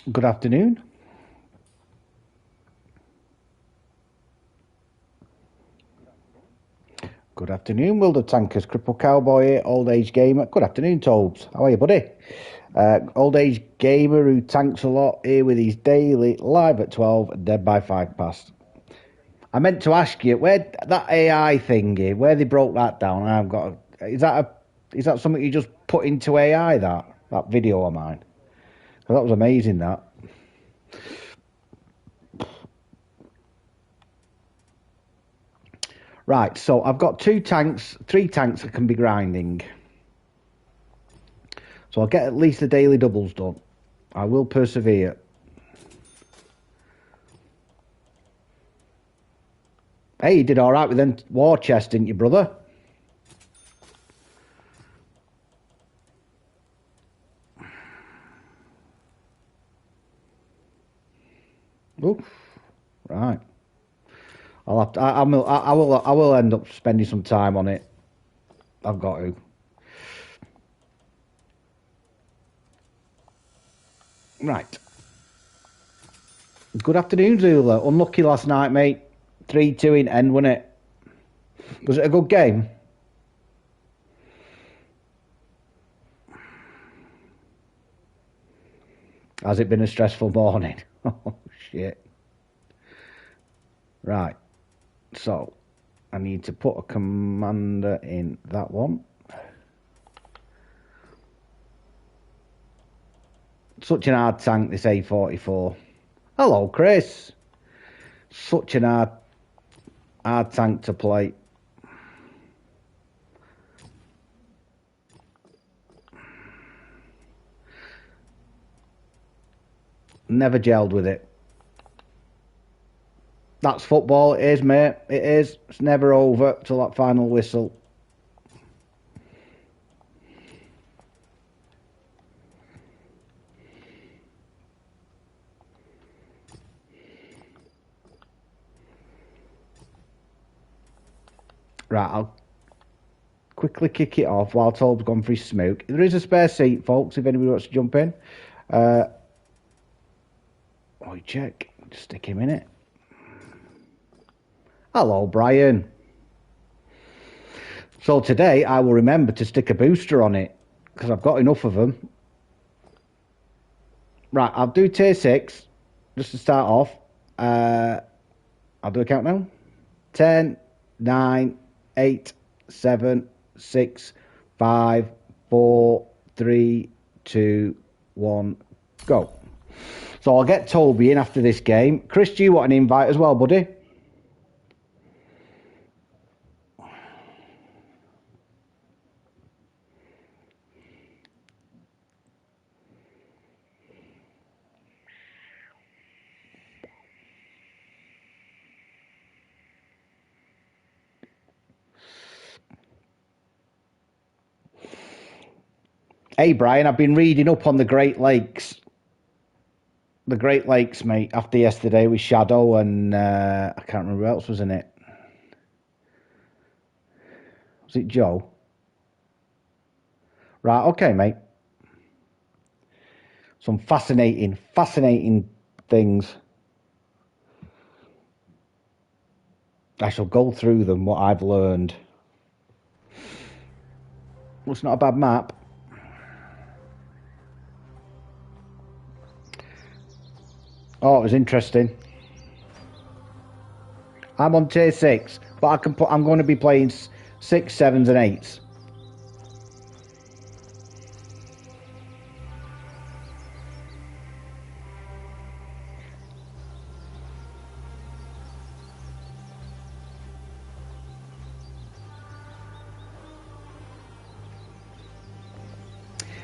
Good afternoon. Good afternoon, World of Tankers. CrippledCowboy here, Old Age Gamer. Good afternoon, Tobes. How are you, buddy? Old Age Gamer who tanks a lot here with his daily, live at 12, dead by 5 past. I meant to ask you, where that AI thingy, where they broke that down, I've got... Is that something you just put into AI, that video of mine? Because that was amazing, that. Right, so I've got 3 tanks that can be grinding. So I'll get at least the daily doubles done. I will persevere. Hey, you did all right with them war chests, didn't you, brother? Oof. Right. I'll have to, I will end up spending some time on it. I've got to. Right. Good afternoon, Zula. Unlucky last night, mate. 3-2 in end, wasn't it? Was it a good game? Has it been a stressful morning? Oh, shit. Right. So, I need to put a commander in that one. Such an hard tank, this A44. Hello, Chris. Such an hard tank to play. Never gelled with it. That's football, it is, mate. It is. It's never over till that final whistle. Right, I'll quickly kick it off while Tob's gone for his smoke. There is a spare seat, folks, if anybody wants to jump in. Check. Just stick him in it. Hello, Brian. So today I will remember to stick a booster on it because I've got enough of them. Right, I'll do tier 6 just to start off. I'll do a countdown. 10, 9, 8, 7, 6, 5, 4, 3, 2, 1, go. So I'll get Toby in after this game. Chris, do you want an invite as well, buddy? Hey, Brian, I've been reading up on the Great Lakes. The Great Lakes, mate, after yesterday with Shadow and I can't remember who else was in it. Was it Joe? Right, okay, mate. Some fascinating things. I shall go through them, what I've learned. Well, it's not a bad map. Oh, it was interesting. I'm on tier 6, but I'm going to be playing 6, 7s, and 8s.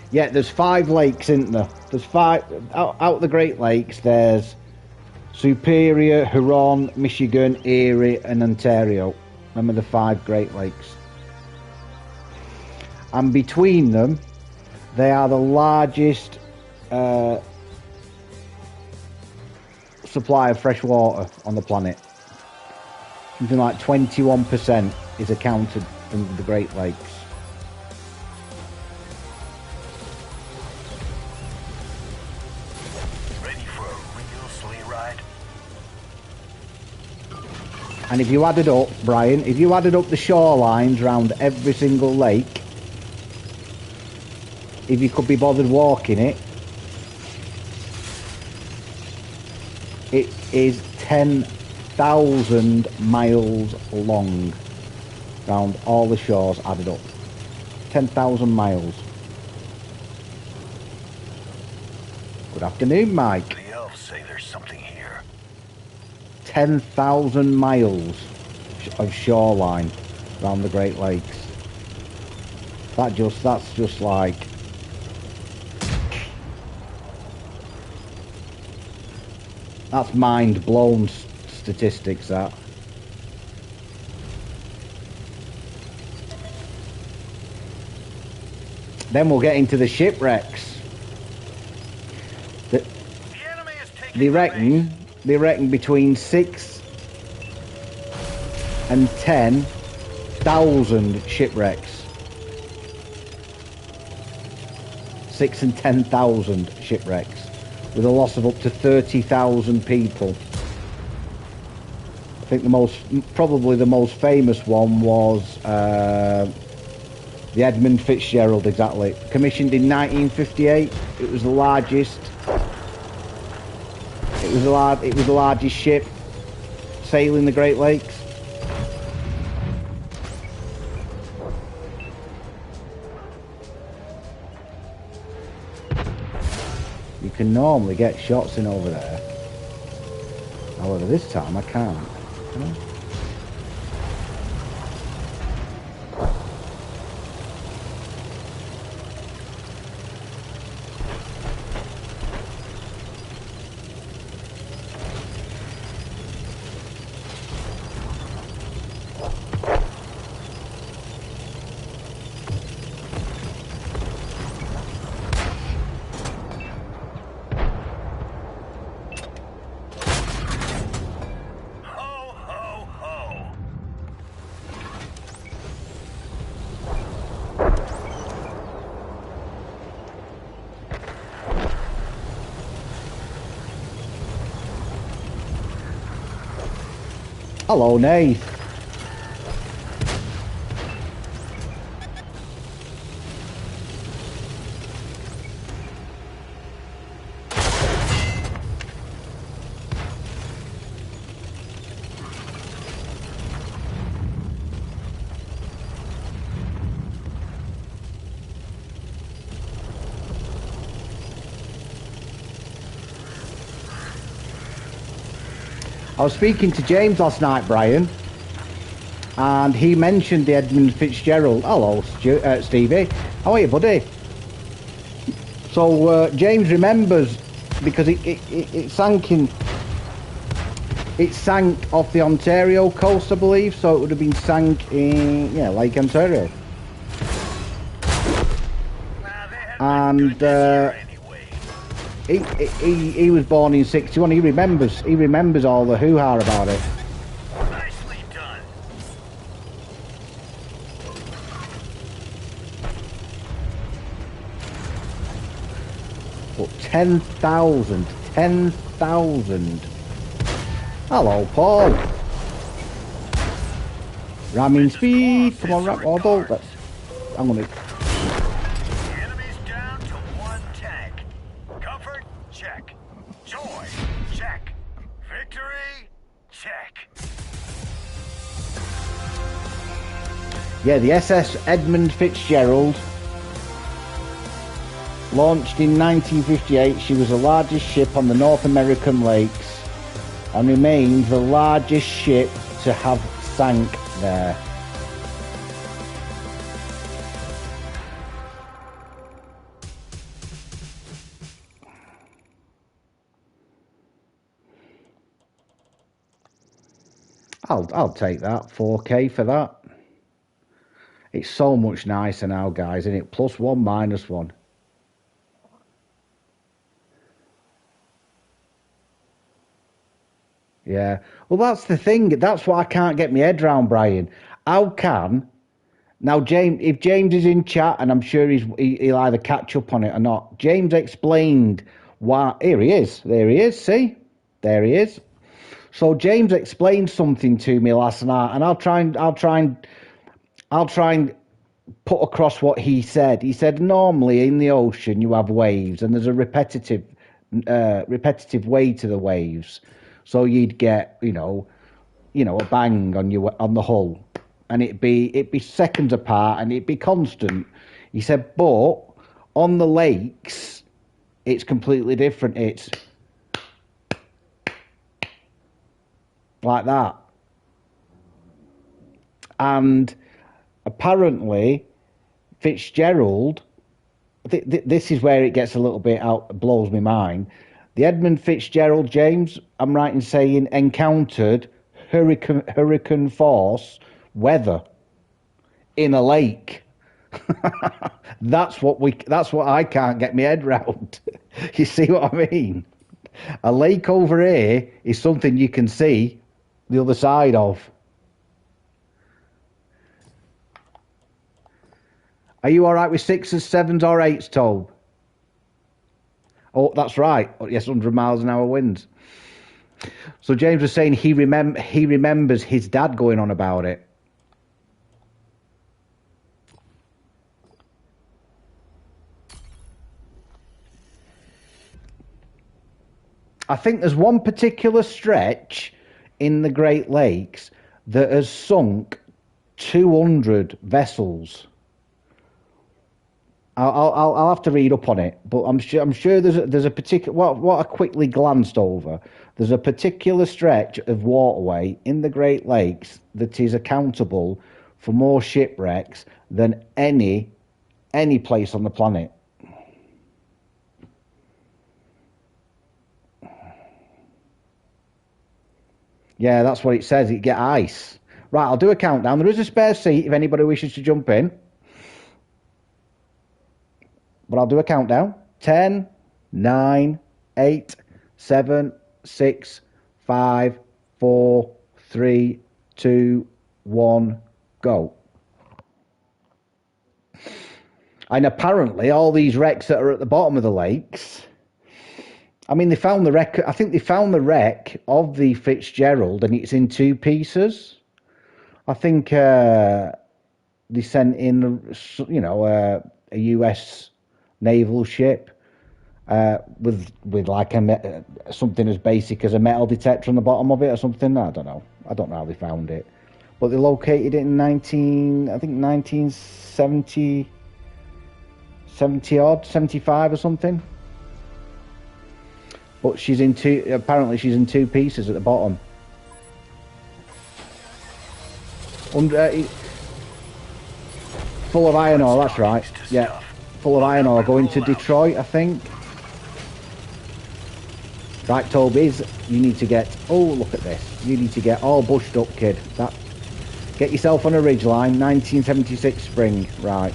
Yeah, there's 5 lakes, isn't there? There's 5 out the Great Lakes. There's Superior, Huron, Michigan, Erie, and Ontario. Them are the 5 Great Lakes. And between them, they are the largest supply of fresh water on the planet. Something like 21% is accounted from the Great Lakes. And if you added up, Brian, if you added up the shorelines around every single lake, if you could be bothered walking it, it is 10,000 miles long round all the shores added up. 10,000 miles. Good afternoon, Mike. The elves say there's something here. 10,000 miles of shoreline around the Great Lakes. That's just like... That's mind-blown statistics, that. Then we'll get into the shipwrecks. They reckon between 6 and 10,000 shipwrecks. 6 and 10,000 shipwrecks, with a loss of up to 30,000 people. I think probably the most famous one was the Edmund Fitzgerald, exactly. Commissioned in 1958. It was the largest. It was the largest ship sailing the Great Lakes. You can normally get shots in over there. However, this time I can't. Can I? Hello, Nate. I was speaking to James last night, Brian, and he mentioned the Edmund Fitzgerald. Hello, Stevie. How are you, buddy? So James remembers, because it sank off the Ontario coast, I believe. So it would have been sank in Lake Ontario. And he was born in '61. He remembers all the hoo-ha about it. Nicely done. But 10,000. Hello, Paul. Ramming speed. Come on, ram. Oh, don't. I'm gonna. Enemies down to 1 tank. Comfort, check. Joy, check. Victory, check. Yeah, the SS Edmund Fitzgerald, launched in 1958. She was the largest ship on the North American lakes and remains the largest ship to have sank there. I'll take that 4K for that. It's so much nicer now, guys, isn't it? +1, -1. Yeah. Well, that's the thing. That's what I can't get my head around, Brian. How can... Now, James, if James is in chat, and I'm sure he'll either catch up on it or not, James explained why... Here he is. There he is, see? There he is. So James explained something to me last night, and I'll try and put across what he said. He said normally in the ocean you have waves, and there's a repetitive way to the waves. So you'd get a bang on the hull, and it'd be seconds apart, and it'd be constant. He said, but on the lakes, it's completely different. It's like that. And apparently, Fitzgerald, this is where it gets a little bit out, blows my mind. The Edmund Fitzgerald, James, I'm right in saying, encountered hurricane force weather in a lake. That's what I can't get my head round. You see what I mean? A lake over here is something you can see the other side of. Are you all right with 6s, 7s, or 8s, Tobe? Oh, that's right. Oh, yes, 100 miles an hour winds. So James was saying he remembers his dad going on about it. I think there's one particular stretch in the Great Lakes that has sunk 200 vessels. I'll have to read up on it, but I'm sure there's a particular what I quickly glanced over. There's a particular stretch of waterway in the Great Lakes that is accountable for more shipwrecks than any place on the planet. Yeah, that's what it says. It get ice. Right, I'll do a countdown. There is a spare seat if anybody wishes to jump in. But I'll do a countdown. 10, 9, 8, 7, 6, 5, 4, 3, 2, 1, go. And apparently all these wrecks that are at the bottom of the lakes, I mean, they found the wreck. I think they found the wreck of the Fitzgerald, and it's in 2 pieces. I think they sent in, a US naval ship with like something as basic as a metal detector on the bottom of it or something. I don't know how they found it, but they located it in 1970 odd, 75 or something. But apparently she's in 2 pieces at the bottom. Full of iron ore, that's right. Yeah, full of iron ore going to Detroit, I think. Right, Toby, you need to get... Oh, look at this. You need to get all bushed up, kid. Get yourself on a ridgeline, 1976 spring. Right.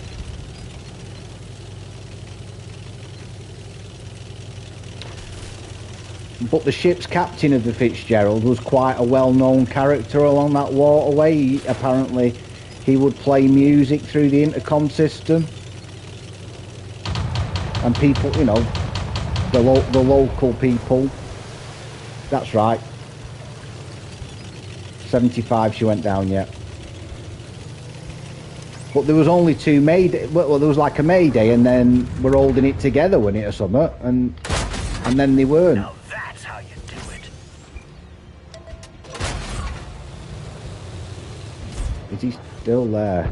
But the ship's captain of the Fitzgerald was quite a well-known character along that waterway. Apparently, he would play music through the intercom system. And people, the local people. That's right. 75 she went down, yeah. But there was only 2 Mayday. Well, there was like a Mayday, and then we're holding it together, wasn't it, or something? And then they weren't. Now that's how you do it. Is he still there?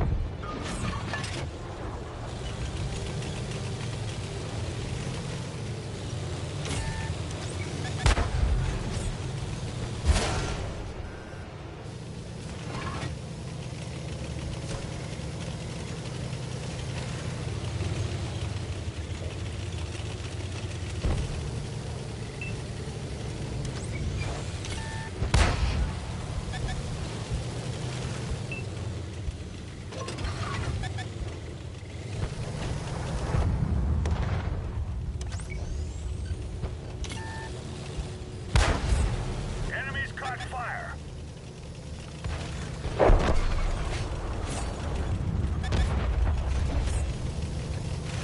Enemies caught fire.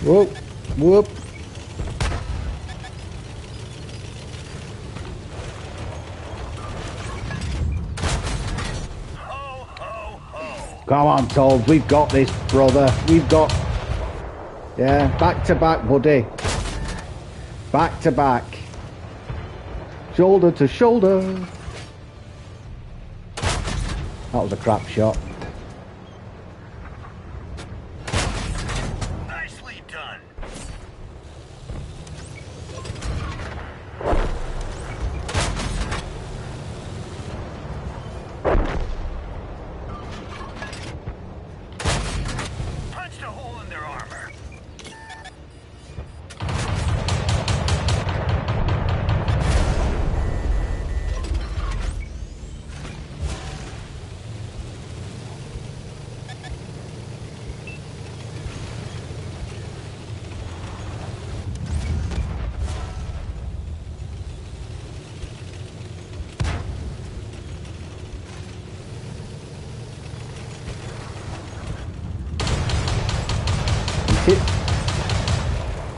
Whoop, whoop. Come on, Told. We've got this, brother. We've got... Yeah, back to back, buddy. Back to back. Shoulder to shoulder. That was a crap shot. Nicely done. Punched a hole in their armor.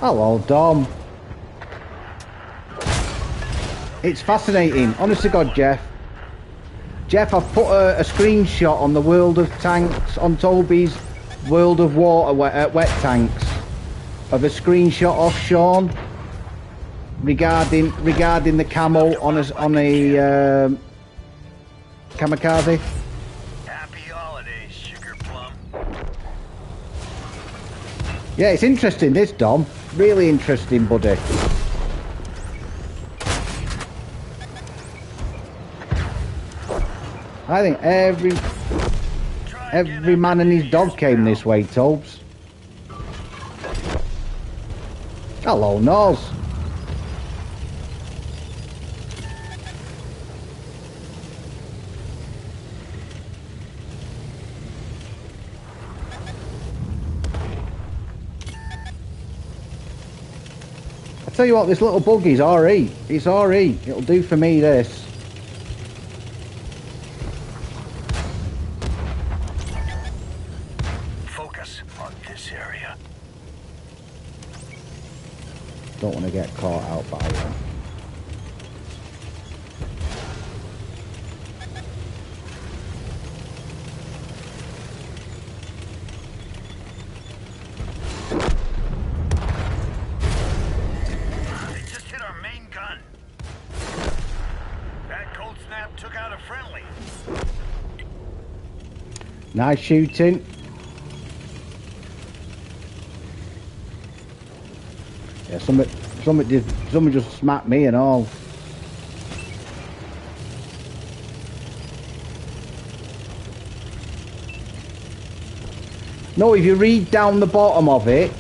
Hello, Dom. It's fascinating. Honest to God, Jeff. Jeff, I've put a screenshot on the World of Tanks, on Toby's World of Water wet tanks, of a screenshot of Sean regarding the camo on a kamikaze. Happy holidays, sugar plum. Yeah, it's interesting, this, Dom. Really interesting, buddy. I think every man and his dog came this way, Tobes. Hello, Nose. I tell you what, this little buggy's RE. It's RE. It'll do for me, this. Focus on this area. Don't want to get caught out by them. They just hit our main gun. That cold snap took out a friendly. Nice shooting. Yeah, somebody just smacked me and all. No, if you read down the bottom of it,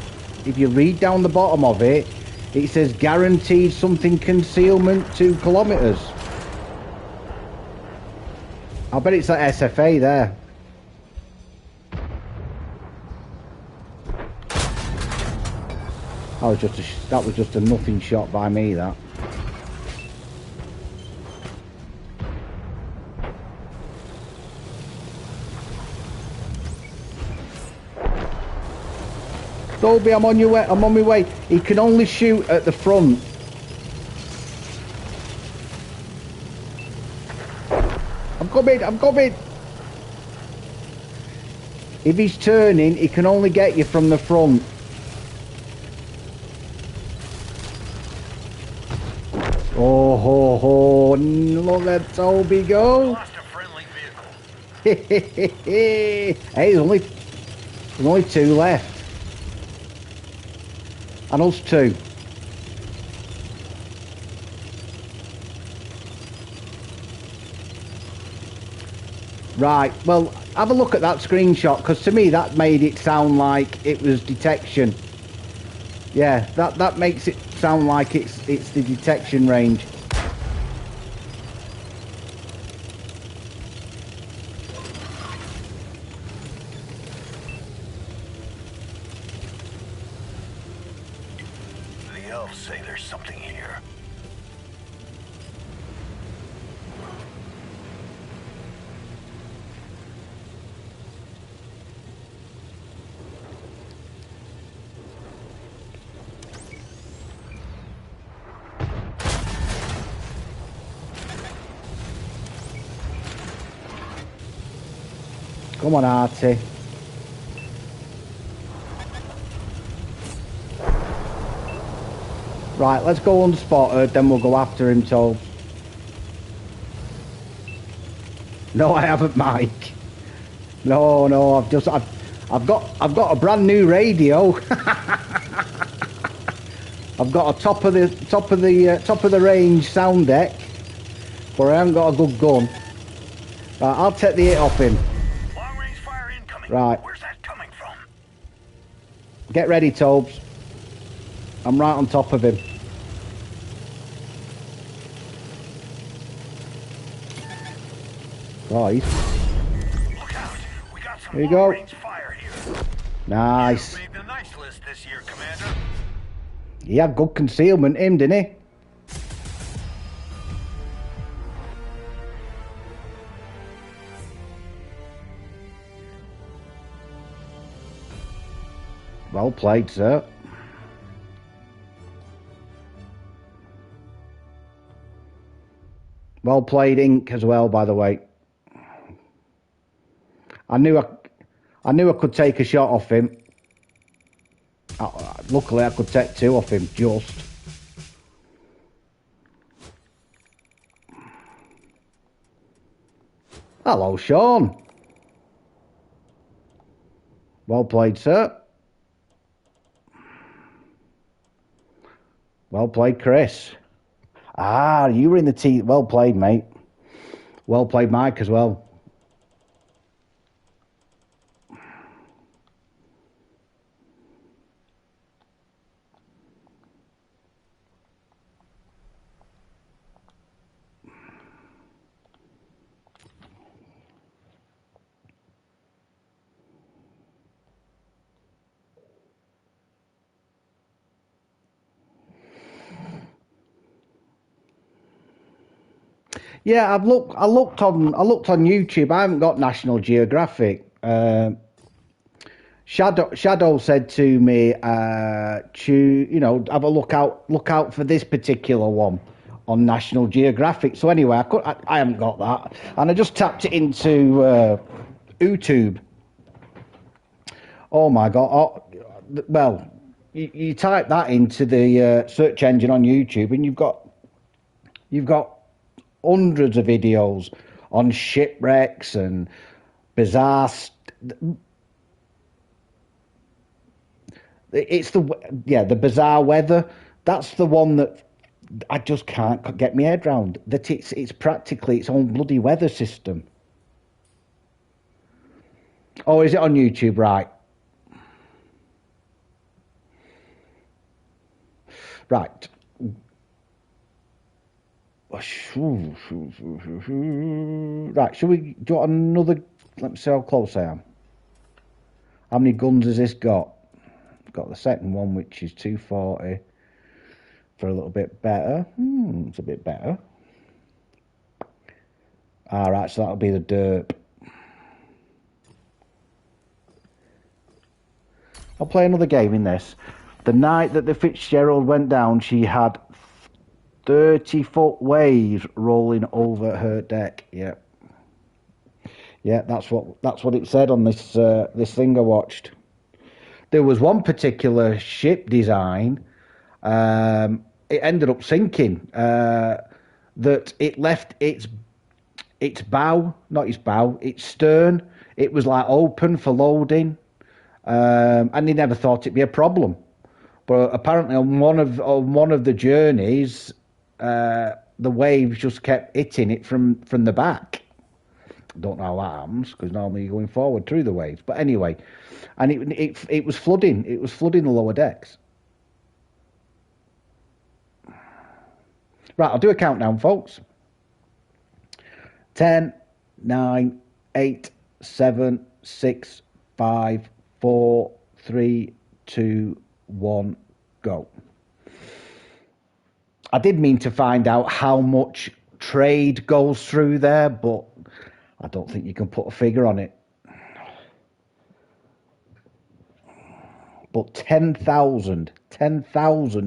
it says guaranteed something concealment 2 kilometers. I bet it's that SFA there. That was just a nothing shot by me, that. Dolby, I'm on your way. I'm on my way. He can only shoot at the front. I'm coming. If he's turning, he can only get you from the front. Oh ho ho! Look at Toby go! Lost a friendly vehicle. Hey, there's only 2 left. And us 2. Right, well, have a look at that screenshot, because to me that made it sound like it was detection. Yeah, that makes it sound like it's the detection range. The elves say there's something here. Come on, Artie. Right, let's go unspotted, then we'll go after him, Toad. No, I haven't, Mike. No, I've got a brand new radio. I've got a top of the range sound deck, but I haven't got a good gun. Right, I'll take the hit off him. Long range fire incoming. Right. Where's that coming from? Get ready, Tobes. I'm right on top of him. Right. Look out. We got some There you go. long range fire here. Nice. You made the nice list this year, Commander. He had good concealment, him, didn't he? Well played, sir. Well played, Ink, as well, by the way. I knew I could take a shot off him. Luckily, I could take two off him, just. Hello, Sean. Well played, sir. Well played, Chris. Ah, you were in the team. Well played, mate. Well played, Mike, as well. Yeah, I looked on YouTube. I haven't got National Geographic. Shadow said to me, have a look out for this particular one on National Geographic. So anyway, I haven't got that, and I just tapped it into YouTube. Oh my God! Oh, well, you type that into the search engine on YouTube, and you've got hundreds of videos on shipwrecks and bizarre. It's the bizarre weather. That's the one that I just can't get my head round. That it's practically its own bloody weather system. Oh, is it on YouTube? Right. Right. Right, shall we do you want another? Let me see how close I am. How many guns has this got? Got the second one, which is 240 for a little bit better. It's a bit better. All right, so that'll be the derp. I'll play another game in this. The night that the Fitzgerald went down, she had 30-foot waves rolling over her deck. Yeah, that's what it said on this thing I watched. There was one particular ship design. It ended up sinking. That it left its bow, not its bow, its stern. It was like open for loading, and they never thought it'd be a problem. But apparently, on one of the journeys, the waves just kept hitting it from the back. Don't know how that happens, because normally you're going forward through the waves. But anyway, and it was flooding. It was flooding the lower decks. Right, I'll do a countdown, folks. 10, 9, 8, 7, 6, 5, 4, 3, 2, 1, go. I did mean to find out how much trade goes through there, but I don't think you can put a figure on it. But 10,000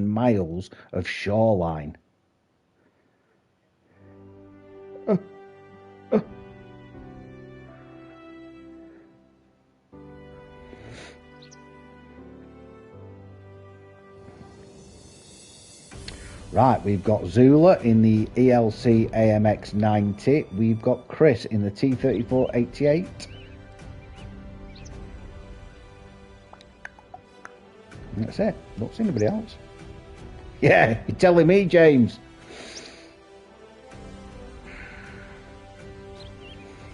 miles of shoreline. Right, we've got Zula in the ELC AMX 90. We've got Chris in the T34 88. And that's it. Don't see anybody else. Yeah, you're telling me, James.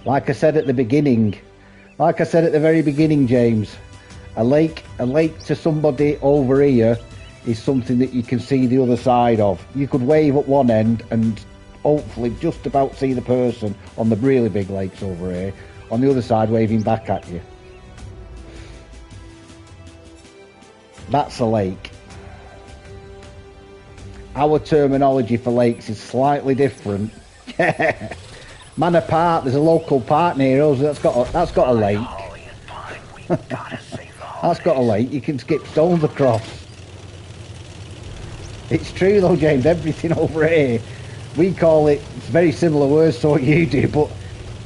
Like I said at the beginning, like I said at the very beginning, James, a lake to somebody over here is something that you can see the other side of. You could wave at one end and hopefully just about see the person on the really big lakes over here, on the other side waving back at you. That's a lake. Our terminology for lakes is slightly different. Manor Park, there's a local park near us that's got a lake. That's got a lake. You can skip stones across. It's true though, James. Everything over here, we call it very similar words to what you do, but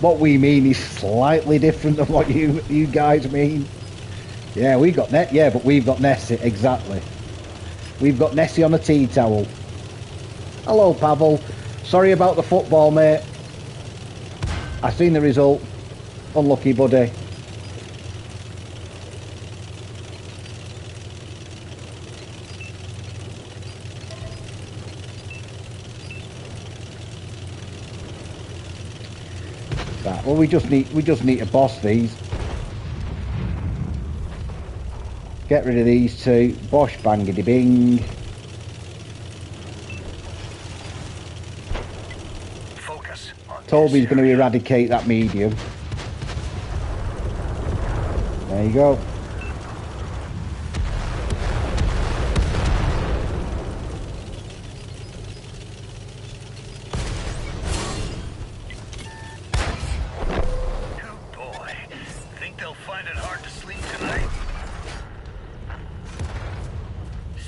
what we mean is slightly different than what you guys mean. Yeah, we got net. Yeah, but we've got Nessie. Exactly. We've got Nessie on a tea towel. Hello, Pavel. Sorry about the football, mate. I seen the result. Unlucky, buddy. Right, well, we just need to boss these. Get rid of these two. Bosh, bangity bing. Focus on Toby's going to eradicate that medium. There you go. Good boy. Think they'll find it hard to sleep tonight?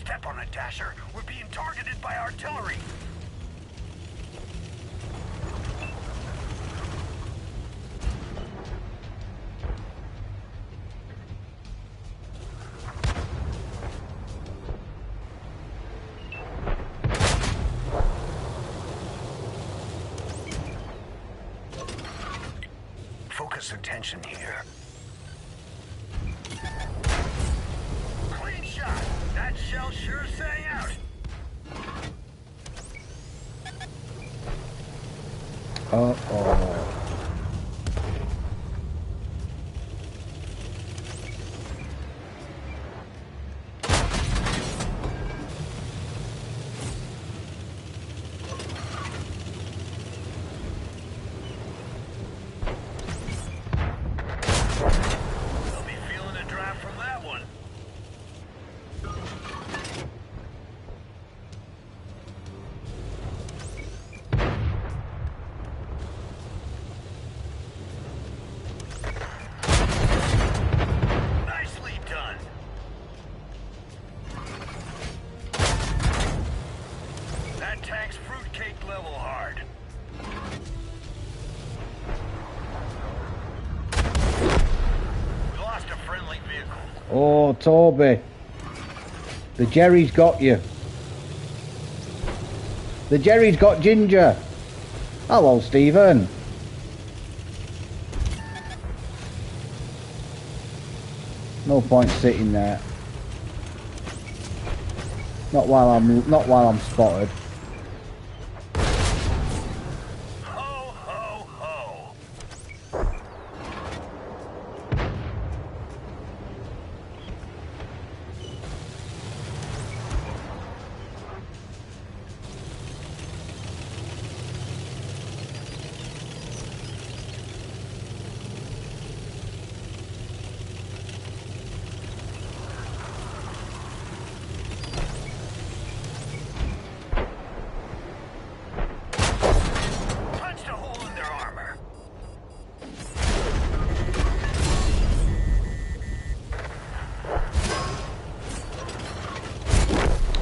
Step on it, Dasher. We're being targeted by artillery. Focus attention here. Clean shot. That shell sure sang out. Uh-oh. They'll be feeling a draft from that one. Nicely done. That tank's fruitcake level hard. We lost a friendly vehicle. Oh, Toby. The Jerry's got you. The Jerry's got Ginger. Hello, Stephen. No point sitting there. Not while I'm spotted. Ho, ho, ho. Punched a hole in their armor.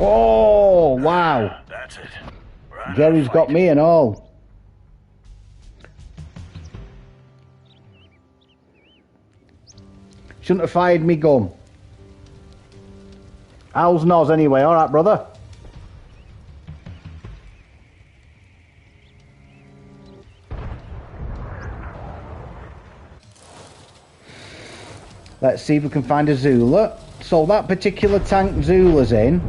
Oh, wow. That's it. We're out of Jerry's the got fight. me and all. Shouldn't have fired me gun. How's Noz anyway? Alright, brother? Let's see if we can find a Zula. So that particular tank Zula's in,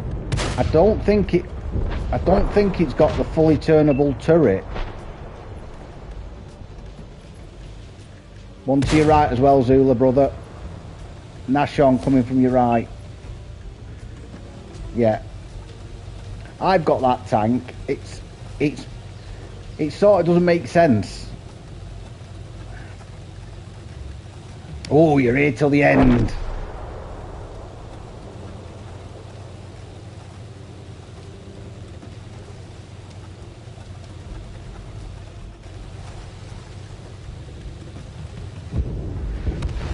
I don't think it's got the fully turnable turret. One to your right as well, Zula brother. Nashon coming from your right. Yeah. I've got that tank. It sort of doesn't make sense. Oh, you're here till the end.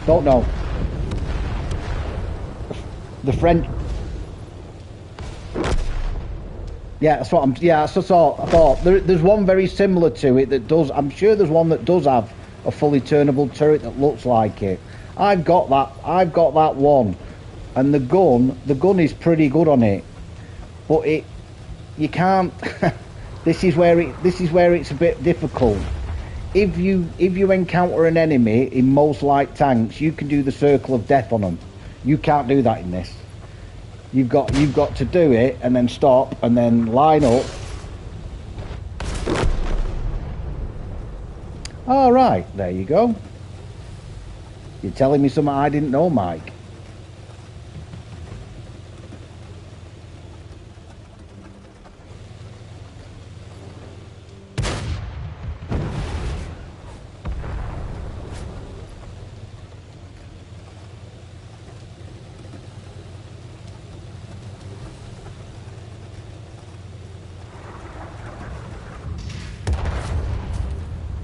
Don't know. The French. Yeah, that's what I'm. Yeah, that's what I thought. There's one very similar to it that does. I'm sure there's one that does have a fully turnable turret that looks like it. I've got that. I've got that one, and the gun is pretty good on it, but you can't. This is where it's a bit difficult. If you encounter an enemy in most light tanks, you can do the circle of death on them. You can't do that in this. You've got to do it and then stop and then line up. All right, there you go. You're telling me something I didn't know, Mike.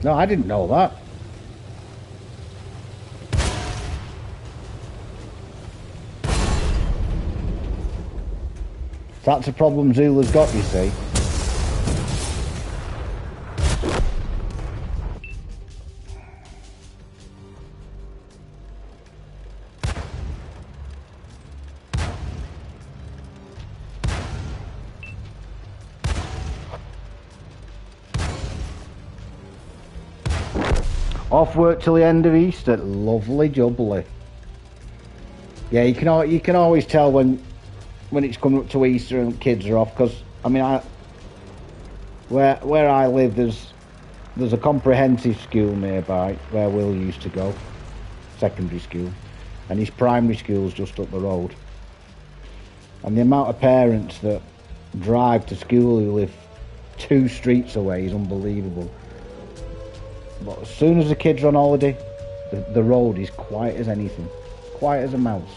No, I didn't know that. That's a problem Zula's got, you see. Off work till the end of Easter. Lovely jubbly. Yeah, you can always tell when it's coming up to Easter and kids are off, because I mean, where I live, there's a comprehensive school nearby where Will used to go, secondary school, and his primary school's just up the road. And the amount of parents that drive to school who live 2 streets away is unbelievable. But as soon as the kids are on holiday, the road is quiet as anything, quiet as a mouse.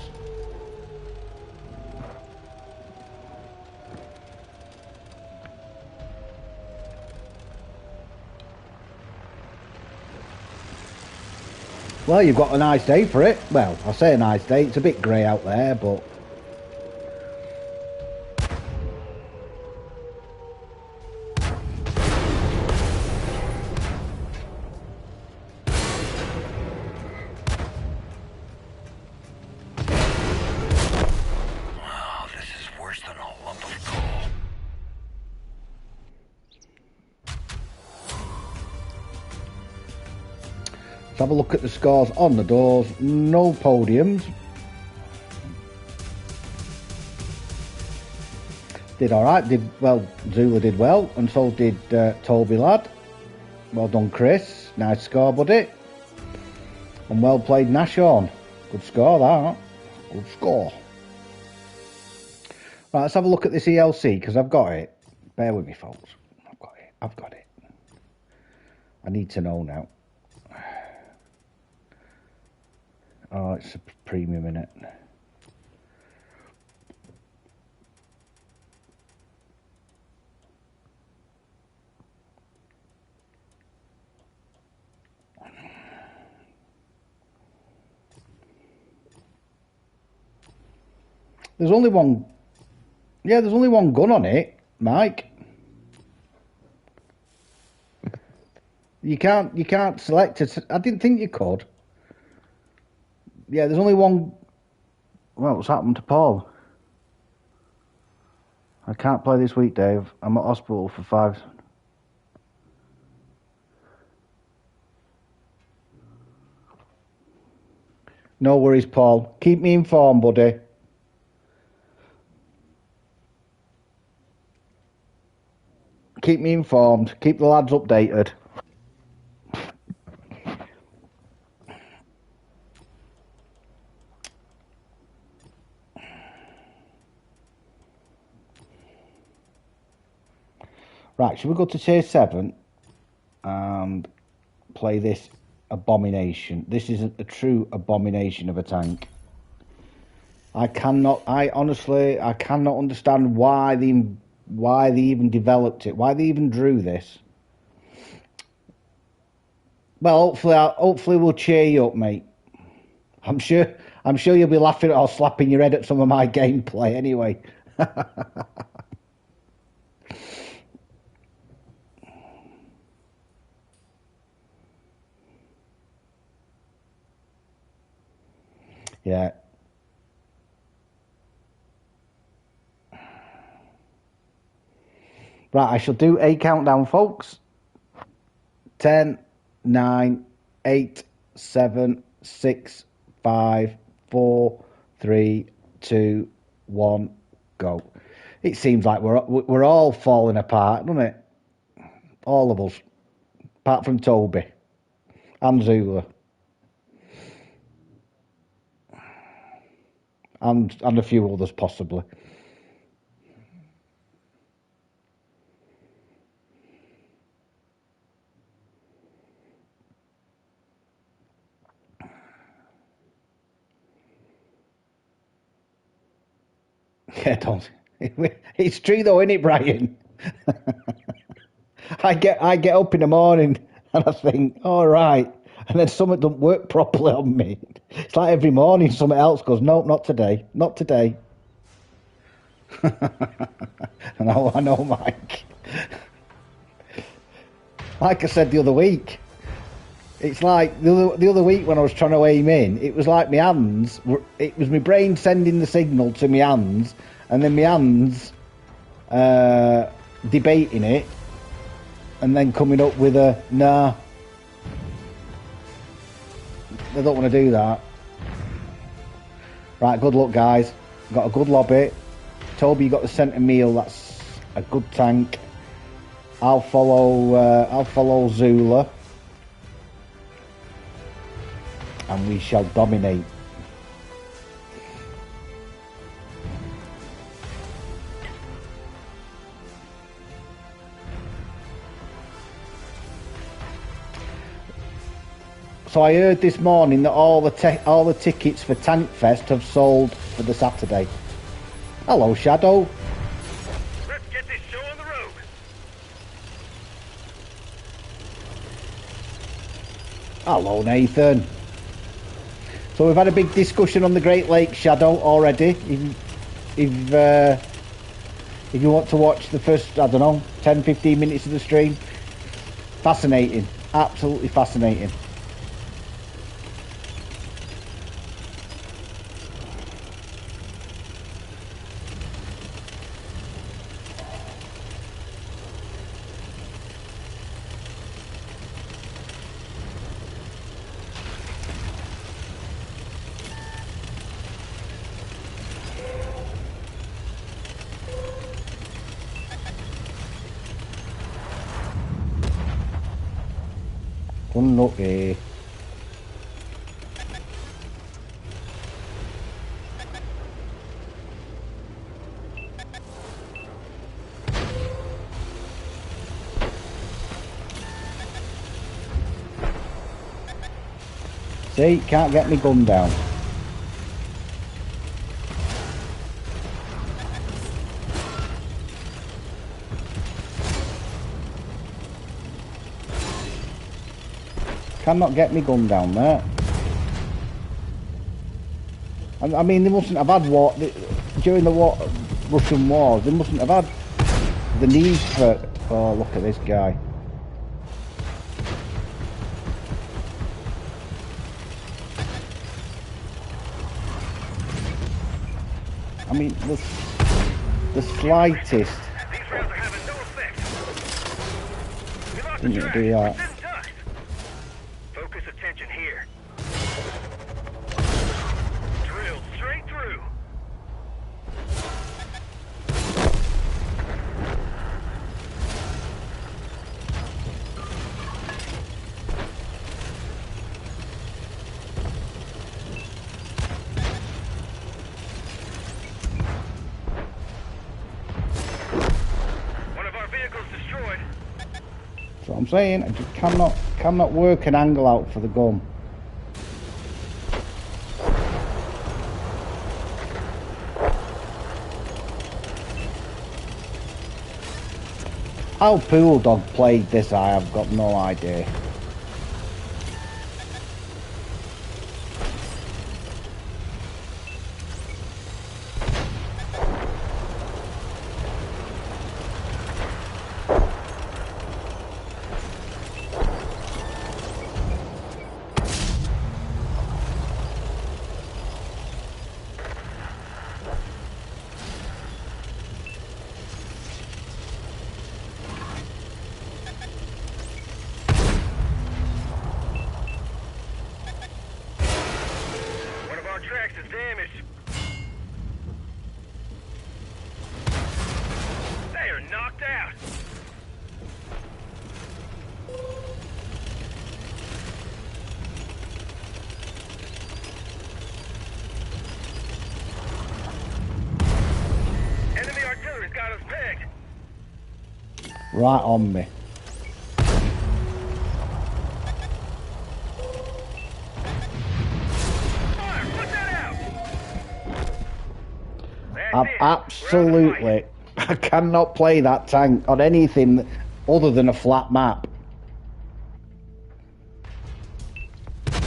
Well, you've got a nice day for it. Well, I say a nice day, it's a bit grey out there, but... Oh, this is worse than a lump of coal. Let's have a look at the scores on the doors. No podiums. Did alright, Zula did well, and so did Toby lad. Well done, Chris. Nice score, buddy. And well played, Nashon. Good score, that. Good score. Right, let's have a look at this ELC, because I've got it. Bear with me, folks. I've got it. I need to know now. Oh, it's a premium, innit? There's only one... Yeah, there's only one gun on it, Mike. You can't select it. I didn't think you could. Yeah, there's only one... Well, what's happened to Paul? I can't play this week, Dave. I'm at hospital for 5... No worries, Paul. Keep me informed, buddy. Keep me informed. Keep the lads updated. Right, should we go to tier 7 and play this abomination? This is a true abomination of a tank. I cannot understand why they even developed it, why they even drew this. Well, hopefully we'll cheer you up, mate. I'm sure you'll be laughing or slapping your head at some of my gameplay anyway. Yeah. Right, I shall do a countdown, folks. 10, 9, 8, 7, 6, 5, 4, 3, 2, 1, go. It seems like we're all falling apart, doesn't it? All of us, apart from Toby and Zula. And a few others, possibly. Yeah, don't. It's true though, isn't it, Brian? I get up in the morning and I think, all right, and then something doesn't work properly on me. It's like every morning something else goes, nope, not today, not today. I know, Mike. Like I said the other week, it's like the other week when I was trying to aim in, it was like my hands, it was my brain sending the signal to my hands, and then my hands debating it, and then coming up with a, nah, I don't want to do that. Right, good luck, guys. Got a good lobby. Toby, you got the centre meal. That's a good tank. I'll follow Zula, and we shall dominate. So I heard this morning that all the tickets for Tank Fest have sold for the Saturday. Hello, Shadow. Let's get this show on the road. Hello, Nathan. So we've had a big discussion on the Great Lakes, Shadow, already. If you want to watch the first, I don't know, 10-15 minutes of the stream, fascinating, absolutely fascinating. Unlucky. See, can't get me gun down. Cannot get me gun down there. I mean, they mustn't have had war during the Russian wars. They mustn't have had the need for. Oh, look at this guy. I mean, the slightest. These rounds are having no effect. We lost the Didn't track. do that. Focus attention here. filled straight through. That's what I'm saying. I just cannot work an angle out for the gun. How Pool Dog played this, I have got no idea. Right on me. Absolutely, I cannot play that tank on anything other than a flat map.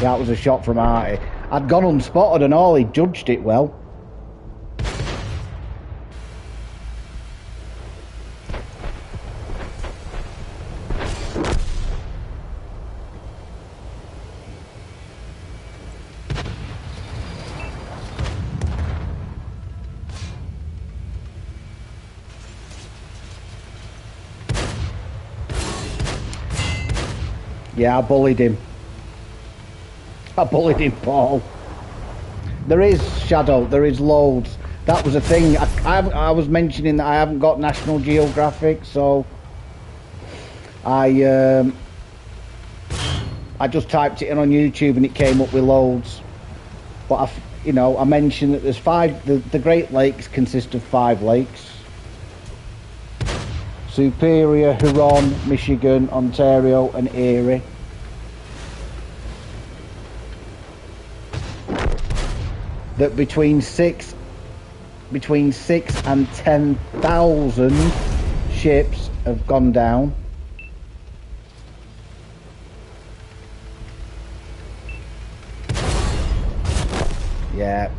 That was a shot from Artie. I'd gone unspotted and all, he judged it well. Yeah, I bullied him. Paul. There is Shadow, there is loads. That was a thing. I was mentioning that I haven't got National Geographic, so I just typed it in on YouTube and it came up with loads. But I mentioned that there's five. The Great Lakes consist of 5 lakes: Superior, Huron, Michigan, Ontario, and Erie. That between 6 and 10,000 ships have gone down. Yeah,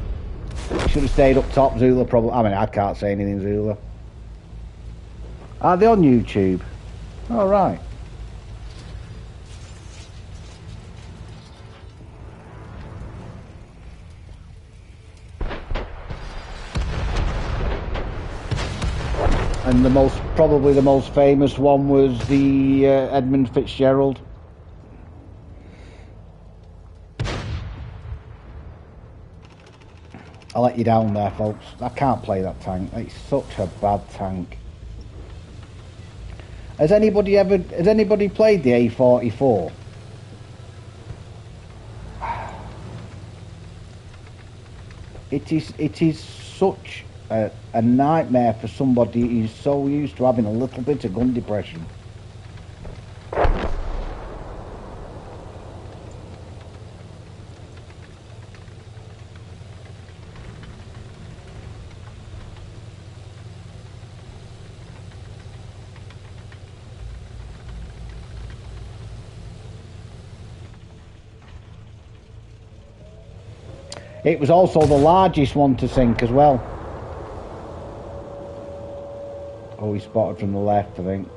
should have stayed up top. Zula probably. I mean, I can't say anything, Zula. Are they on YouTube? All right. And probably the most famous one was the Edmund Fitzgerald. I'll let you down there, folks. I can't play that tank. It's such a bad tank. Has anybody played the A44? It is such a nightmare for somebody who's so used to having a little bit of gun depression. It was also the largest one to sink as well. Oh, he spotted from the left, I think.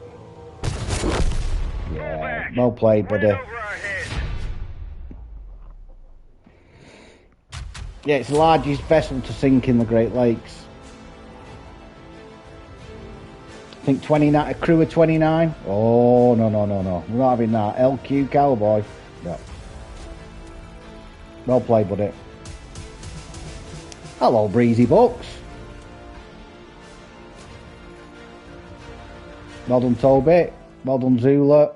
Yeah, well played, buddy. Yeah, it's the largest vessel to sink in the Great Lakes. I think 29, a crew of 29. Oh, no. We're not having that. LQ Cowboy. No. Well played, buddy. Hello, Breezy Bucks. Well done, Toby. Well done, Zula.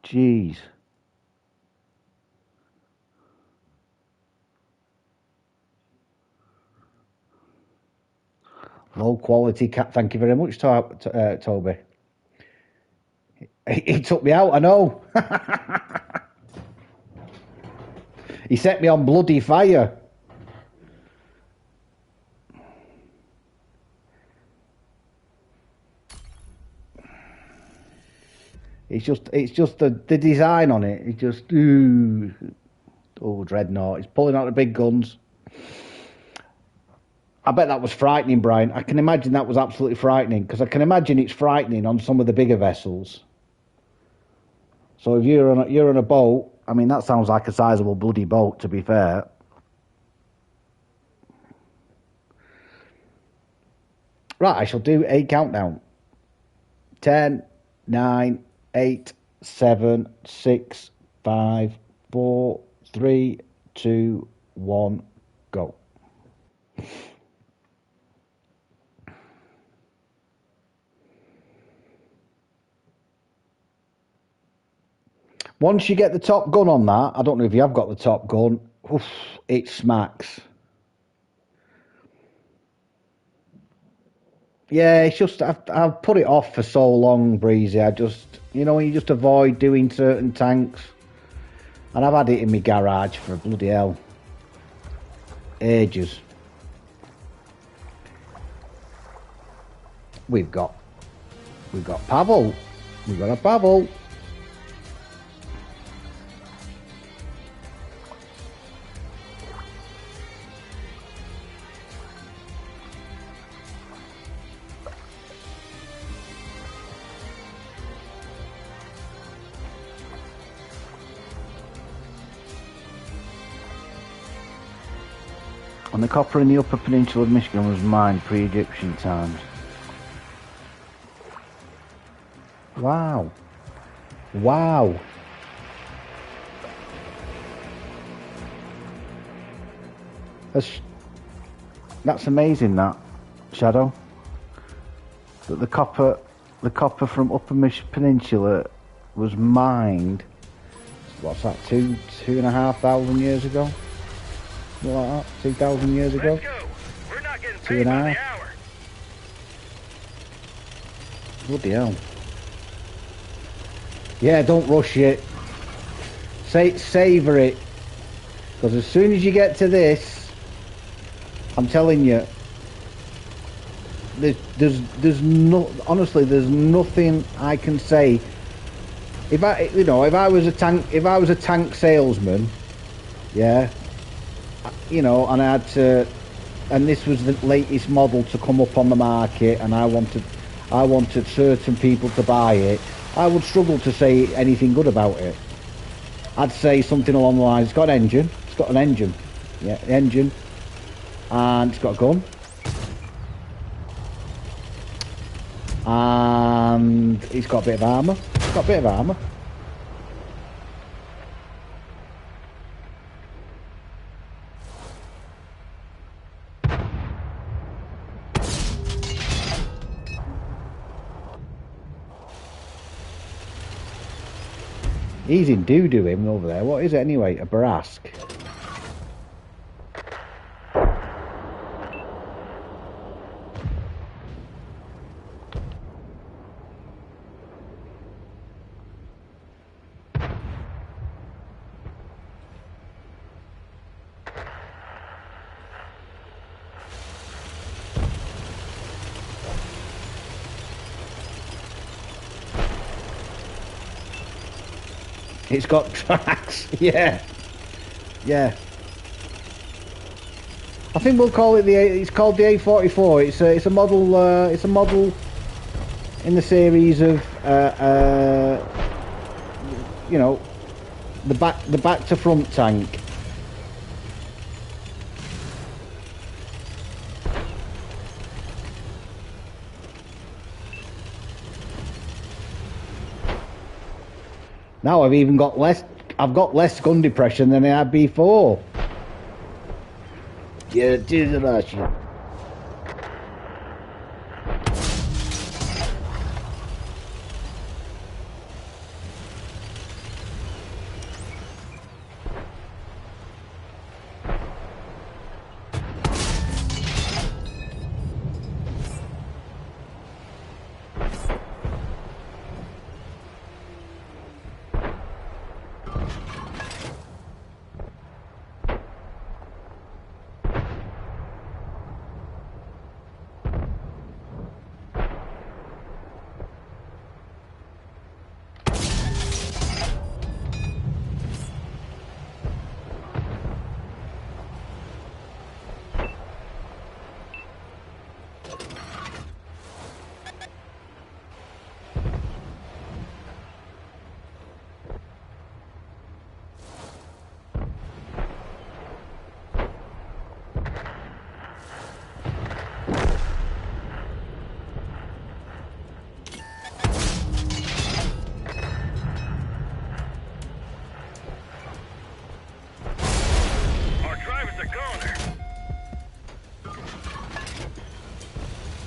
Jeez. Low quality cat. Thank you very much, Toby. He took me out, I know. He set me on bloody fire. It's just the design on it. It's just dreadnought. It's pulling out the big guns. I bet that was frightening, Brian. I can imagine that was absolutely frightening, because I can imagine it's frightening on some of the bigger vessels. So if you're on a boat, I mean, that sounds like a sizable bloody boat, to be fair. Right, I shall do a countdown. 10, 9, 8, 7, 6, 5, 4, 3, 2, 1, go. Once you get the top gun on that, I don't know if you have got the top gun, it smacks. Yeah, it's just, I've put it off for so long, Breezy. I just, you just avoid doing certain tanks. And I've had it in my garage for bloody hell. Ages. We've got Pavel. We've got a Pavel. When the copper in the upper peninsula of Michigan was mined pre-Egyptian times. Wow. Wow. That's amazing, that, Shadow. That the copper from upper Peninsula was mined, what's that, 2,500 years ago? Something like that, 2,000 years ago? Let's go. We're not getting Two paid and a by the half. hour. Bloody hell. Yeah, don't rush it. Savour it. Because as soon as you get to this, I'm telling you, honestly, there's nothing I can say. If I was a tank salesman, yeah, and I had to, and this was the latest model to come up on the market, and I wanted certain people to buy it, I would struggle to say anything good about it. I'd say something along the lines, it's got an engine, yeah, engine, and it's got a gun, and it's got a bit of armour, He's in doo-doo him over there. What is it anyway? A Barask. It's got tracks, yeah. I think we'll call it it's called the A44. It's a model in the series of the back to front tank. Now I've even got less. I've got less gun depression than I had before. Yeah, it is a nice shit.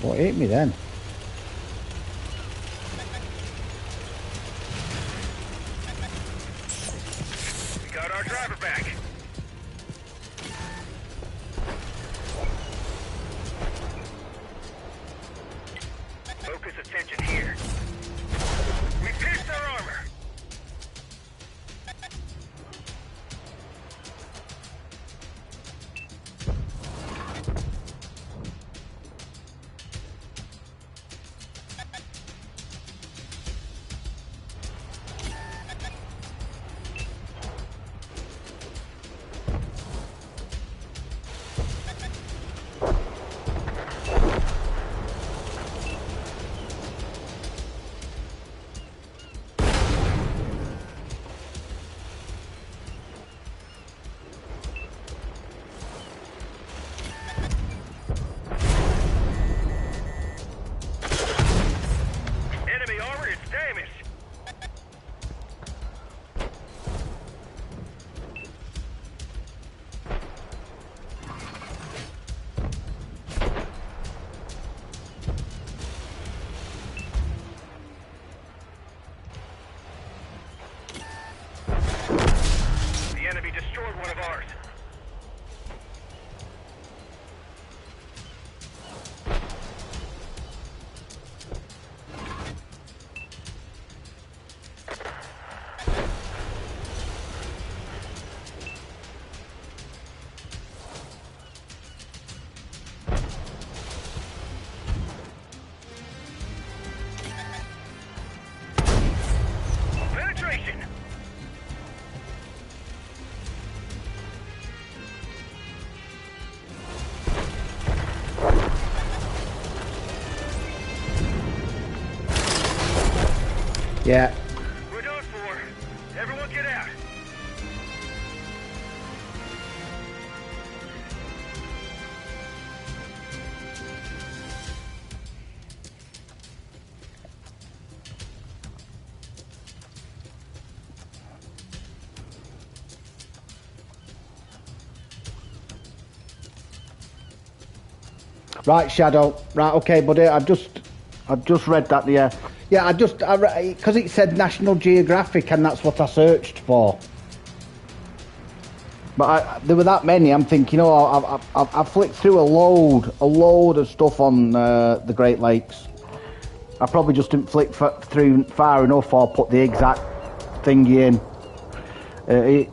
What hit me then? We got our driver back. Focus attention here. We pierced their armor. One of ours. Penetration. Yeah. We're done for. Everyone get out. Right, Shadow. Right, okay, buddy. I've just read that. Yeah, yeah. Because it said National Geographic, and that's what I searched for. But there were that many. I'm thinking, oh, I've flicked through a load of stuff on the Great Lakes. I probably just didn't flick through far enough or put the exact thingy in.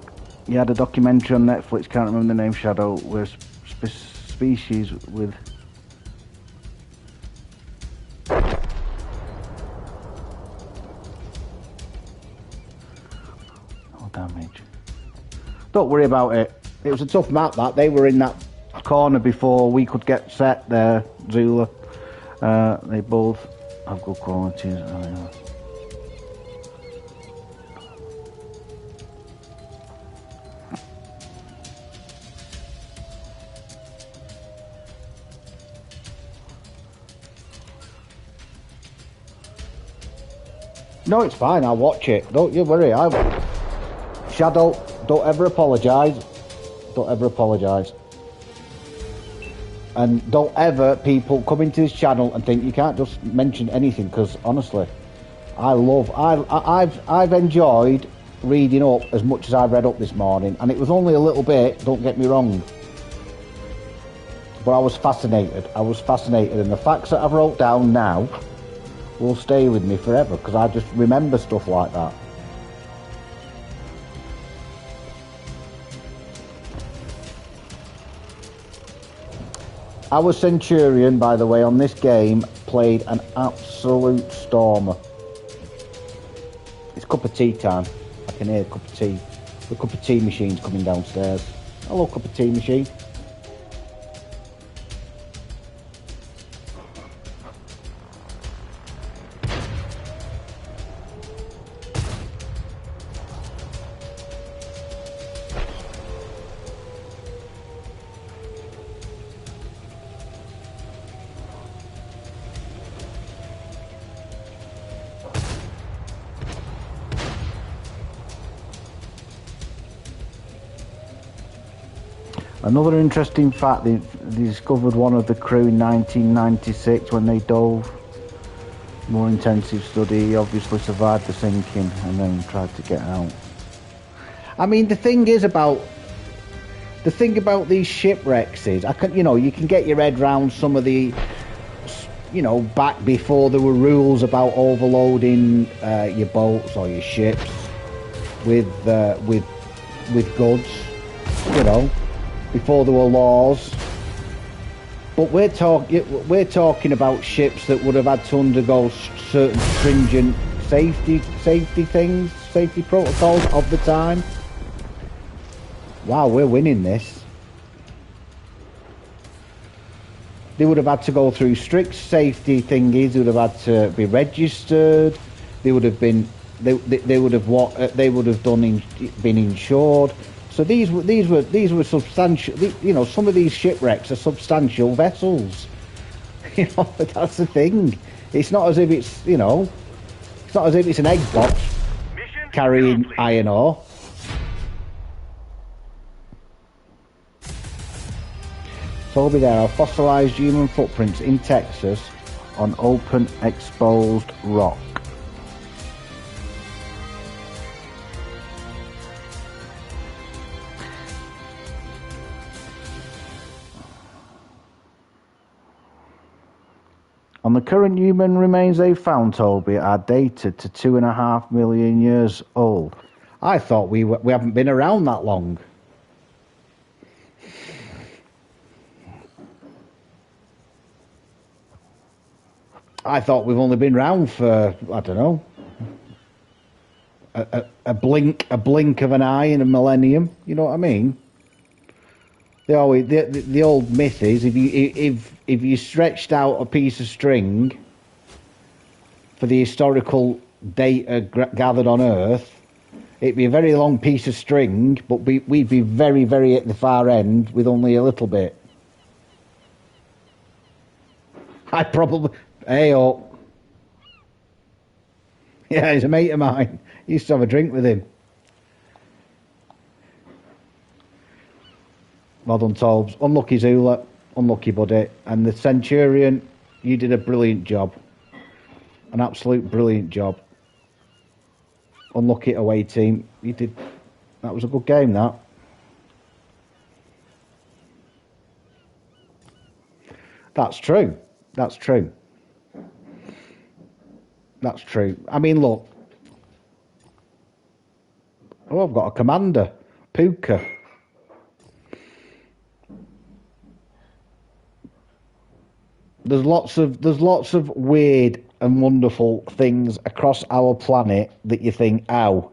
He had a documentary on Netflix. Can't remember the name. Shadow, where species with. Damage. Don't worry about it. It was a tough map that. They were in that corner before we could get set there, Zula. They both have good qualities. No, it's fine. I'll watch it. Don't you worry. Shadow, don't ever apologise. Don't ever apologise. And don't ever people come into this channel and think you can't just mention anything, because honestly, I've enjoyed reading up as much as I've read up this morning, and it was only a little bit, don't get me wrong. But I was fascinated. And the facts that I've wrote down now will stay with me forever, because I just remember stuff like that. Our Centurion, by the way, on this game played an absolute stormer. It's cup of tea time. I can hear cup of tea. The cup of tea machine's coming downstairs. Hello, cup of tea machine. Another interesting fact, they discovered one of the crew in 1996 when they dove. More intensive study, he obviously survived the sinking and then tried to get out. I mean, the thing about these shipwrecks is, you can get your head round some of the, back before there were rules about overloading your boats or your ships with goods, before there were laws. But we're talking about ships that would have had to undergo certain stringent safety protocols of the time. Wow, we're winning this. They would have had to go through strict safety thingies. They would have had to be registered. They would have been. They would have been insured. So these were substantial. Some of these shipwrecks are substantial vessels. But that's the thing. It's not as if it's it's not as if it's an egg box carrying iron ore. Toby, there are fossilised human footprints in Texas on open exposed rock. On the current human remains they found, Toby, are dated to 2.5 million years old. I thought we haven't been around that long. I thought we've only been around for, I don't know, a blink of an eye in a millennium. You know what I mean? The old myth is if you stretched out a piece of string for the historical data gathered on Earth, it'd be a very long piece of string, but we'd be very, very at the far end with only a little bit. I probably... Hey, oh. Yeah, he's a mate of mine. Used to have a drink with him. Well done, Tobes. Unlucky Zula. Unlucky, buddy. And the Centurion, you did a brilliant job. An absolute brilliant job. Unlucky away team. You did... That was a good game, that. That's true. That's true. That's true. I mean, look. Oh, I've got a commander. Puka. There's lots of weird and wonderful things across our planet that you think, how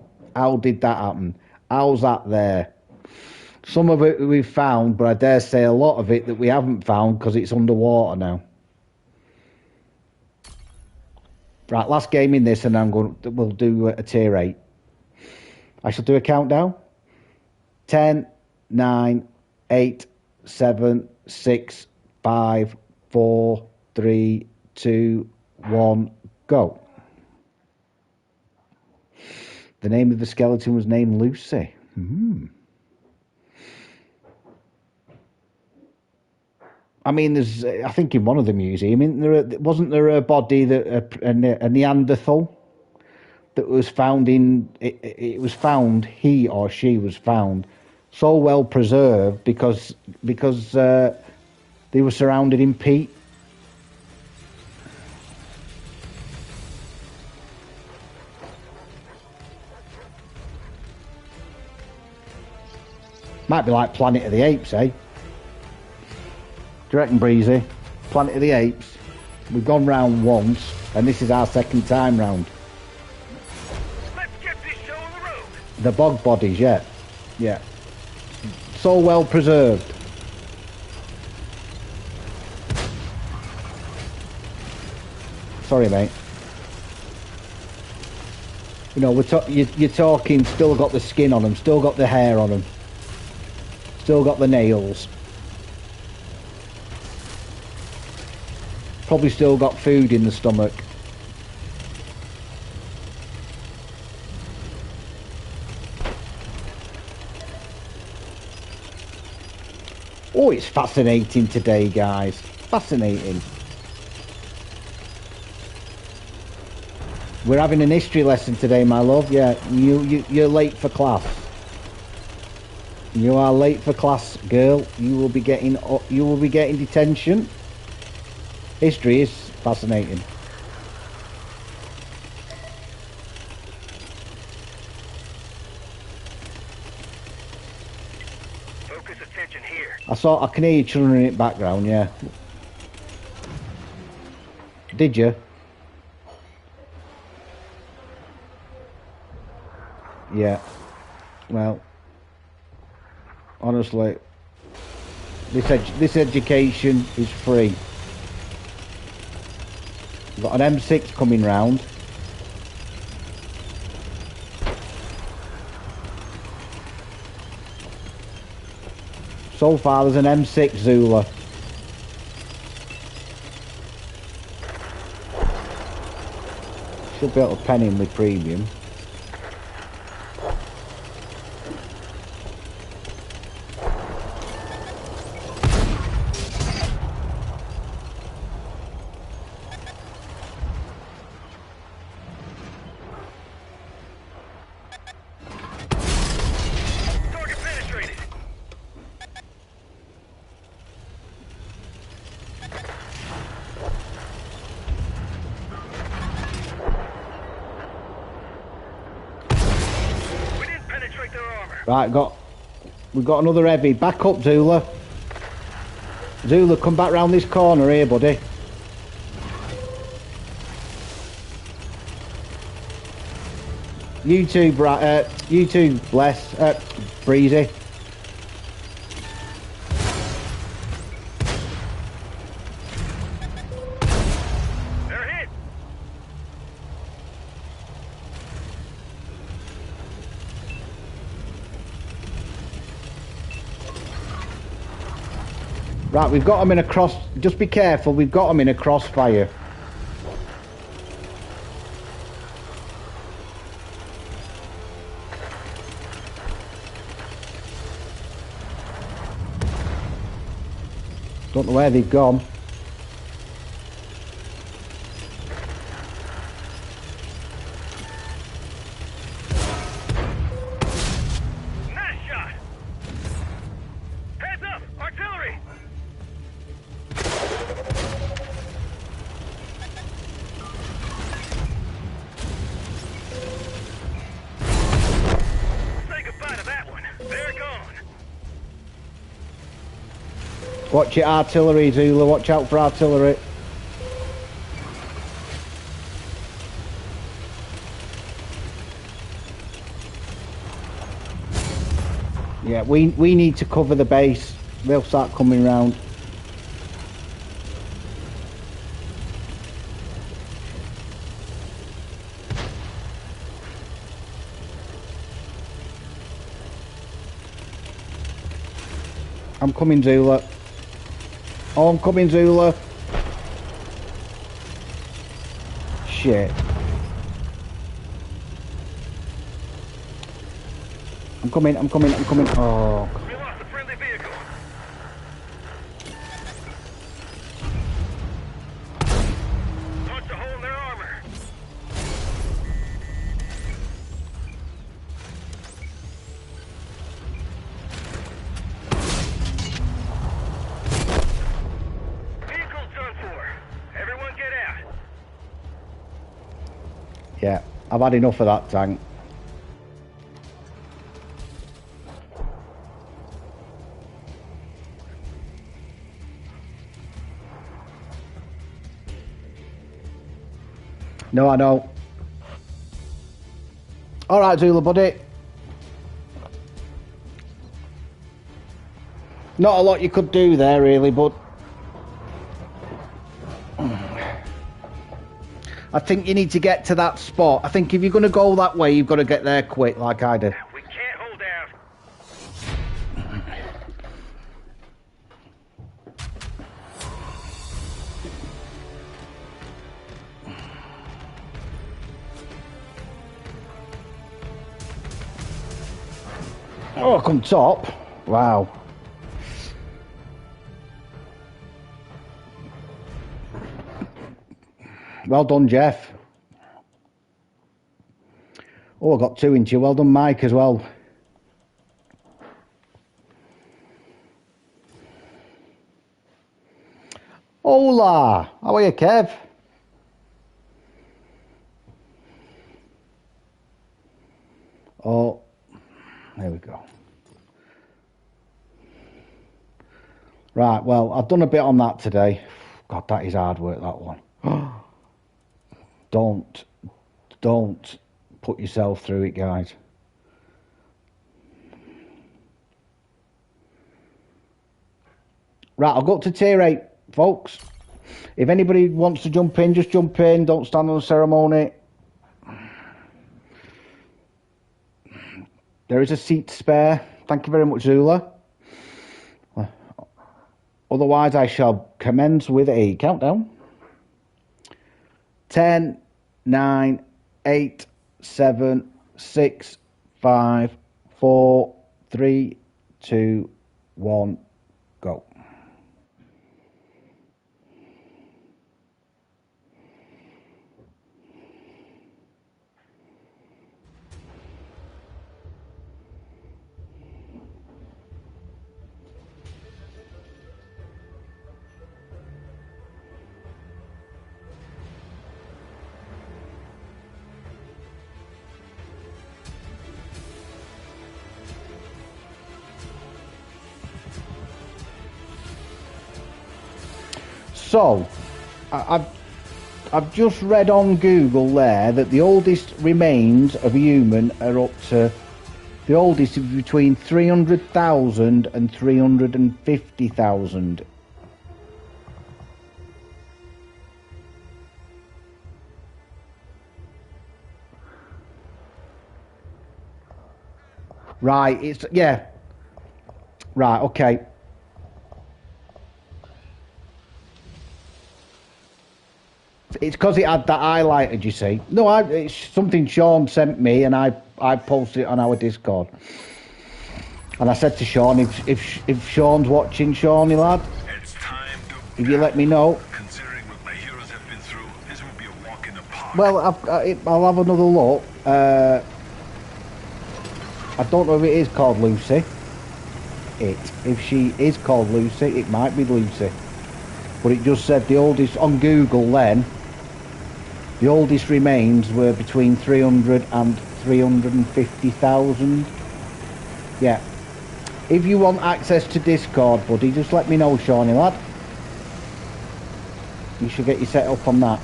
did that happen? How's that there? Some of it we've found, but I dare say a lot of it that we haven't found because it's underwater now. Right, last game in this, and we'll do a tier 8. I shall do a countdown. 10, 9, 8, 7, 6, 5, 4, 3, 2, 1, go. The name of the skeleton was named Lucy. I mean, there's. I think in one of the museums, wasn't there a body that a Neanderthal that was found in. It was found. He or she was found so well preserved because they were surrounded in peat. Might be like Planet of the Apes, eh? Do you reckon, Breezy? Planet of the Apes. We've gone round once, and this is our second time round. Let's get this show on the road. The bog bodies, yeah. Yeah. So well preserved. Sorry, mate. You know, you're talking, still got the skin on them, still got the hair on them. Still got the nails. Probably still got food in the stomach. Oh, it's fascinating today, guys. Fascinating. We're having an history lesson today, my love. Yeah, you're late for class. You are late for class, girl. You will be getting detention. History is fascinating. Focus attention here. I can hear you children in the background, yeah. Did you? Yeah. Well, honestly, this education is free. We've got an M6 coming round. So far there's an M6 Zula. Should be able to pen him with premium. Right, we've got another heavy. Back up, Zula. Zula, come back round this corner here, buddy. You too, Bless. Breezy. They're hit. Right, we've got them in a cross... Just be careful, we've got them in a crossfire. Don't know where they've gone. Nice shot. Heads up, artillery. Say goodbye to that one. They're gone. Watch it, artillery, Zula. Watch out for artillery. Yeah, we need to cover the base. They'll start coming round. I'm coming, Zula. Oh, I'm coming, Zula. Shit. I'm coming. Oh. We lost a friendly vehicle. Punched a hole in their armor. Vehicle's done for. Everyone get out. Yeah, I've had enough of that tank. No, I know. All right, Zula, buddy. Not a lot you could do there, really, but I think you need to get to that spot. I think if you're going to go that way, you've got to get there quick, like I did. We can't hold out. Oh, come top. Wow. Well done, Jeff. Oh, I got 2 into you. Well done, Mike, as well. Hola. How are you, Kev? Oh, there we go. Right, well, I've done a bit on that today. God, that is hard work, that one. Don't put yourself through it, guys. Right, I'll go up to tier 8, folks. If anybody wants to jump in, just jump in. Don't stand on the ceremony. There is a seat spare. Thank you very much, Zula. Otherwise, I shall commence with a countdown. 10, 9, 8, 7, 6, 5, 4, 3, 2, 1, go. So, I've just read on Google there that the oldest remains of a human are up to, the oldest is between 300,000 and 350,000. Right, it's, yeah. Right, okay. It's because it had that highlighted, you see. No, it's something Sean sent me, and I posted it on our Discord. And I said to Sean, if Sean's watching, Shawnee lad, It's time to if you let me know. Considering what my heroes have been through, this will be a walk in the park. Well, I'll have another look. I don't know if it is called Lucy. If she is called Lucy, it might be Lucy. But it just said the oldest on Google then. The oldest remains were between 300 and 350,000. Yeah. If you want access to Discord, buddy, just let me know, Shawnee lad. You should get you set up on that.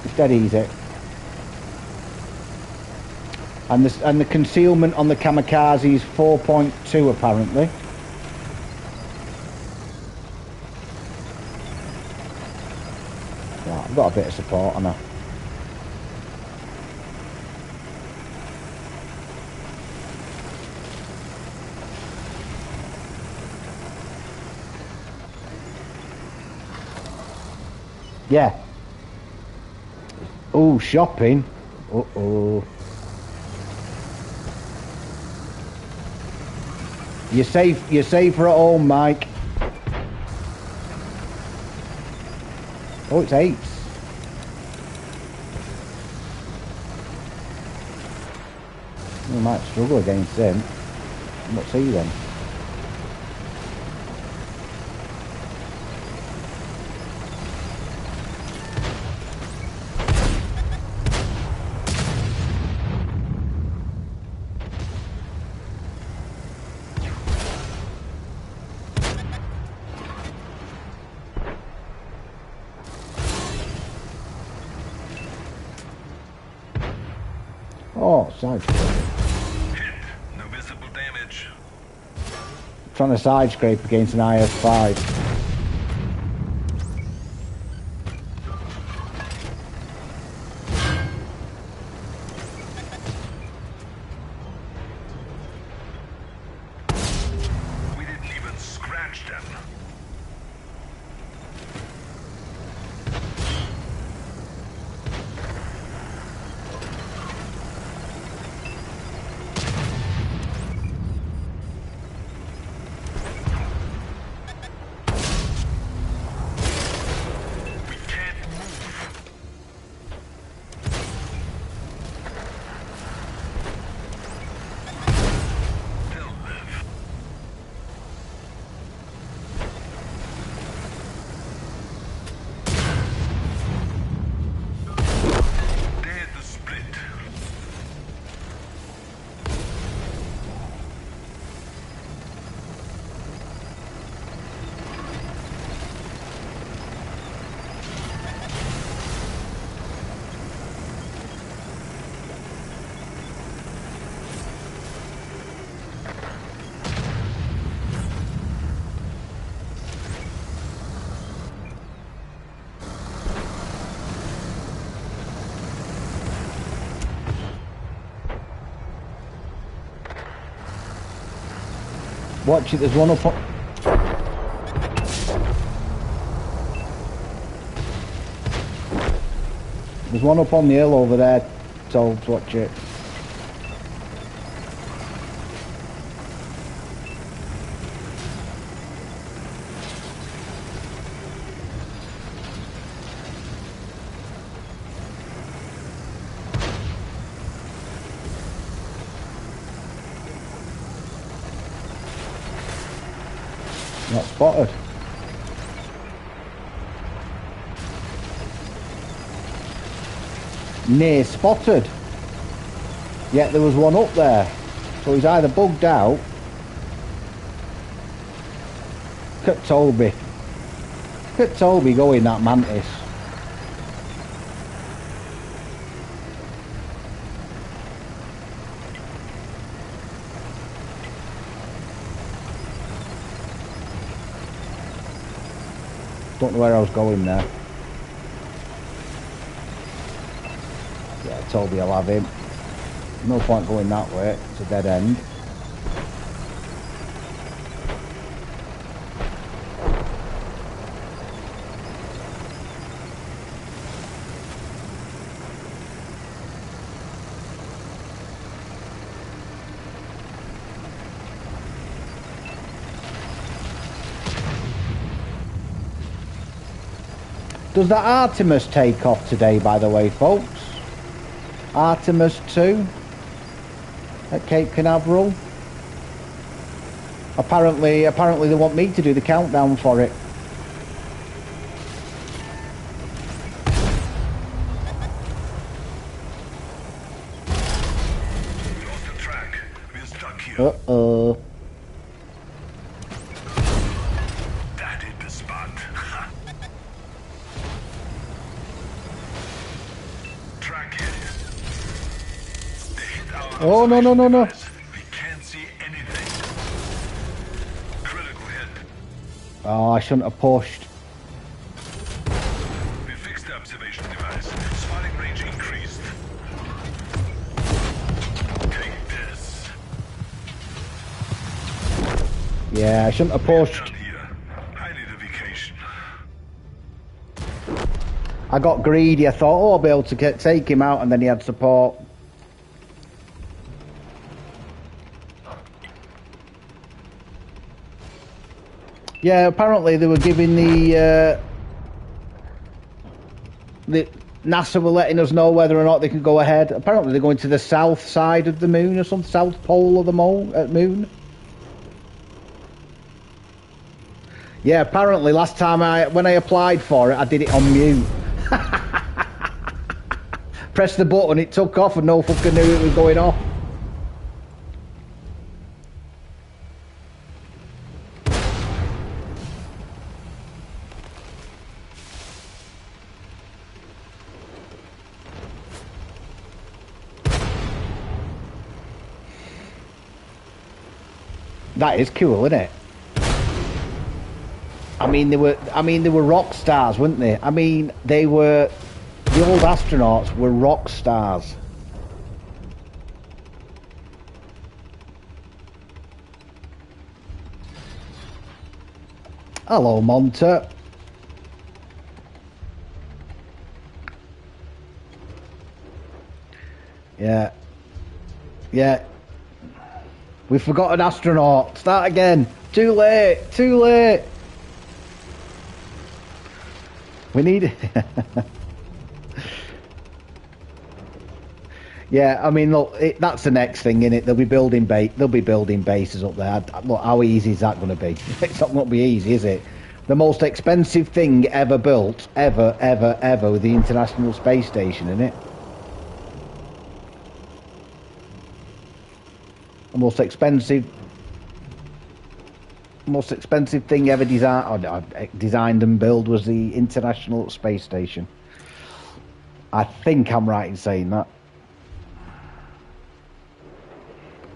It's dead easy. And the concealment on the kamikaze is 4.2 apparently. Right, I've got a bit of support on her. Yeah. Oh, shopping. Uh-oh. You're safe. You're safer at home, Mike. Oh, it's 8s. We might struggle against him. What's he then? Oh, side scrape. Hit. No visible damage. Trying to side scrape against an IS-5. We didn't even scratch them. Watch it, there's one up on... There's one up on the hill over there, Tolbs, watch it. Not spotted. Near spotted. Yet there was one up there. So he's either bugged out. Look at Toby. Look at Toby going that mantis. Don't know where I was going there. Yeah, Toby will have him. No point going that way, it's a dead end. Does that Artemis take off today, by the way, folks? Artemis 2 at Cape Canaveral. Apparently they want me to do the countdown for it. Lost the track. We're stuck here. Uh-oh. That hit the spot. Track hit. They hit our Oh, no, no, no, no. device. We can't see anything. Critical hit. Oh, I shouldn't have pushed. We fixed the observation device. Spotting range increased. Take this. Yeah, I shouldn't have pushed. Down here. I need a vacation. I got greedy. I thought, oh, I'll be able to take him out, and then he had support. Yeah, apparently they were giving the NASA were letting us know whether or not they can go ahead. Apparently they're going to the south side of the moon or some south pole of the moon. Yeah, apparently last time when I applied for it, I did it on mute. Pressed the button, it took off, and no fucker knew it was going off. That is cool, isn't it? I mean, they were rock stars, weren't they? I mean, the old astronauts were rock stars. Hello, Monta. Yeah. Yeah. We forgot an astronaut. Start again. Too late. Too late. We need... Yeah, I mean, look, that's the next thing, innit? They'll be building bases up there. Look, how easy is that going to be? It's not going to be easy, is it? The most expensive thing ever built, ever, with the International Space Station, innit? The most expensive thing ever designed and built was the International Space Station. I think I'm right in saying that.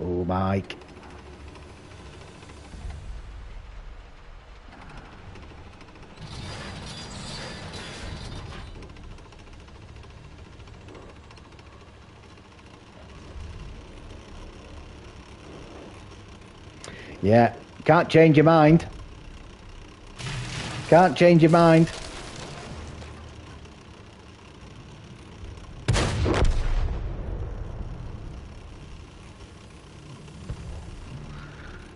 Oh, Mike. Yeah, can't change your mind. Can't change your mind.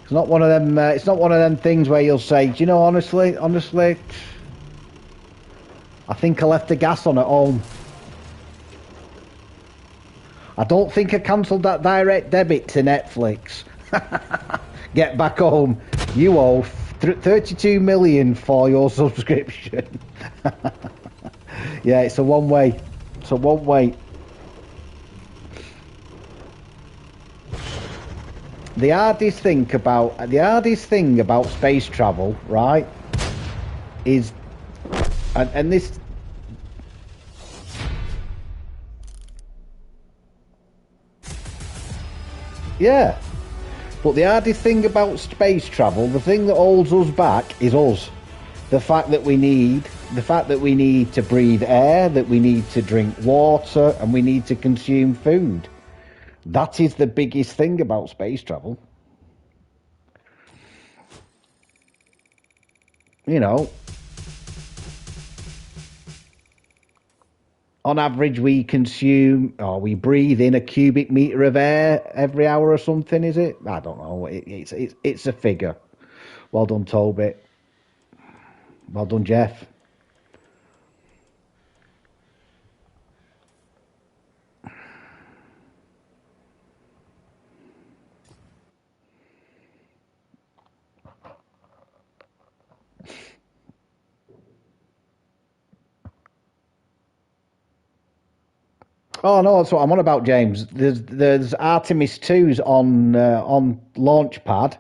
It's not one of them. It's not one of them things where you'll say, "Do you know, honestly, I think I left the gas on at home. I don't think I cancelled that direct debit to Netflix." Get back home. You owe 32 million for your subscription. Yeah, it's a one way. It's a one way. The hardest thing about space travel, right, is, and this. Yeah. But the hardest thing about space travel, the thing that holds us back, is us. The fact that we need to breathe air, that we need to drink water, and we need to consume food. That is the biggest thing about space travel. You know, on average we consume, or we breathe in a cubic meter of air every hour or something, is it? I don't know. It's a figure. Well done, Toby. Well done, Jeff. Oh no, that's what I'm on about, James. There's Artemis 2's on Launchpad,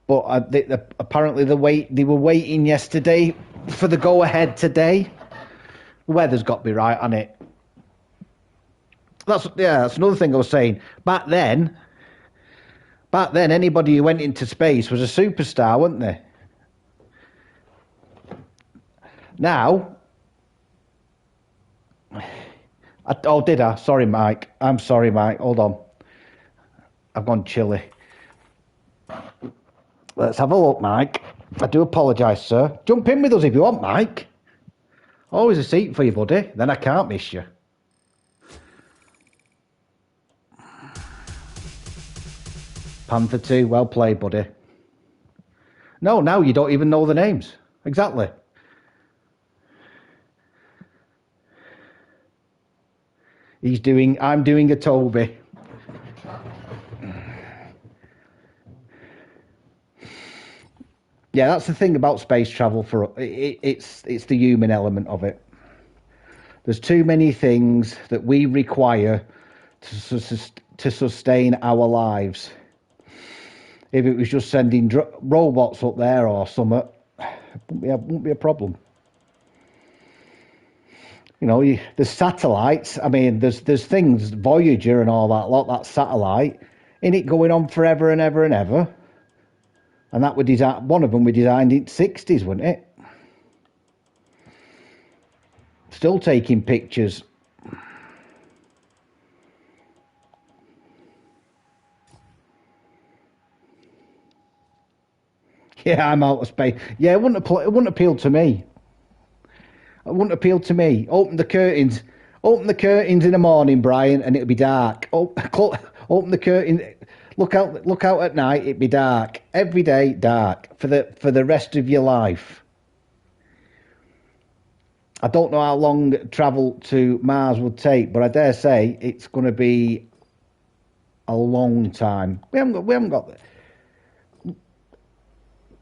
but apparently they were waiting yesterday for the go ahead today. The weather's got to be right, hasn't it? That's another thing I was saying. Back then, anybody who went into space was a superstar, weren't they? Now, did I? Sorry, Mike. I'm sorry, Mike. Hold on. I've gone chilly. Let's have a look, Mike. I do apologise, sir. Jump in with us if you want, Mike. Always a seat for you, buddy. Then I can't miss you. Panther 2, well played, buddy. No, now you don't even know the names. Exactly. I'm doing a Toby. Yeah, that's the thing about space travel it's the human element of it. There's too many things that we require to sustain our lives. If it was just sending robots up there or something, it wouldn't be a problem. You know, there's satellites. I mean, there's things, Voyager and all that lot, that satellite, in it going on forever and ever and ever. And that one of them we designed in the 60s, wasn't it? Still taking pictures. Yeah, I'm out of space. Yeah, it wouldn't appeal to me. It wouldn't appeal to me. Open the curtains in the morning, Brian, and it'll be dark. Open the curtain. Look out at night. It'd be dark every day. Dark for the rest of your life. I don't know how long travel to Mars would take, but I dare say it's going to be a long time. We haven't got.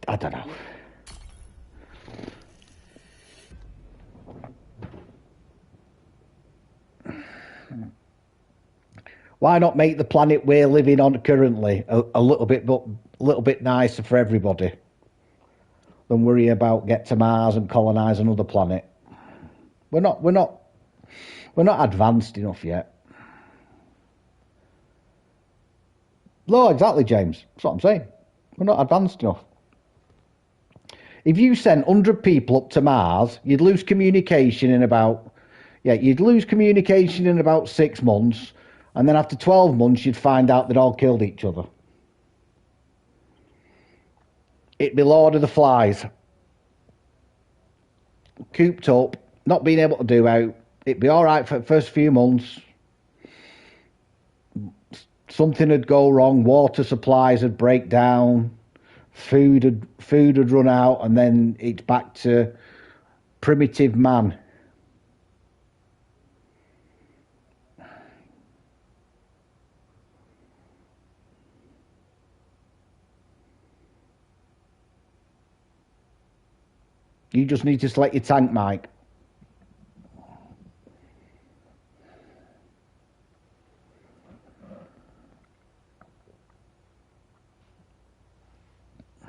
I don't know. Why not make the planet we're living on currently a little bit nicer for everybody than worry about get to Mars and colonize another planet? We're not advanced enough yet. No, exactly, James. That's what I'm saying. We're not advanced enough. If you sent 100 people up to Mars, you'd lose communication in about 6 months. And then after 12 months, you'd find out they'd all killed each other. It'd be Lord of the Flies. Cooped up, not being able to do out. It'd be all right for the first few months. Something would go wrong. Water supplies would break down. Food would run out. And then it's back to primitive man. You just need to select your tank, Mike. I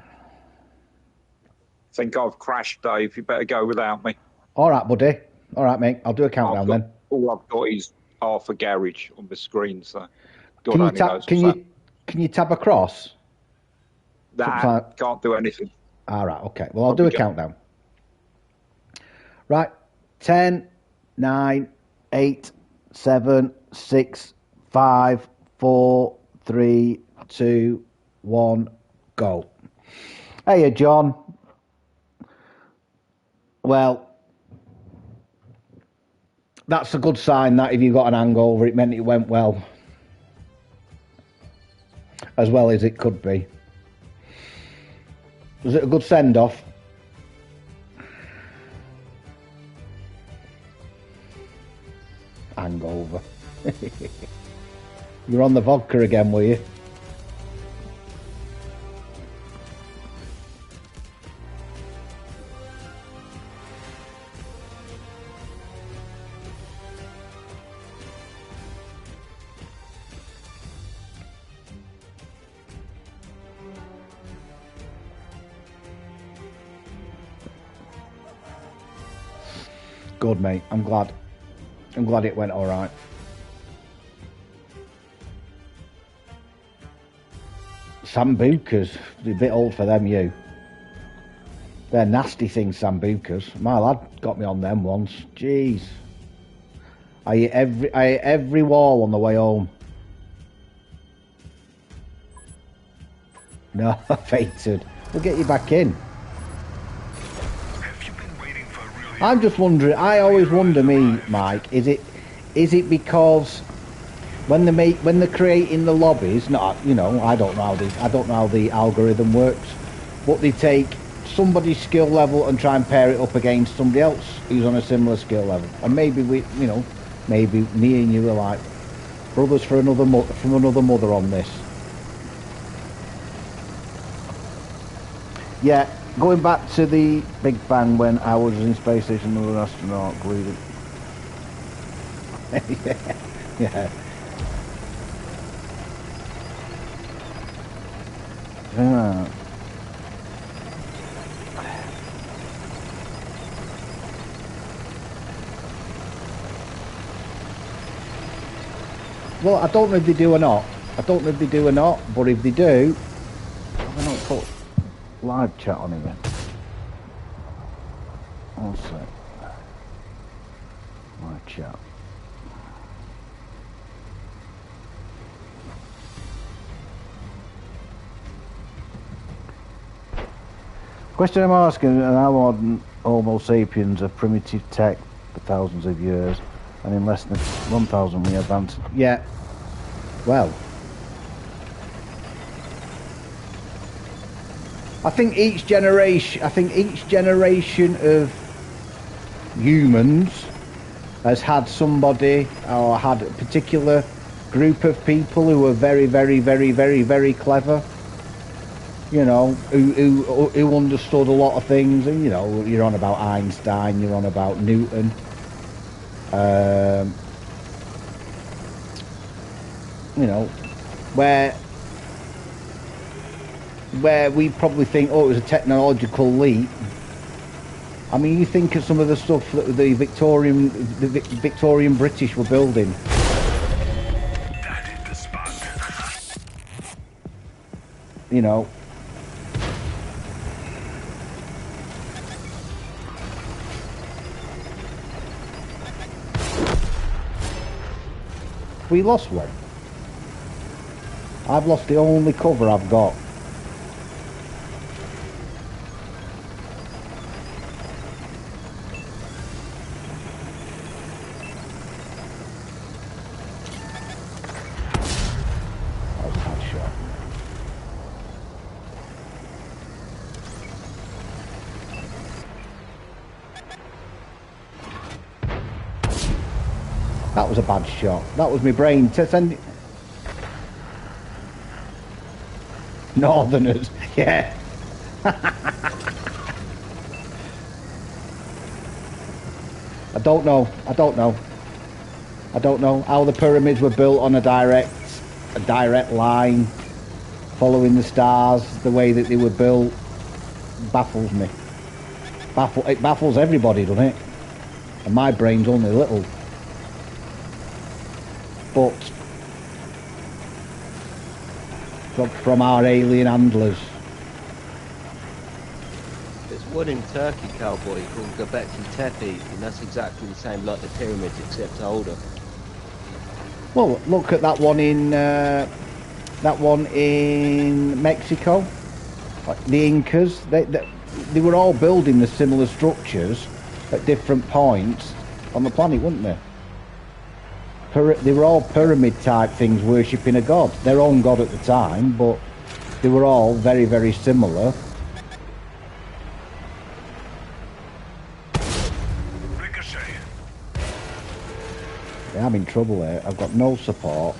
think I've crashed, Dave. You better go without me. All right, buddy. All right, mate. I'll do a countdown then. All I've got is half a garage on the screen, so can you tab across? Nah, can't do anything. All right, okay. Well, I'll do a countdown. Right, 10, 9, 8, 7, 6, 5, 4, 3, 2, 1, go. Hey, John. Well, that's a good sign that if you got an hangover, it meant it went well. As well as it could be. Was it a good send-off? Hangover. You're on the vodka again, were you? Good, mate. I'm glad it went all right. Sambucas, a bit old for them, you. They're nasty things, sambucas. My lad got me on them once. Jeez. I ate every wall on the way home. No, I fainted. We'll get you back in. I'm just wondering. I always wonder, Mike. Is it because when they're creating the lobbies? Not, I don't know how the algorithm works. but they take somebody's skill level and try and pair it up against somebody else who's on a similar skill level. And maybe we, you know, maybe me and you are like brothers from another mother on this. Yeah, going back to the Big Bang when I was in space station, another astronaut believe it. Yeah. Yeah. Well, I don't know if they do or not. But if they do, I don't put live chat on again. One sec. Live chat. Question I'm asking, how modern Homo sapiens are primitive tech for thousands of years, and in less than 1,000 we advanced. Yeah. Well, I think each generation of humans has had somebody or had a particular group of people who are very, very, very, very, very clever. You know, who understood a lot of things, and you know, you're on about Einstein, you're on about Newton. You know, where we probably think, oh, it was a technological leap. I mean, you think of some of the stuff that the Victorian British were building. That is the spot. You know. We lost one. I've lost the only cover I've got. That was a bad shot. That was a bad shot. That was my brain to send it. Northerners, yeah. I don't know how the pyramids were built on a direct line, following the stars, the way that they were built. Baffles me. It baffles everybody, doesn't it? And my brain's only little. But from our alien handlers. There's one in Turkey, Cowboy, called Göbekli Tepe, and that's exactly the same like the pyramids, except older. Well, look at that one in Mexico. Like the Incas, they were all building the similar structures at different points on the planet, weren't they? They were all pyramid type things, worshipping a god, their own god at the time, but they were all very, very similar. Ricochet. Yeah, I'm in trouble here. I've got no support.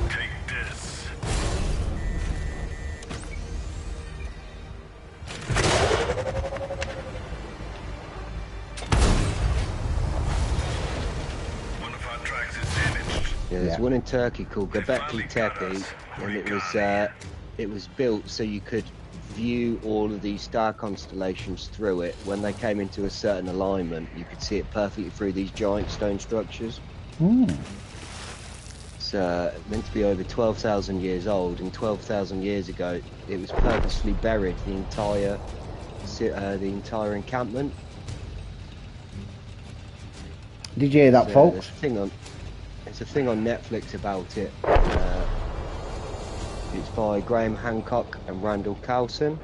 Take this. Yeah, there's one in Turkey called Göbekli Tepe, and it was built so you could view all of these star constellations through it. When they came into a certain alignment, you could see it perfectly through these giant stone structures. It's meant to be over 12,000 years old, and 12,000 years ago, it was purposely buried, the entire encampment. Did you hear that, folks? There's a thing on Netflix about it. It's by Graham Hancock and Randall Carlson.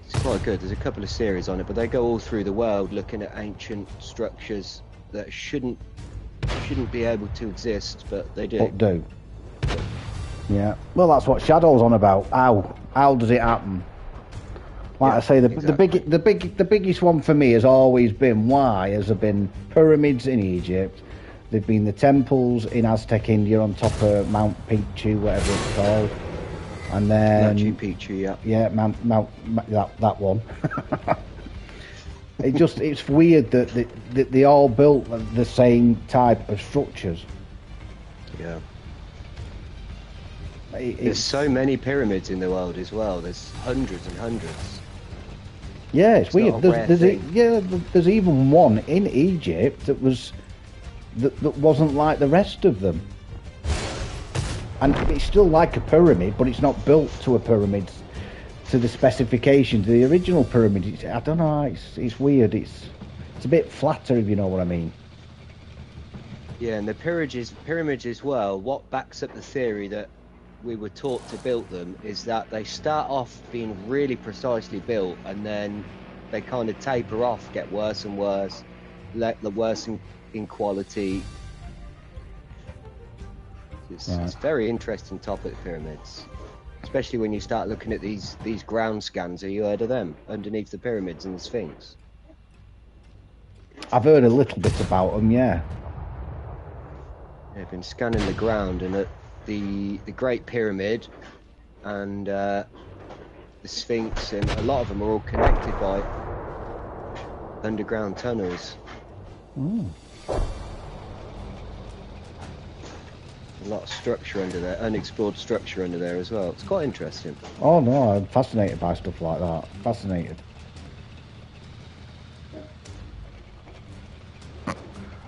It's quite good. There's a couple of series on it, but they go all through the world looking at ancient structures that shouldn't be able to exist, but they do. But do. Yeah. Well, that's what Shadow's on about. How does it happen? Like I say, the biggest one for me has always been why has there been pyramids in Egypt. There've been the temples in Aztec India on top of Mount Picchu, whatever it's called, and then Machu Picchu, yeah. Yeah, that one. It's weird that they all built the same type of structures. Yeah. There's so many pyramids in the world as well. There's hundreds and hundreds. Yeah, it's weird. There's even one in Egypt that wasn't like the rest of them, and it's still like a pyramid, but it's not built to a pyramid to the specifications of the original pyramid. I don't know. It's weird. It's a bit flatter, if you know what I mean. Yeah, and the pyramids as well. What backs up the theory that we were taught to build them is that they start off being really precisely built, and then they kind of taper off, get worse and worse, worse in quality. It's a very interesting topic, pyramids, especially when you start looking at these ground scans. Have you heard of them? Underneath the pyramids and the Sphinx. I've heard a little bit about them. Yeah. They've been scanning the ground, and at the Great Pyramid and the Sphinx, and a lot of them are all connected by underground tunnels. A lot of structure under there, unexplored structure under there as well. It's quite interesting. Oh no, I'm fascinated by stuff like that. Fascinated.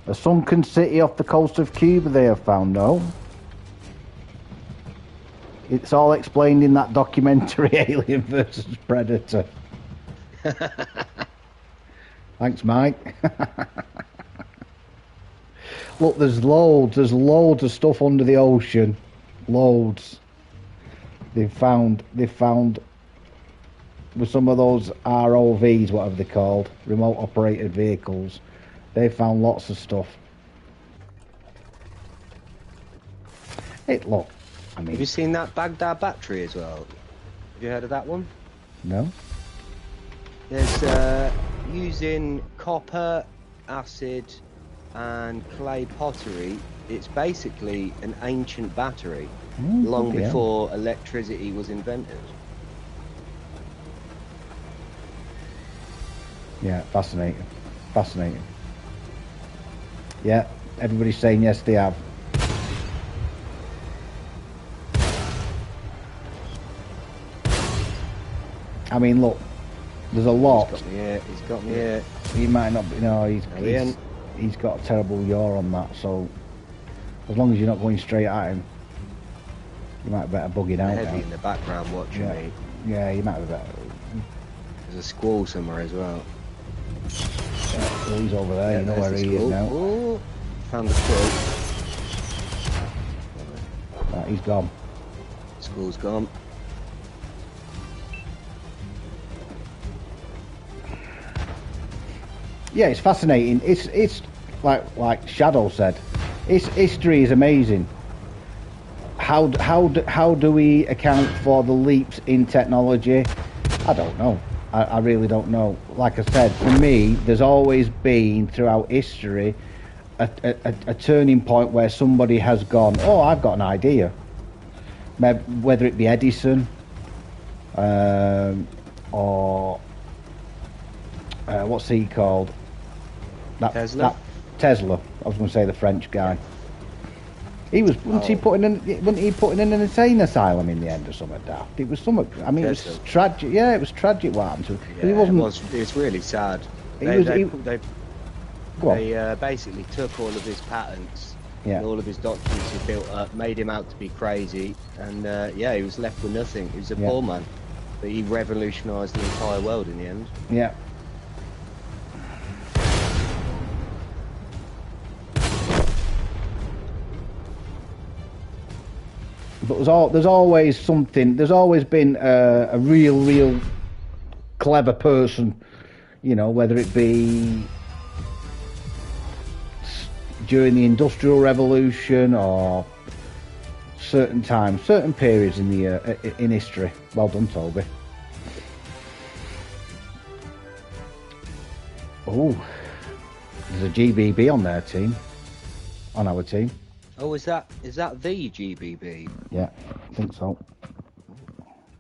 A sunken city off the coast of Cuba they have found, no? It's all explained in that documentary, Alien versus Predator. Thanks, Mike. Look, there's loads of stuff under the ocean. Loads. They've found with some of those ROVs, whatever they're called, remote operated vehicles, they found lots of stuff. Look, I mean, have you seen that Baghdad battery as well? Have you heard of that one? No. There's using copper, acid, and clay pottery. It's basically an ancient battery, long before electricity was invented. Yeah, fascinating. Fascinating. Yeah, everybody's saying yes, they have. I mean, look, there's a lot. He's got me here. He might not be. No, he's got a terrible yaw on that. So as long as you're not going straight at him, you might better bug it out. Heavy in the background watching me. Yeah, you might be better. There's a squall somewhere as well. Yeah, well, he's over there. You know where he is now. Ooh, found the squall. Right, he's gone. Squall's gone. Yeah, it's fascinating. It's like Shadow said, history is amazing. How do we account for the leaps in technology? I don't know. I really don't know. Like I said, for me, there's always been throughout history a turning point where somebody has gone, oh, I've got an idea. Whether it be Edison or what's he called? Tesla. Tesla. I was going to say the French guy. He was wasn't he put in an insane asylum in the end or something daft? It was something. I mean, Tesla. It was tragic. Yeah, it was tragic what happened to him. Yeah, it was really sad. They basically took all of his patents and all of his documents he built up, made him out to be crazy, and he was left with nothing. He was a poor man, but he revolutionised the entire world in the end. Yeah. But there's always something. There's always been a real clever person, you know, whether it be during the Industrial Revolution or certain times, certain periods in the in history. Well done, Toby. Oh, there's a GBB on their team, on our team. Oh, is that the GBB? Yeah, I think so.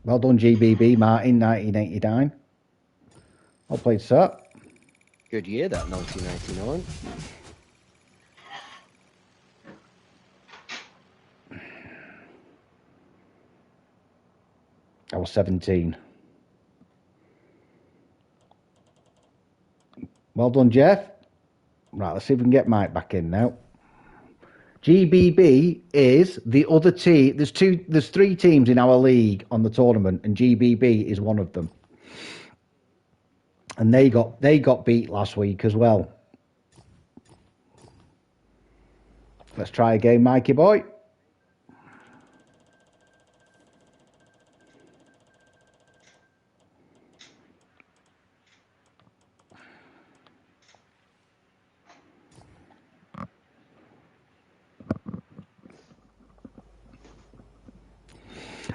Well done, GBB, Martin, 1989. Well played, sir. Good year, that 1989. I was 17. Well done, Jeff. Right, let's see if we can get Mike back in now. GBB is the other team. There's 3 teams in our league on the tournament, and GBB is one of them. And they got beat last week as well. Let's try again, Mikey boy.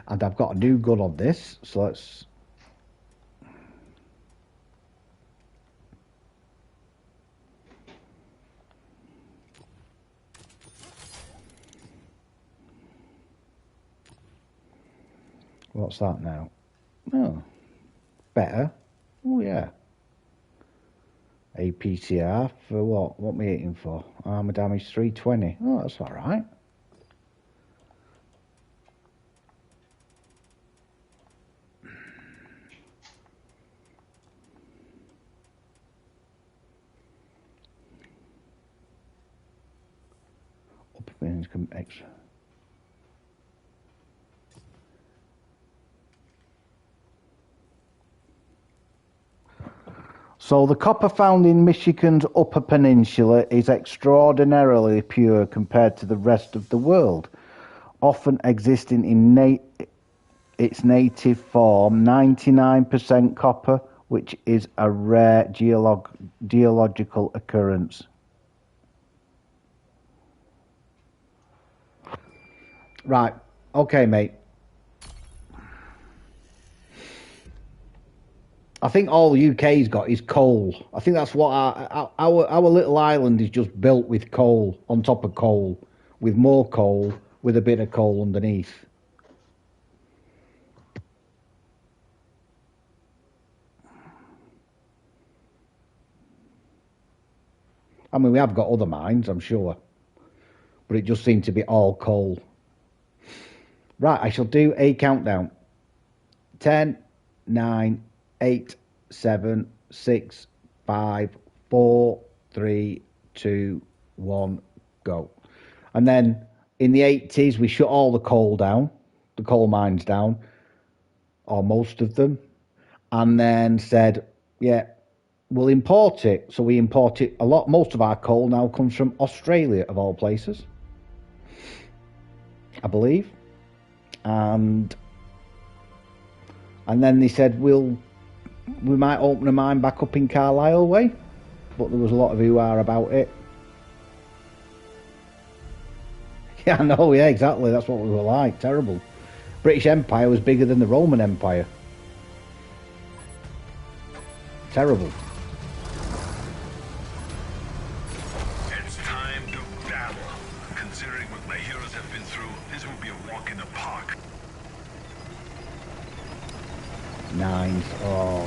And I've got a new gun on this, so let's... What's that now? Oh, better. Oh, yeah. APCR for what? What am I hitting for? Armor damage 320. Oh, that's all right. Extra. So the copper found in Michigan's Upper Peninsula is extraordinarily pure compared to the rest of the world, often existing in its native form, 99% copper, which is a rare geological occurrence. Right, okay, mate. I think all the UK's got is coal. I think that's what our little island is just built with coal, on top of coal, with more coal, with a bit of coal underneath. I mean, we have got other mines, I'm sure, but it just seemed to be all coal. Right, I shall do a countdown. 10, 9, 8, 7, 6, 5, 4, 3, 2, 1, go. And then in the 80s, we shut all the coal down, the coal mines down, or most of them, and then said, yeah, we'll import it. So we import it a lot. Most of our coal now comes from Australia, of all places, I believe. And then they said we might open a mine back up in Carlisle way, but there was a lot of hoo-ha about it. Yeah, I know, yeah, exactly, that's what we were like, terrible. British Empire was bigger than the Roman Empire. Terrible. It's time to battle. Considering what my heroes have been through, this will be a walk in the park. Nines. Oh,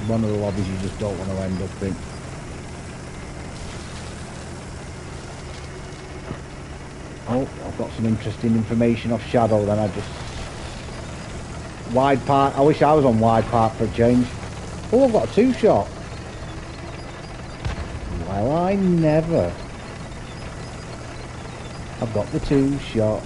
one of the lobbies you just don't want to end up in. Oh, I've got some interesting information off Shadow then. Wide Park. I wish I was on Wide Park for a change. Oh, I've got a 2-shot. Well, I never. I've got the 2-shot.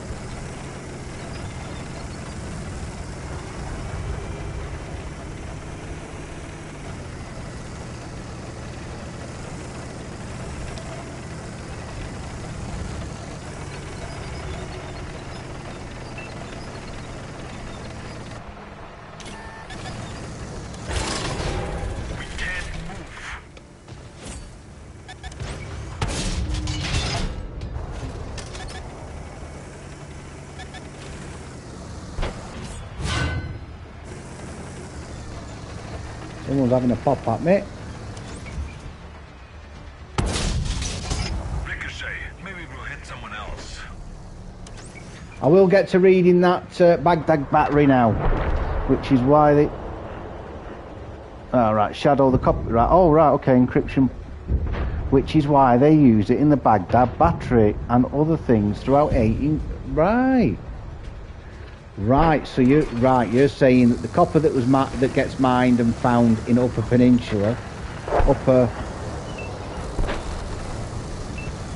Someone's having a pop at me. Ricochet. Maybe we'll hit someone else. I will get to reading that Baghdad battery now, which is why they... Oh, right, shadow the copy... Right, oh, right, okay, encryption... Which is why they use it in the Baghdad battery and other things throughout 18... Right. Right, so you're saying that the copper that was that gets mined and found in Upper Peninsula,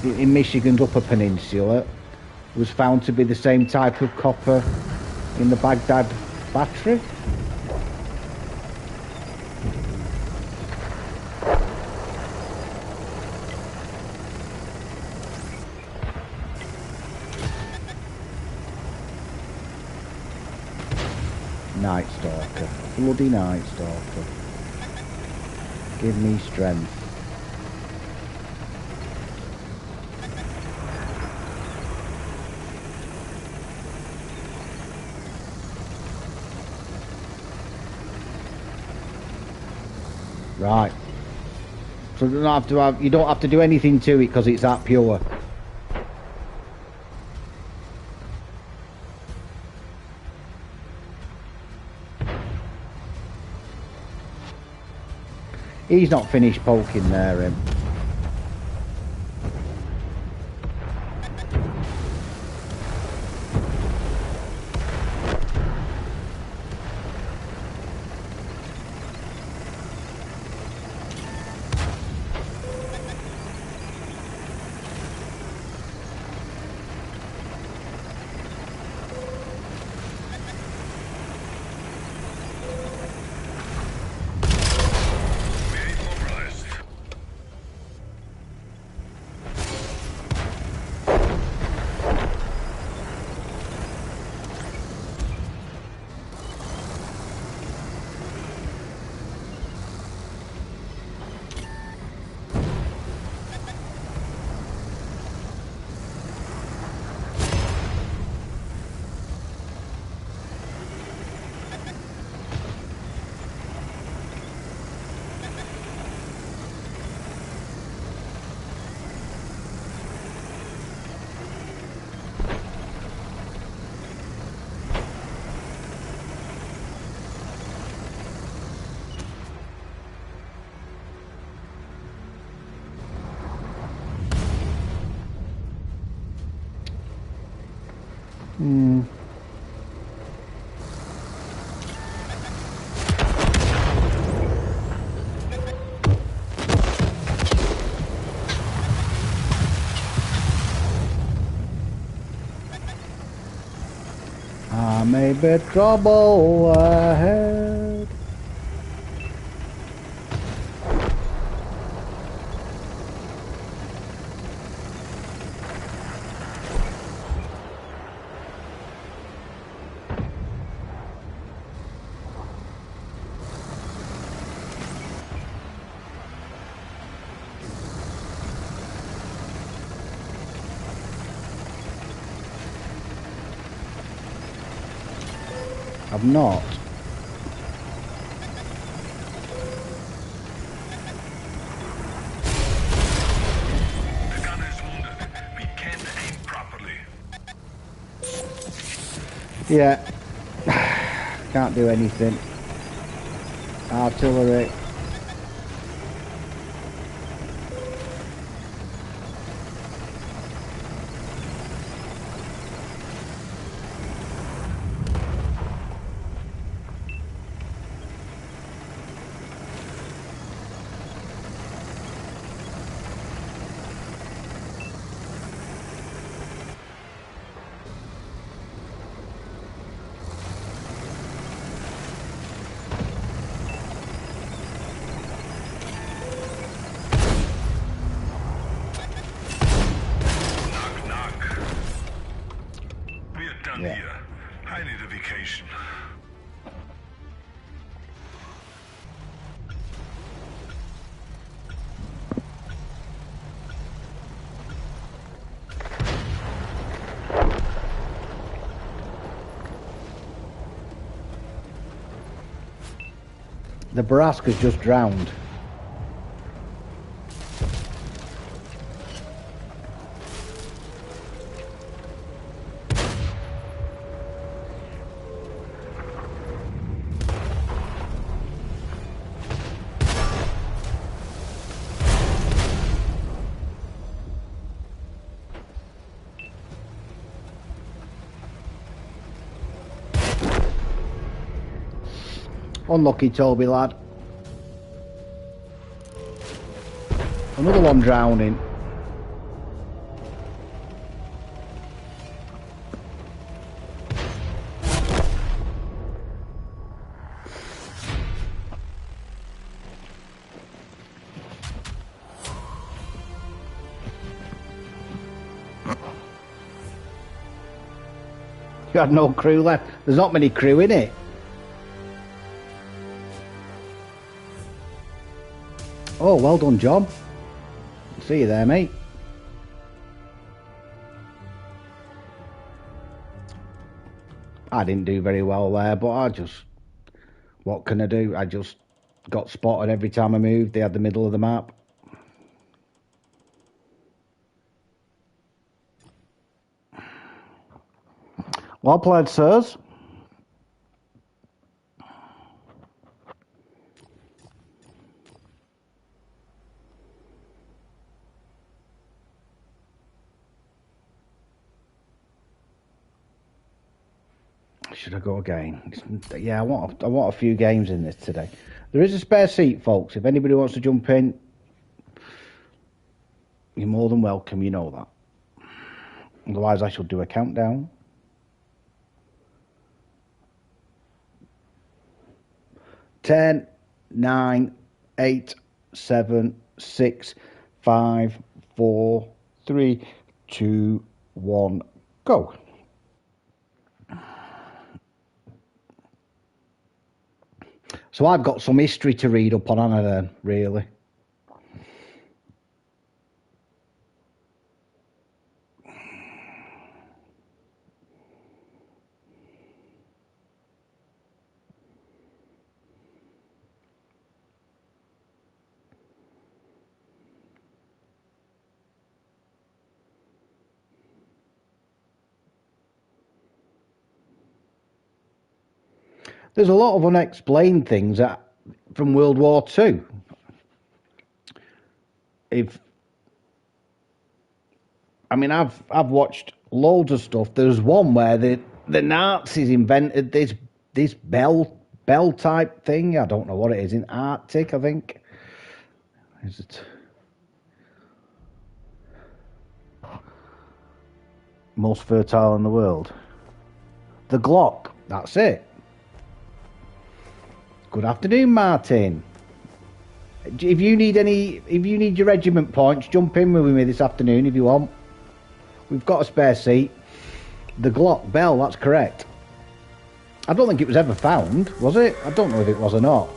in Michigan's Upper Peninsula, was found to be the same type of copper in the Baghdad battery? Night Stalker. Bloody Night Stalker. Give me strength. Right. So you don't have to do anything to it because it's that pure. He's not finished poking there, him. I may be trouble ahead. I've not. The gunner is wounded. We can't aim properly. Yeah. Can't do anything. Artillery. The Baraska's just drowned. Unlucky Toby lad. Another one drowning. You had no crew left. There's not many crew in it. Oh, well done, John. See you there, mate. I didn't do very well there, but what can I do? I just got spotted every time I moved. They had the middle of the map. Well played, sirs. Should I go again? Yeah, I want a few games in this today. There is a spare seat, folks. If anybody wants to jump in, you're more than welcome. You know that. Otherwise, I shall do a countdown. 10, 9, 8, 7, 6, 5, 4, 3, 2, 1, go. So I've got some history to read up on Anna then, really. There's a lot of unexplained things from World War II. I've watched loads of stuff. There's one where the Nazis invented this bell type thing. I don't know what it is, in Arctic, I think. Is it most fertile in the world? The Glock. That's it. Good afternoon, Martin. If you need your regiment points, jump in with me this afternoon if you want. We've got a spare seat. The Glock bell, that's correct. I don't think it was ever found, was it? I don't know if it was or not.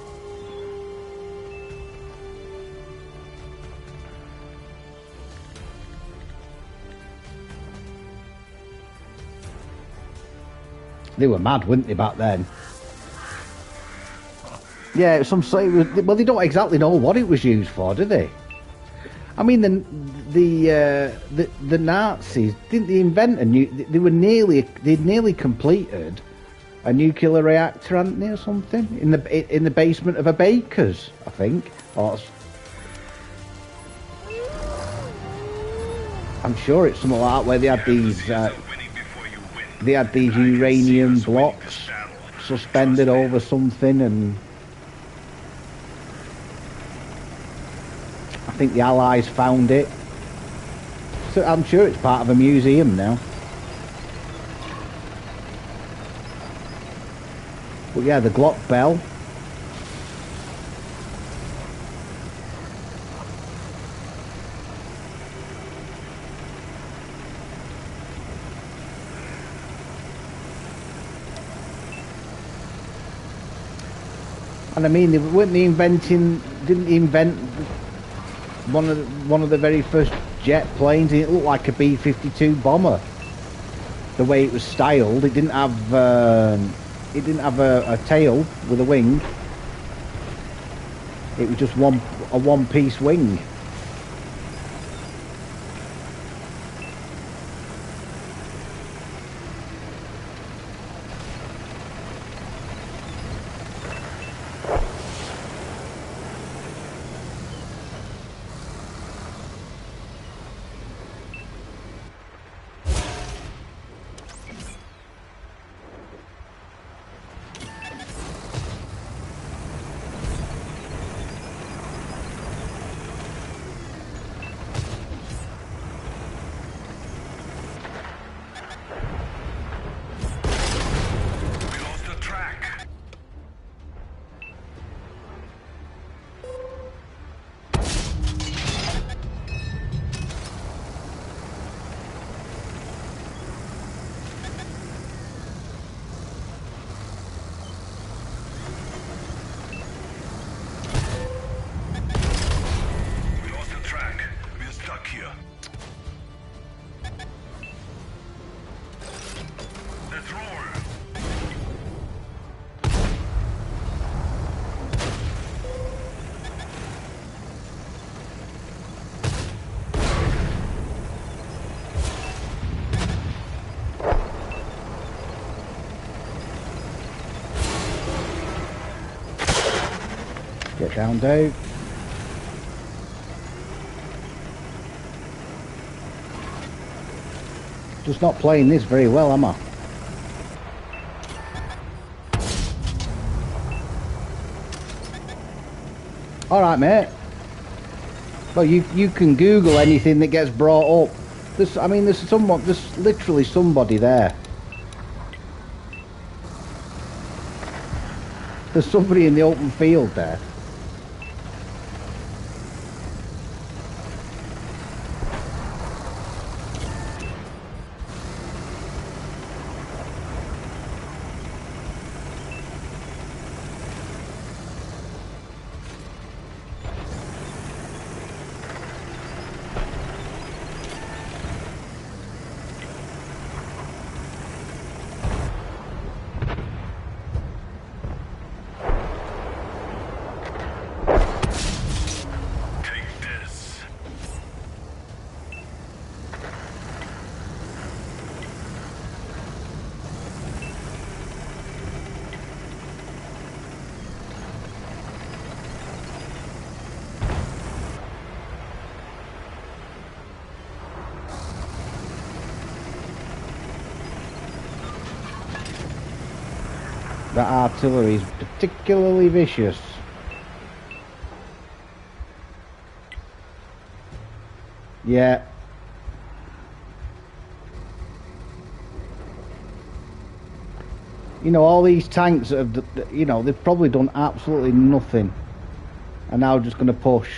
They were mad, weren't they, back then? Yeah, well, they don't exactly know what it was used for, do they? I mean, the Nazis, didn't they invent they'd nearly completed a nuclear reactor, hadn't they, or something, in the basement of a baker's, I think. I'm sure it's something like that, where they had these uranium blocks suspended over something, and I think the Allies found it. So I'm sure it's part of a museum now. But yeah, the Glock bell. And I mean, didn't they invent one of the very first jet planes? It looked like a B-52 bomber. The way it was styled, it didn't have a tail with a wing. it was just a one-piece wing. Get down, Dave. Just not playing this very well, am I? Alright, mate. Well, you can Google anything that gets brought up. There's literally somebody there. There's somebody in the open field there. That artillery is particularly vicious. Yeah. You know, all these tanks that have, you know, they've probably done absolutely nothing. And now just going to push.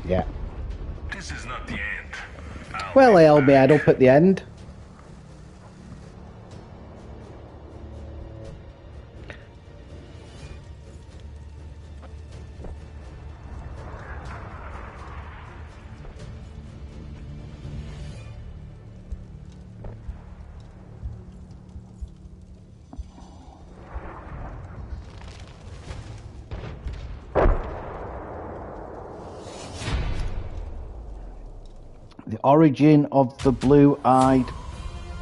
Yeah. This is not the end. Well, they held me head up at the end. Origin of the blue-eyed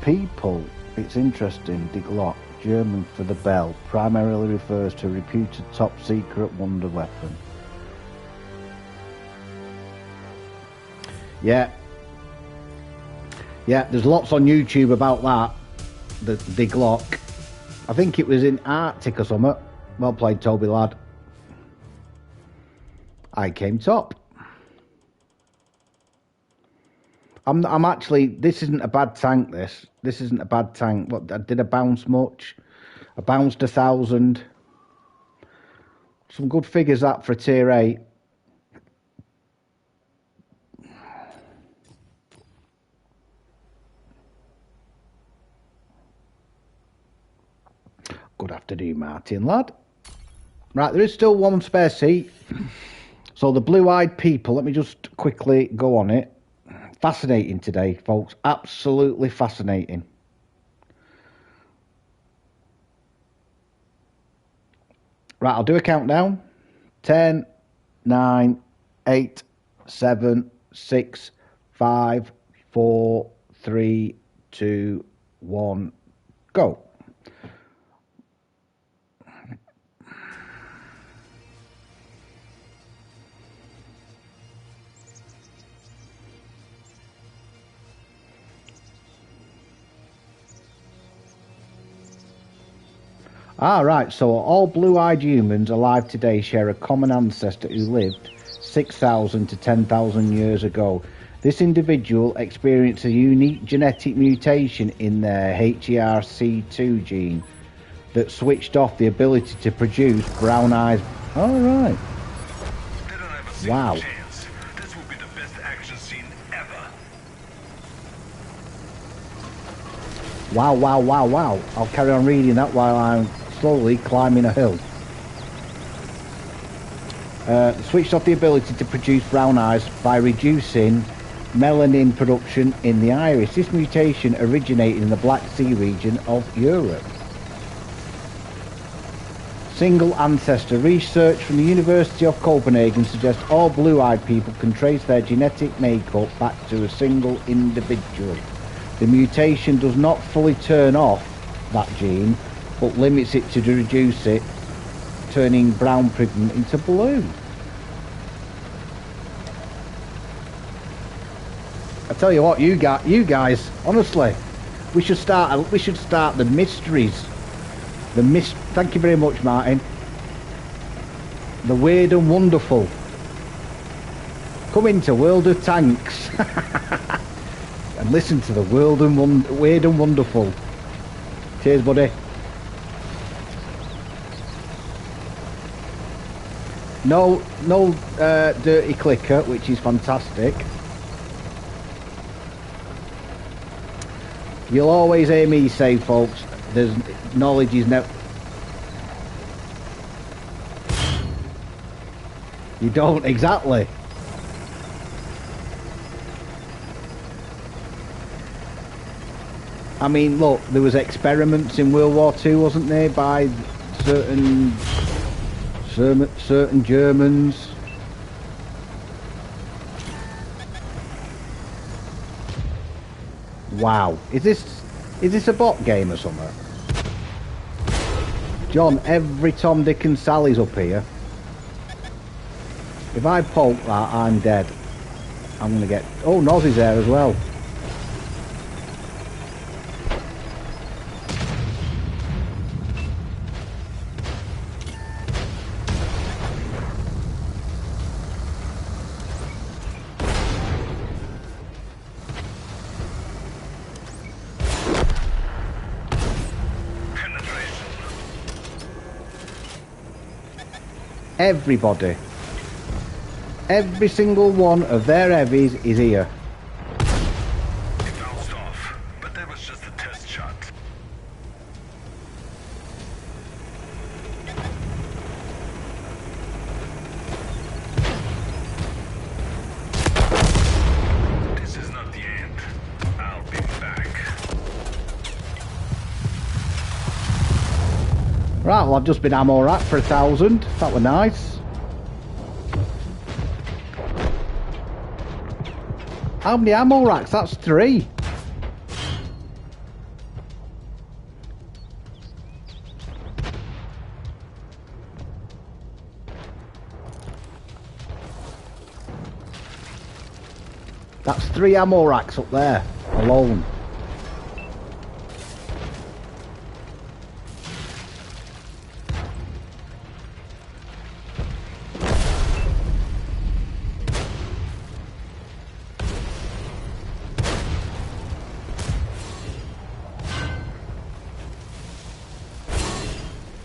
people. It's interesting. Diglot, German for the bell, primarily refers to a reputed top-secret wonder weapon. Yeah. Yeah, there's lots on YouTube about that. The Diglot. I think it was in Arctic or something. Well played, Toby lad. I came top. I'm actually, this isn't a bad tank, this. This isn't a bad tank. What, did I bounce much? I bounced 1,000. Some good figures that for a tier 8. Good afternoon, Martin, lad. Right, there is still one spare seat. So the blue-eyed people, let me just quickly go on it. Fascinating today, folks. Absolutely fascinating. Right, I'll do a countdown. 10, 9, 8, 7, 6, 5, 4, 3, 2, 1, go. Ah, right, so all blue-eyed humans alive today share a common ancestor who lived 6,000 to 10,000 years ago. This individual experienced a unique genetic mutation in their HERC2 gene that switched off the ability to produce brown eyes. All right. Wow. This will be the best action scene ever. Wow, wow, wow, wow. I'll carry on reading that while I'm slowly climbing a hill. Switched off the ability to produce brown eyes by reducing melanin production in the iris. This mutation originated in the Black Sea region of Europe. Single ancestor. Research from the University of Copenhagen suggests all blue-eyed people can trace their genetic makeup back to a single individual. The mutation does not fully turn off that gene, but limits it to reduce it, turning brown pigment into blue. I tell you what, you guys, honestly, we should start the mysteries. Thank you very much, Martin. The weird and wonderful. Come into World of Tanks and listen to the weird and wonderful. Cheers, buddy. No dirty clicker, which is fantastic. You'll always hear me say, folks, there's knowledge is never... You don't, exactly. I mean, look, there was experiments in World War II, wasn't there, by certain Germans. Wow, is this a bot game or something? John, every Tom, Dick and Sally's up here. If I poke that, I'm dead. I'm gonna get... Oh, Noz is there as well. Everybody. Every single one of their heavies is here. It bounced off, but that was just a test shot. This is not the end. I'll be back. Right, well, I've just been ammo racked for 1,000. That were nice. How many ammo racks? That's 3. That's 3 ammo racks up there alone.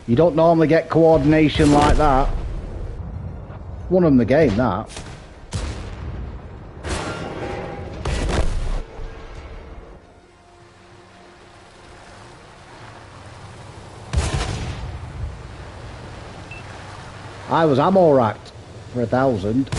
You don't normally get coordination like that. Won them the game, that. I was ammo racked for 1,000.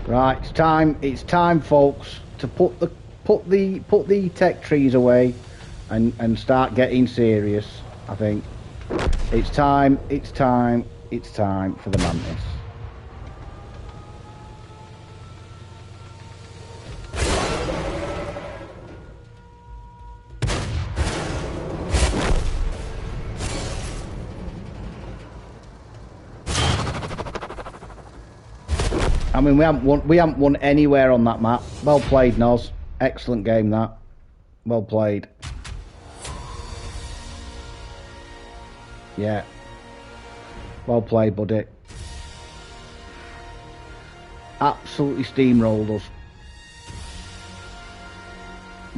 Right, it's time folks to put the tech trees away and start getting serious. I think it's time for the mantis. I mean, we haven't won anywhere on that map. Well played, Noz. Excellent game, that. Well played. Yeah. Well played, buddy. Absolutely steamrolled us.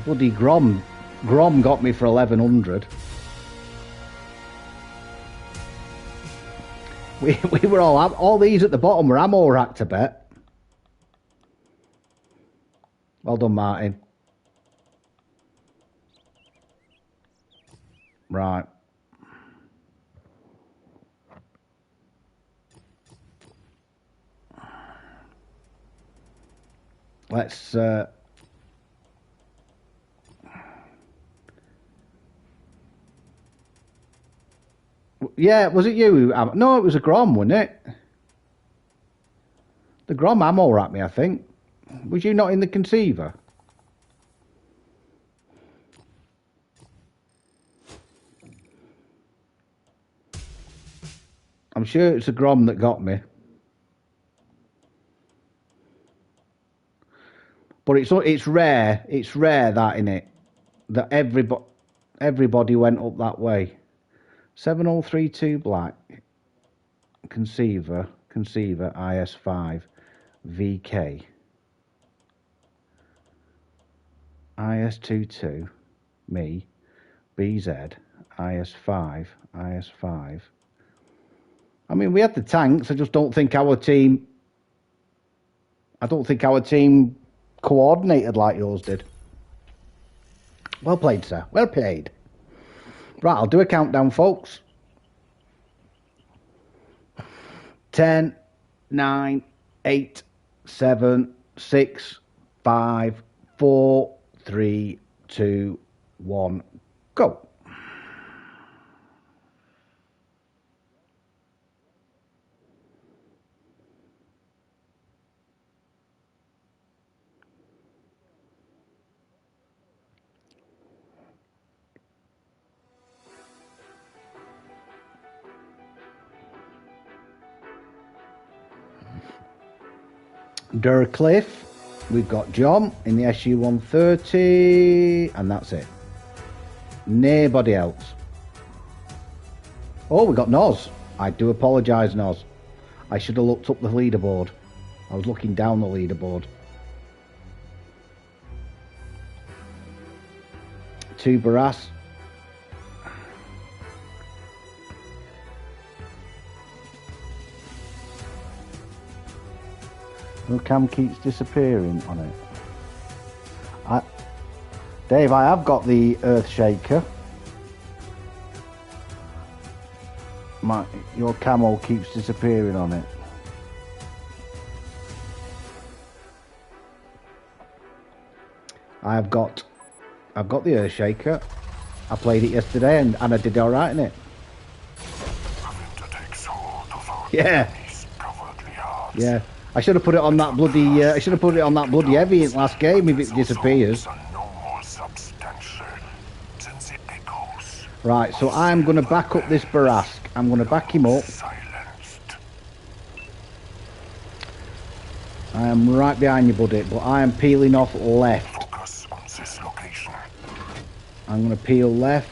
Bloody Grom got me for 1,100. We were all these at the bottom were ammo racked, I bet. Well done, Martin. Right. Let's yeah, was it you who... No, it was a Grom, wasn't it? The Grom ammo racked me, I think. Was you not in the conceiver? I'm sure it's a Grom that got me. But it's rare that, innit? That everybody went up that way. 7032 black. Conceiver IS5 VK. IS22 me BZ IS5. I mean, we had the tanks. I just don't think our team coordinated like yours did. Well played, sir. Well played. Right, I'll do a countdown, folks. 10, 9, 8, 7, 6, 5, 4, 3, 2, 1, go. Durcliffe, we've got John in the SU-130, and that's it. Nobody else. Oh, we got Noz. I do apologise, Noz. I should have looked up the leaderboard. I was looking down the leaderboard. 2 Barras. The cam keeps disappearing on it. Dave, I have got the Earth Shaker. Your camo keeps disappearing on it. I've got the Earthshaker. I played it yesterday and I did alright in it. Yeah. Yeah. I should have put it on that bloody heavy in last game if it disappears. Right, so I'm gonna back up this Barask. I'm gonna back him up. I am right behind you, buddy, but I am peeling off left. I'm going to peel left.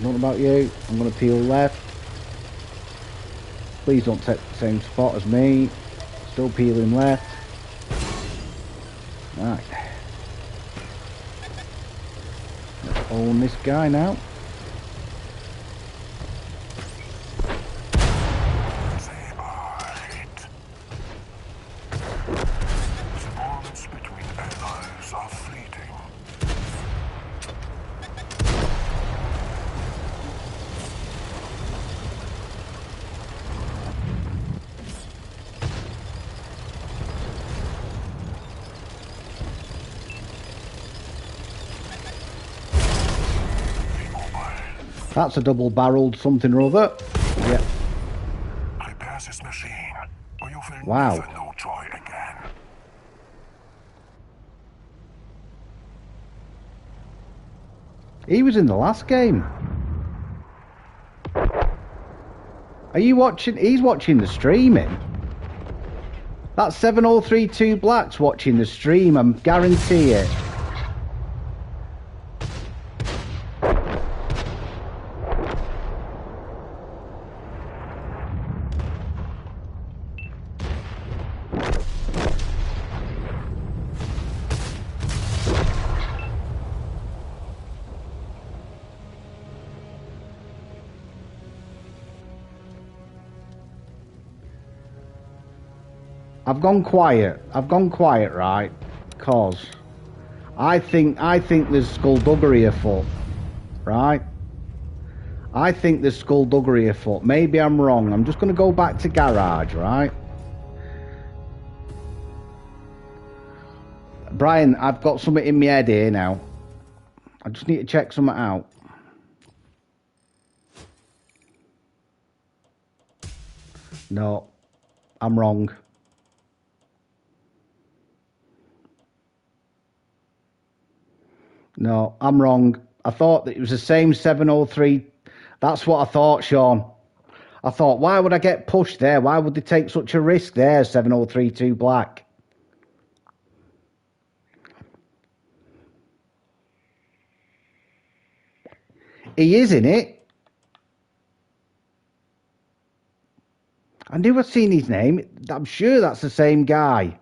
What about you? I'm going to peel left. Please don't take the same spot as me. Still peeling left. Right. Let's own this guy now. That's a double-barreled something or other. Yeah. Repair this machine, or you will Wow. never know joy again. He was in the last game. Are you watching? He's watching the streaming. That's 7032 Black's watching the stream, I guarantee it. I've gone quiet, right? Cause I think there's skullduggery afoot, right? I think there's skullduggery afoot. Maybe I'm wrong. I'm just going to go back to garage, right? Brian, I've got something in my head here now. I just need to check something out. No, I'm wrong. No, I'm wrong. I thought that it was the same 703. That's what I thought, Sean. I thought, why would I get pushed there? Why would they take such a risk there, 7032 Black? He is in it. I knew I'd seen his name. I'm sure that's the same guy.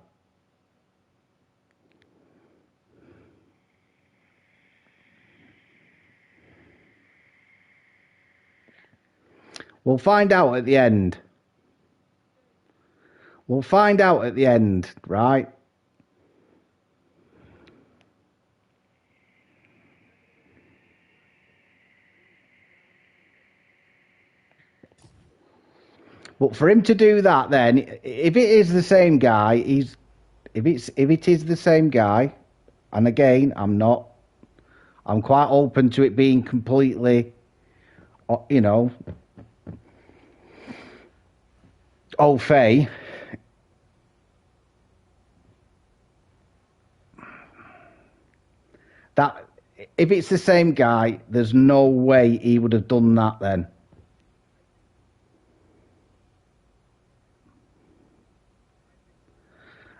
We'll find out at the end. We'll find out at the end, right? But for him to do that, then, if it is the same guy, if it is the same guy, and again, I'm quite open to it being completely, you know, au fait. That if it's the same guy, there's no way he would have done that then.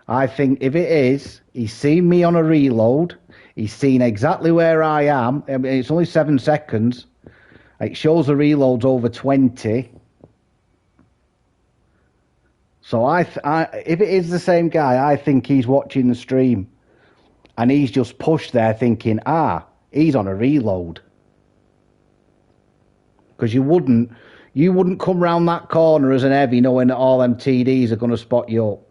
I think if it is, he's seen me on a reload. He's seen exactly where I am. I mean, it's only 7 seconds. It shows the reload's over 20. So if it is the same guy, I think he's watching the stream. And he's just pushed there thinking, he's on a reload. Because you wouldn't come round that corner as an heavy knowing that all them TDs are going to spot you up.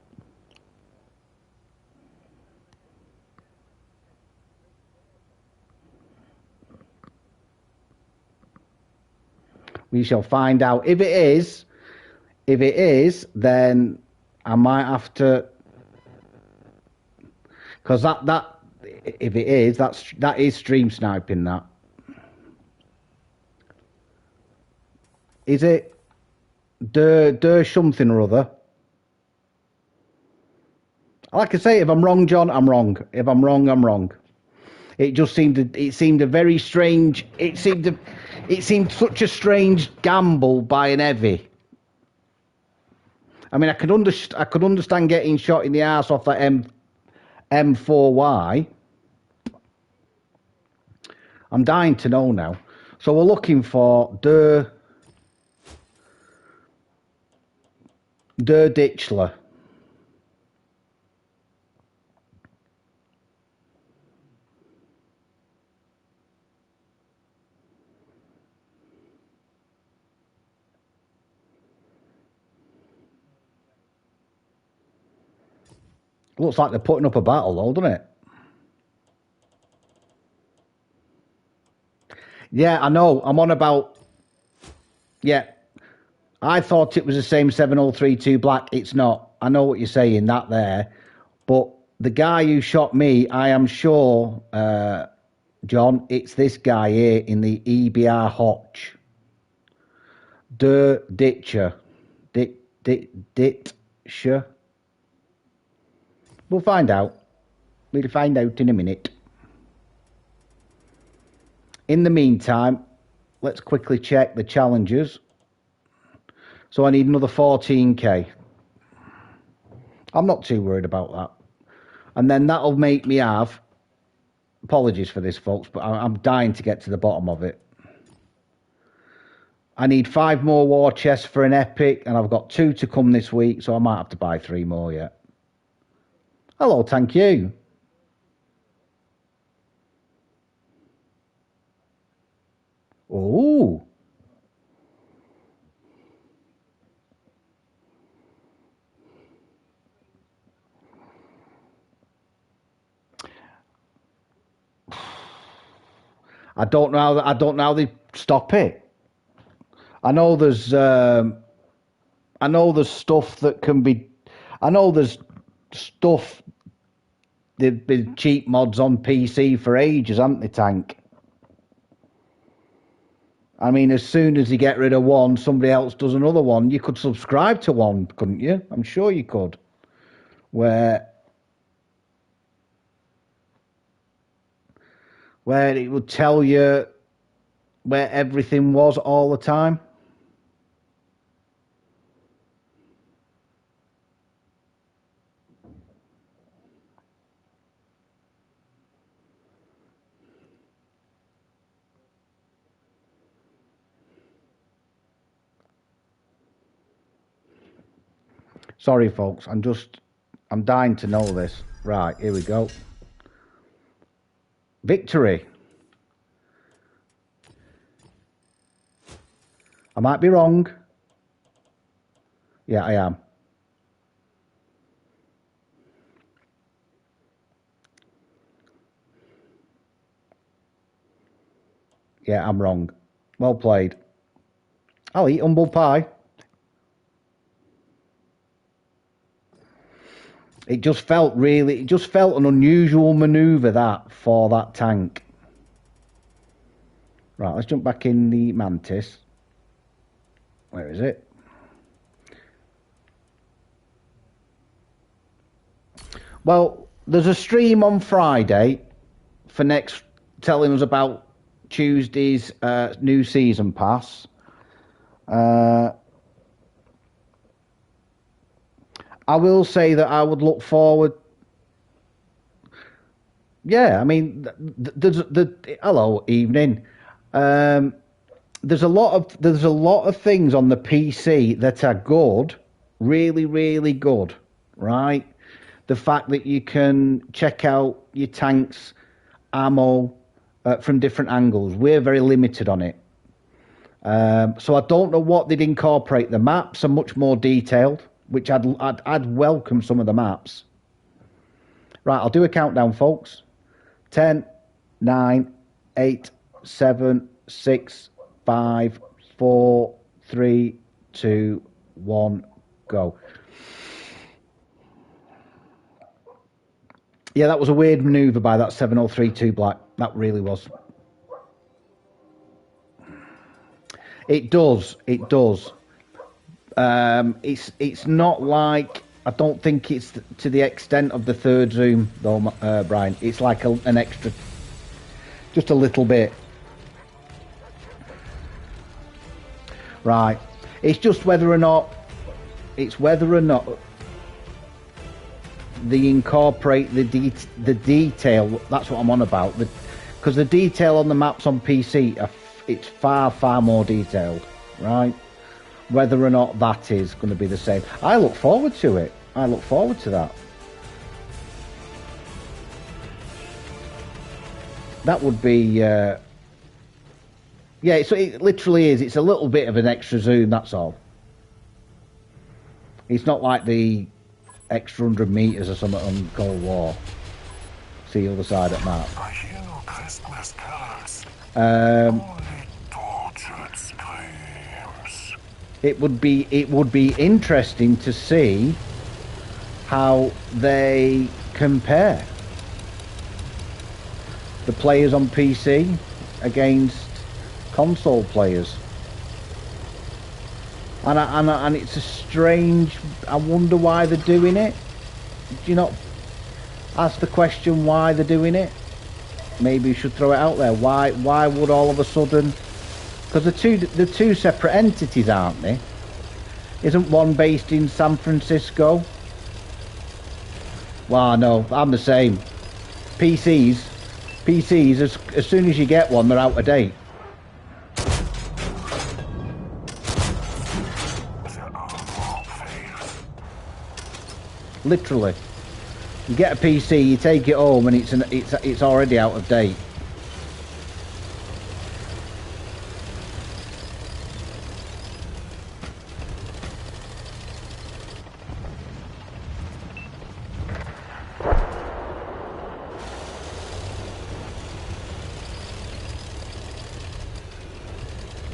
We shall find out. If it is, then I might have to, because if it is, that is stream sniping. That is it. Der something or other. Like I say, if I'm wrong, John, I'm wrong. If I'm wrong, I'm wrong. It seemed a very strange. It seemed such a strange gamble by an heavy. I mean, I could understand getting shot in the arse off that M4Y. I'm dying to know now. So we're looking for Der Ditchler. Looks like they're putting up a battle, though, doesn't it? Yeah, I know. I'm on about... Yeah. I thought it was the same 7032 black. It's not. I know what you're saying, that there. But the guy who shot me, I am sure, John, it's this guy here in the EBR Hotch. Der Ditcher. Ditcher. We'll find out. We'll find out in a minute. In the meantime, let's quickly check the challenges. So I need another 14k. I'm not too worried about that. And then that'll make me have... Apologies for this, folks, but I'm dying to get to the bottom of it. I need 5 more war chests for an epic, and I've got 2 to come this week, so I might have to buy 3 more yet. Hello, thank you. Ooh. I don't know how they stop it. I know there's stuff that can be. I know there's stuff. There've been cheap mods on PC for ages, haven't they, Tank? I mean, as soon as you get rid of one, somebody else does another one. You could subscribe to one, couldn't you? I'm sure you could. Where it would tell you where everything was all the time. Sorry, folks. I'm dying to know this. Right, here we go. Victory. I might be wrong. Yeah, I am. Yeah, I'm wrong. Well played. I'll eat humble pie. It just felt an unusual manoeuvre that for that tank. Right, let's jump back in the Mantis. Where is it? Well, there's a stream on Friday for next, telling us about Tuesday's new season pass. I will say that I would look forward. Yeah, I mean, hello, evening. There's a lot of things on the PC that are good, really, really good, right? The fact that you can check out your tanks, ammo from different angles. We're very limited on it. So I don't know what they'd incorporate. The maps are much more detailed, which I'd welcome some of the maps. Right, I'll do a countdown, folks. 10, 9, 8, 7, 6, 5, 4, 3, 2, 1, go. Yeah, that was a weird manoeuvre by that 7032 black. That really was. It does. It does. It's not like, I don't think it's to the extent of the third zoom though, Brian. It's like an extra, just a little bit. Right. It's just whether or not they incorporate the detail. That's what I'm on about. Because the detail on the maps on PC, it's far more detailed, right? Whether or not that is going to be the same. I look forward to it. I look forward to that. That would be... yeah, so it literally is. It's a little bit of an extra zoom, that's all. It's not like the extra 100 metres or something on Cold War. See the other side of that. I hear no Christmas carols. Only tortured screams. It would be interesting to see how they compare the players on PC against console players. And it's a strange... I wonder why they're doing it. Do you not ask the question why they're doing it? Maybe you should throw it out there. Why would all of a sudden... Because they're two separate entities, aren't they? Isn't one based in San Francisco? Well, no, I'm the same. PCs, as soon as you get one, they're out of date. Literally, you get a PC, you take it home, and it's already out of date.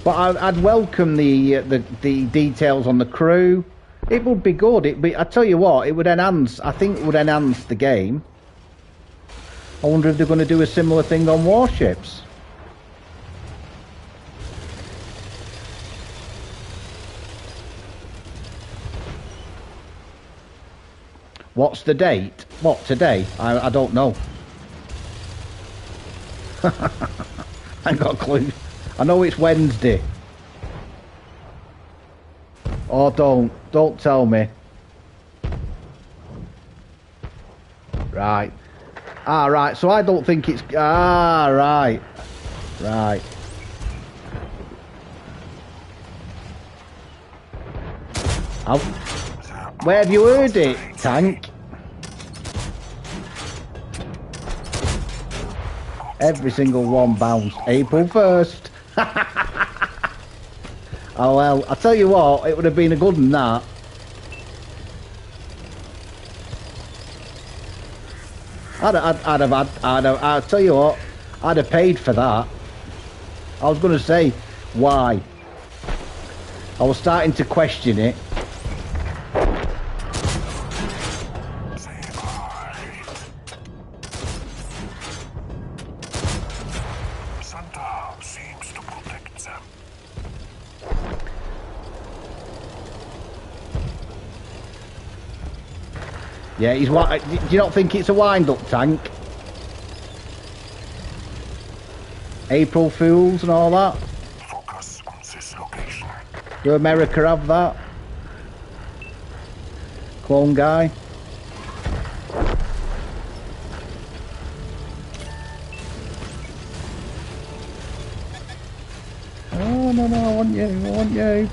But I'd welcome the details on the crew. It would be good. I tell you what, it would enhance. I think it would enhance the game. I wonder if they're going to do a similar thing on warships. What's the date? What, today? I don't know. I ain't got a clue. I know it's Wednesday. Oh, don't tell me. Right. Ah, right. So I don't think it's... Ah, right. Right. Where have you heard it, Tank? Every single one bounced. April 1st. Oh well, I'll tell you what, it would have been a good one, that. I'll tell you what, I'd have paid for that. I was going to say, why? I was starting to question it. Yeah, he's... Do you not think it's a wind-up, Tank? April Fools and all that? Focus on this location. Do America have that? Clone guy? Oh, no, I want you.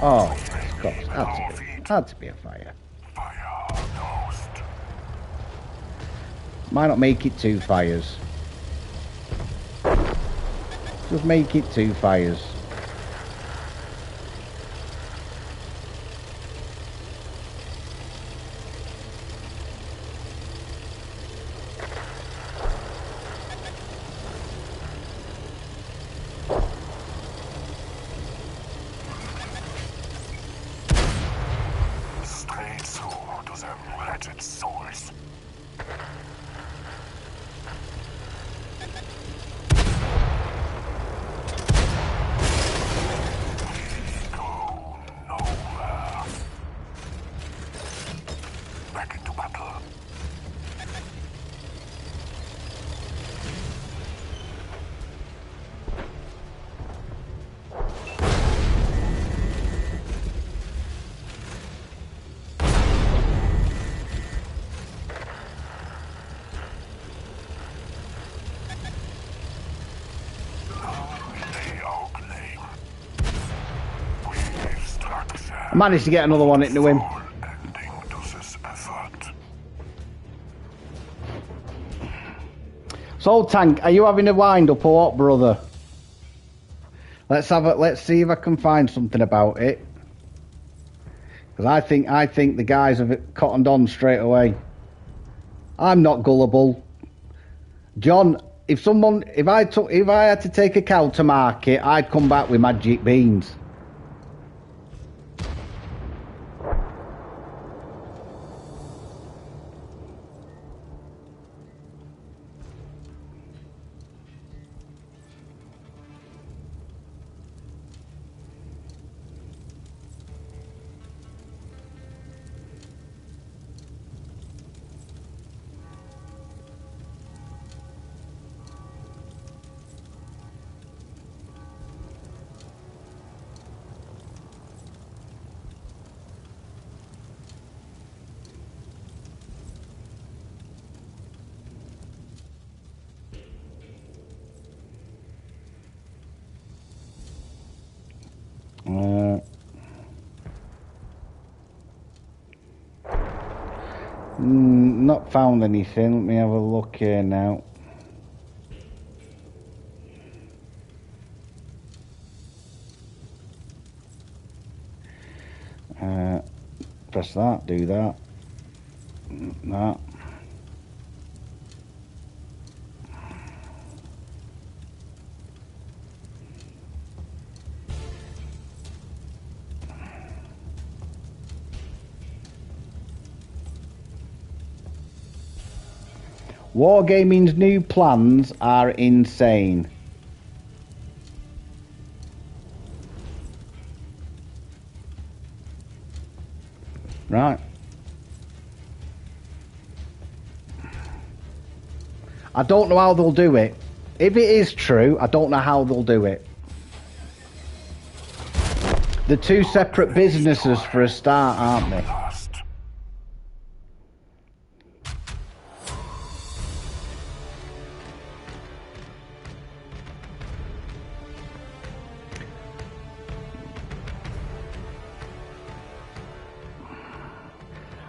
Oh, yes, of course. Had to be a fire. Might not make it 2 fires. Just make it 2 fires. Managed to get another one into him. Ending to this effort. So, Tank, are you having a wind up or what, brother? Let's see if I can find something about it. Because I think the guys have cottoned on straight away. I'm not gullible. John, if I had to take a cow to market, I'd come back with magic beans. Not found anything. Let me have a look here now. Press that, do that. That. Wargaming's new plans are insane. Right. I don't know how they'll do it. If it is true, I don't know how they'll do it. They're two separate businesses for a start, aren't they?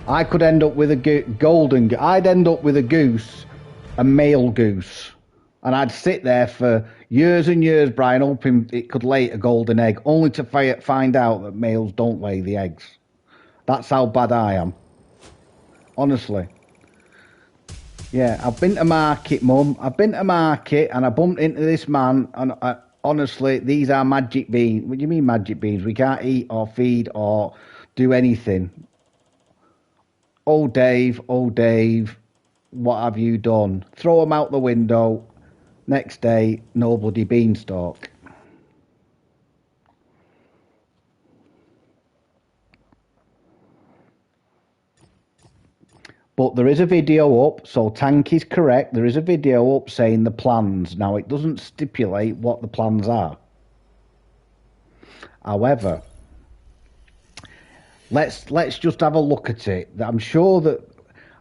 I could end up with a I'd end up with a goose, a male goose, and I'd sit there for years and years, Brian, hoping it could lay a golden egg, only to find out that males don't lay the eggs. That's how bad I am. Honestly. Yeah, I've been to market, Mum. I've been to market and I bumped into this man, and honestly, these are magic beans. What do you mean magic beans? We can't eat or feed or do anything. Oh, Dave, what have you done? Throw them out the window. Next day, no bloody beanstalk. But there is a video up, so Tank is correct. There is a video up saying the plans. Now, it doesn't stipulate what the plans are. However, let's just have a look at it. I'm sure that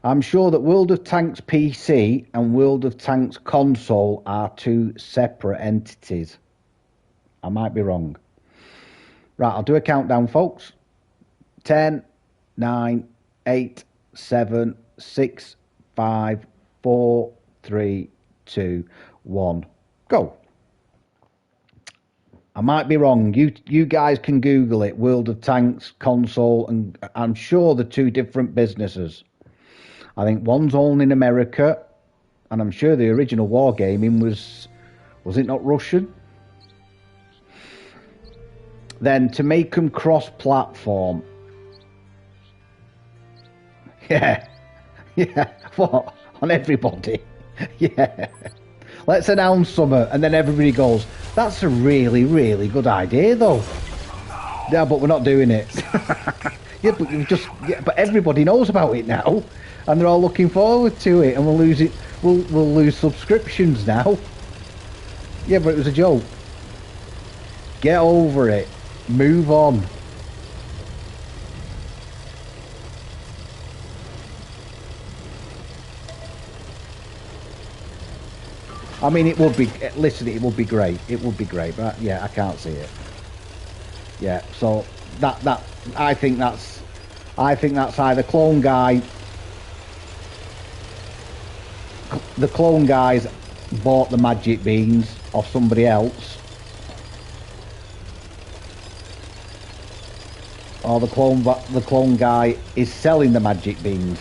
World of Tanks PC and World of Tanks console are two separate entities. I might be wrong. Right, I'll do a countdown, folks. 10, 9, 8, 7, 6, 5, 4, 3, 2, 1. Go. I might be wrong. You guys can Google it. World of Tanks console, and I'm sure they're two different businesses. I think one's owned in America, and I'm sure the original Wargaming was it not Russian? Then to make them cross-platform. Yeah. What? On everybody? Yeah. Let's announce summer, and then everybody goes, that's a really, really good idea, though. Yeah, but we're not doing it. But everybody knows about it now, and they're all looking forward to it, and we'll lose it. We'll lose subscriptions now. Yeah, but it was a joke. Get over it. Move on. I mean, it would be, listen, it would be great. It would be great, but yeah, I can't see it. Yeah, so I think that's either clone guy. The clone guys bought the magic beans off somebody else, or the clone guy is selling the magic beans.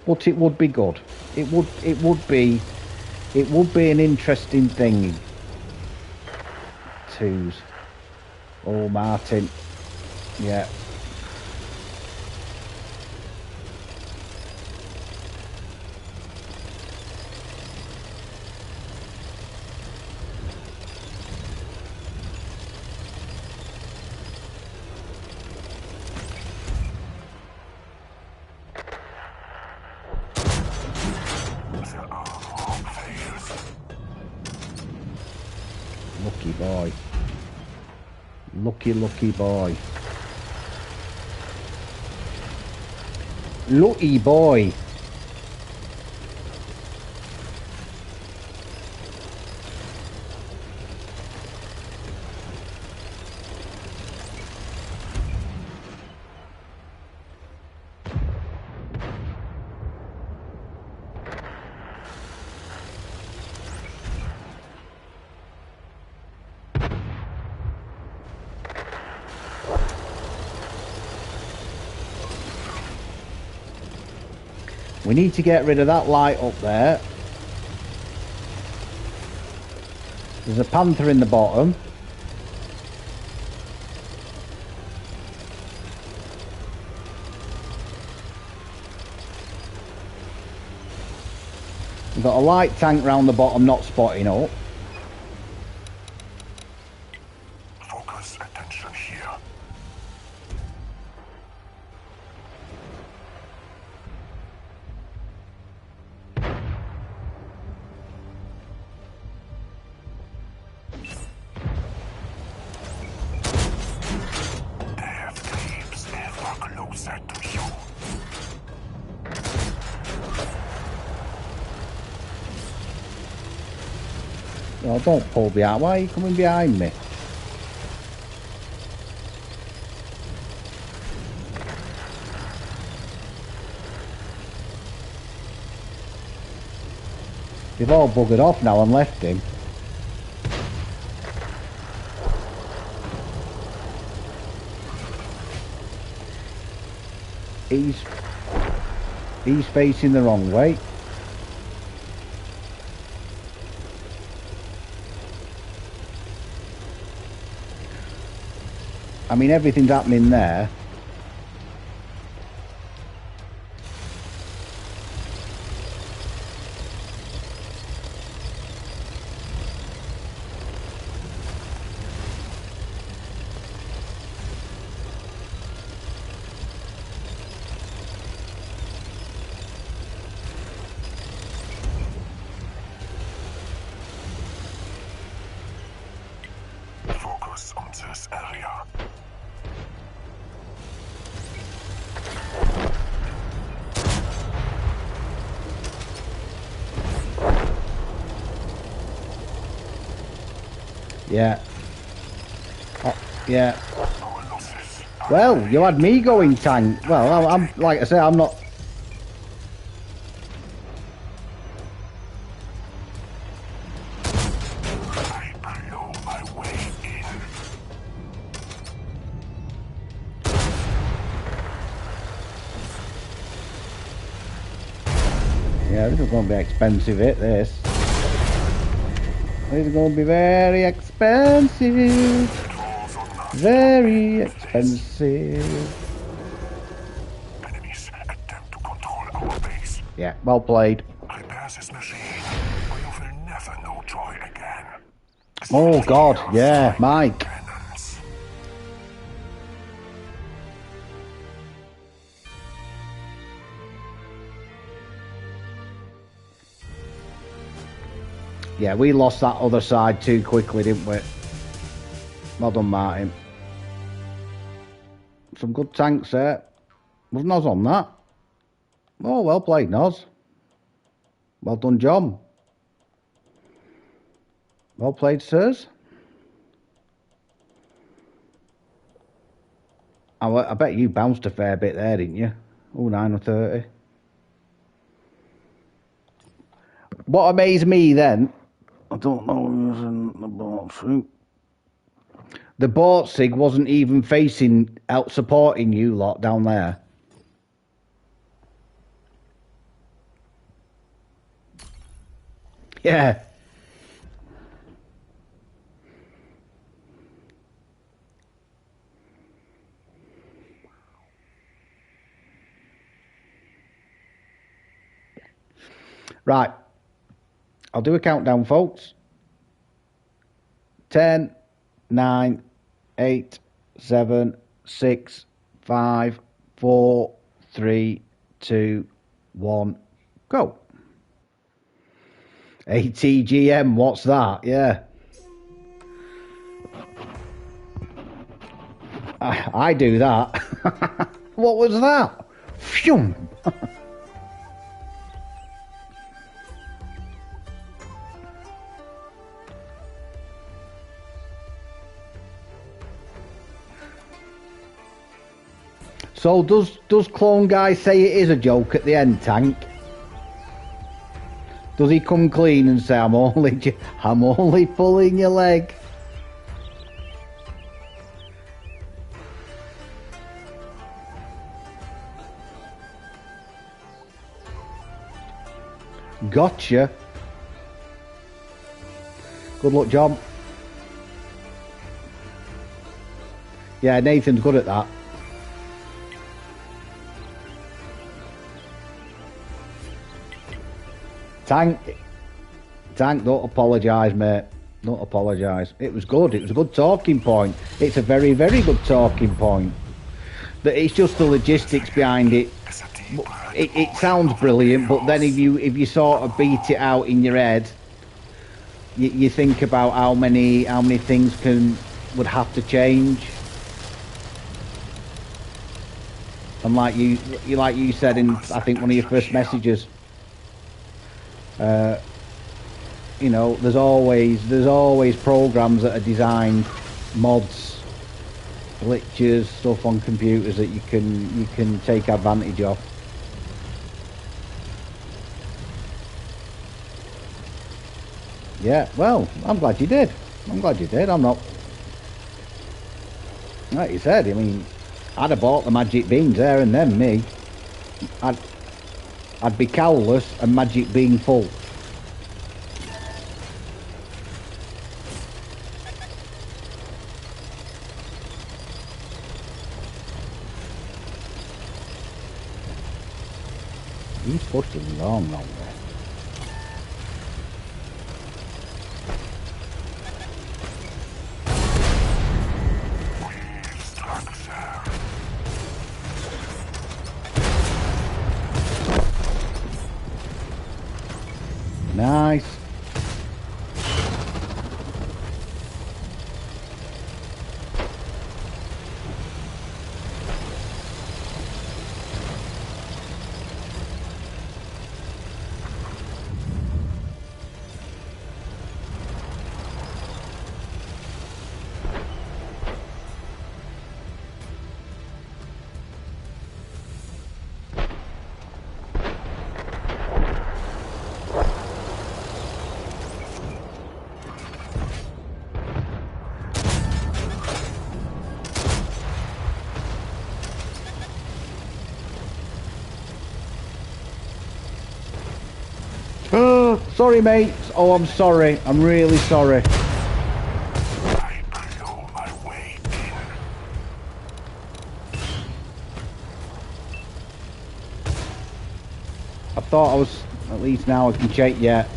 But it would be good. It would be an interesting thing. Twos. Oh, Martin. Yeah. Lucky boy. Lucky boy. Lucky boy. We need to get rid of that light up there. There's a panther in the bottom. We've got a light tank round the bottom not spotting up. Focus attention here. Oh, don't pull behind. Why are you coming behind me? They've all buggered off now and left him. He's facing the wrong way. I mean, everything's happening there. Focus on this area. Yeah. Oh, yeah. Well, you had me going tank. Well, I'm like I say, I'm not. I blow my way in. Yeah, this is going to be expensive, this. This is going to be very expensive. Very expensive. Enemies attempt to control our base. Yeah, well played. Repair this machine, or you will never know joy again. Oh God, yeah, Mike. Cannons. Yeah, we lost that other side too quickly, didn't we? Well done, Martin. Some good tanks there. Wasn't us on that? Oh, well played, Noz. Well done, John. Well played, sirs. I bet you bounced a fair bit there, didn't you? Oh, 9 or 30. What amazed me then, I don't know who's in the boat suit. The boat sig wasn't even facing out supporting you lot down there. Yeah. Right. I'll do a countdown, folks. 10, 9, 8, 7, 6, 5, 4, 3, 2, 1, go. ATGM, what's that? Yeah. I do that. What was that? Phew. So does Clone Guy say it is a joke at the end, Tank? Does he come clean and say I'm only pulling your leg? Gotcha. Good luck, John. Yeah, Nathan's good at that. Tank, don't apologise, mate. Don't apologise. It was good. It was a good talking point. It's a very, very good talking point. But it's just the logistics behind it. It sounds brilliant, but then if you sort of beat it out in your head, you think about how many things would have to change. And like you said in I think one of your first messages, you know, there's always programs that are designed, mods, glitches, stuff on computers that you can take advantage of. Yeah, well, I'm glad you did. I'm not, like you said, I mean, I'd have bought the magic beans there and then, me. I'd be cowless and magic bean full. He's pushed it long way. Nice. Sorry, mate. Oh, I'm sorry. I'm really sorry. I blew my way in. I thought I was, at least now I can check, yeah.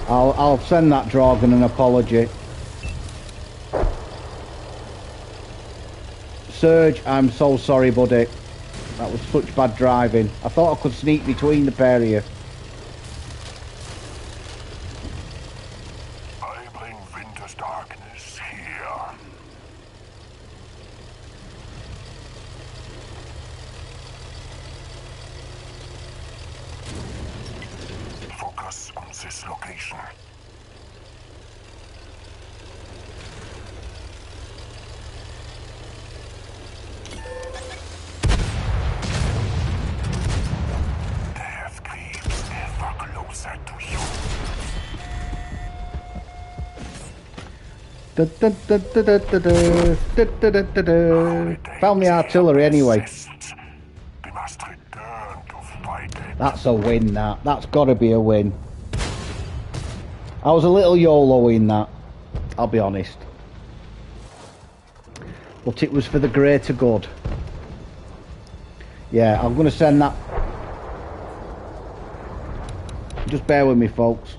I'll send that Dragon an apology. Serge, I'm so sorry, buddy. That was such bad driving. I thought I could sneak between the pair of you. I blame Winter's darkness here. this location. Death creeps ever closer to you. Found the artillery anyway. We must return to fight it. That's a win, that. That's got to be a win. I was a little YOLO in that, I'll be honest. But it was for the greater good. Yeah, I'm going to send that. Just bear with me, folks.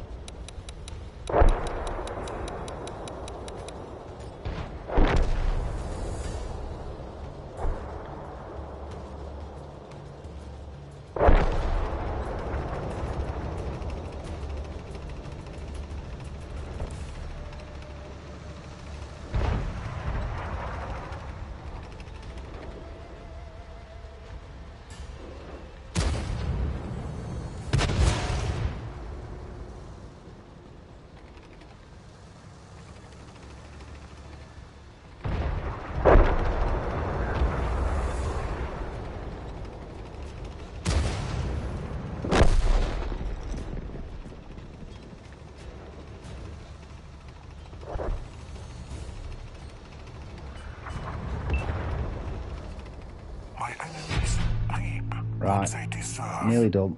Right, nearly done.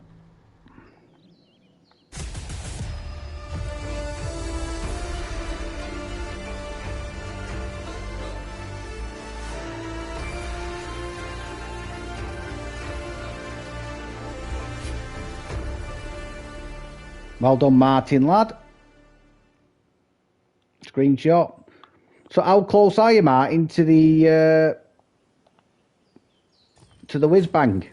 Well done, Martin, lad. Screenshot. So how close are you, Martin, to the whiz bang?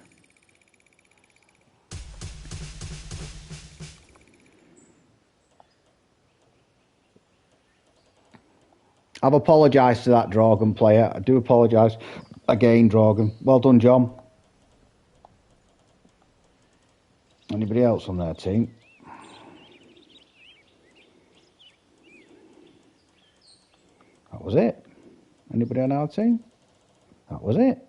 I've apologised to that Dragon player. I do apologise again, Dragon. Well done, John. Anybody else on their team? That was it. Anybody on our team? That was it.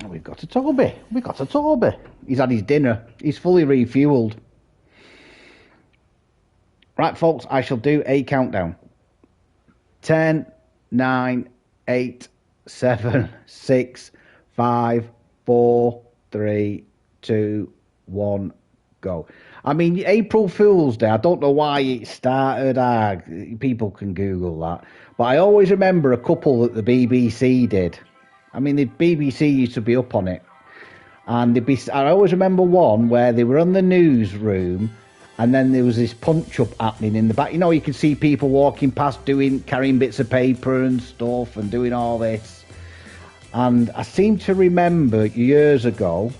We've got a Toby. We've got a Toby. He's had his dinner. He's fully refueled. Right, folks, I shall do a countdown. 10, 9, 8, 7, 6, 5, 4, 3, 2, 1, go. I mean, April Fool's Day, I don't know why it started. People can Google that. But I always remember a couple that the BBC did. I mean, the BBC used to be up on it. And I always remember one where they were in the newsroom and then there was this punch-up happening in the back. You know, you can see people walking past carrying bits of paper and stuff and doing all this. And I seem to remember years ago,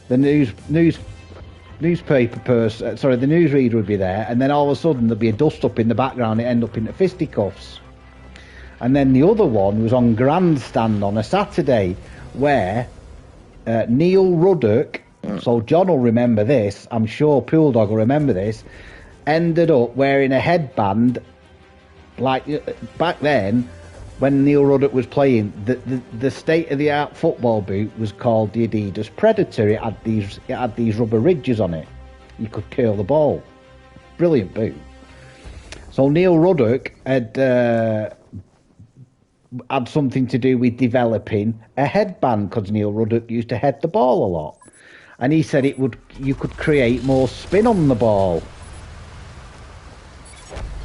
the newspaper person, the newsreader would be there, and then all of a sudden there'd be a dust-up in the background, it'd end up in the fisticuffs. And then the other one was on Grandstand on a Saturday, where Neil Ruddock, so John will remember this, I'm sure Pool Dog will remember this, ended up wearing a headband, like back then, when Neil Ruddock was playing, the state-of-the-art football boot was called the Adidas Predator. It had these rubber ridges on it. You could curl the ball. Brilliant boot. So Neil Ruddock had something to do with developing a headband, because Neil Ruddock used to head the ball a lot, and he said you could create more spin on the ball.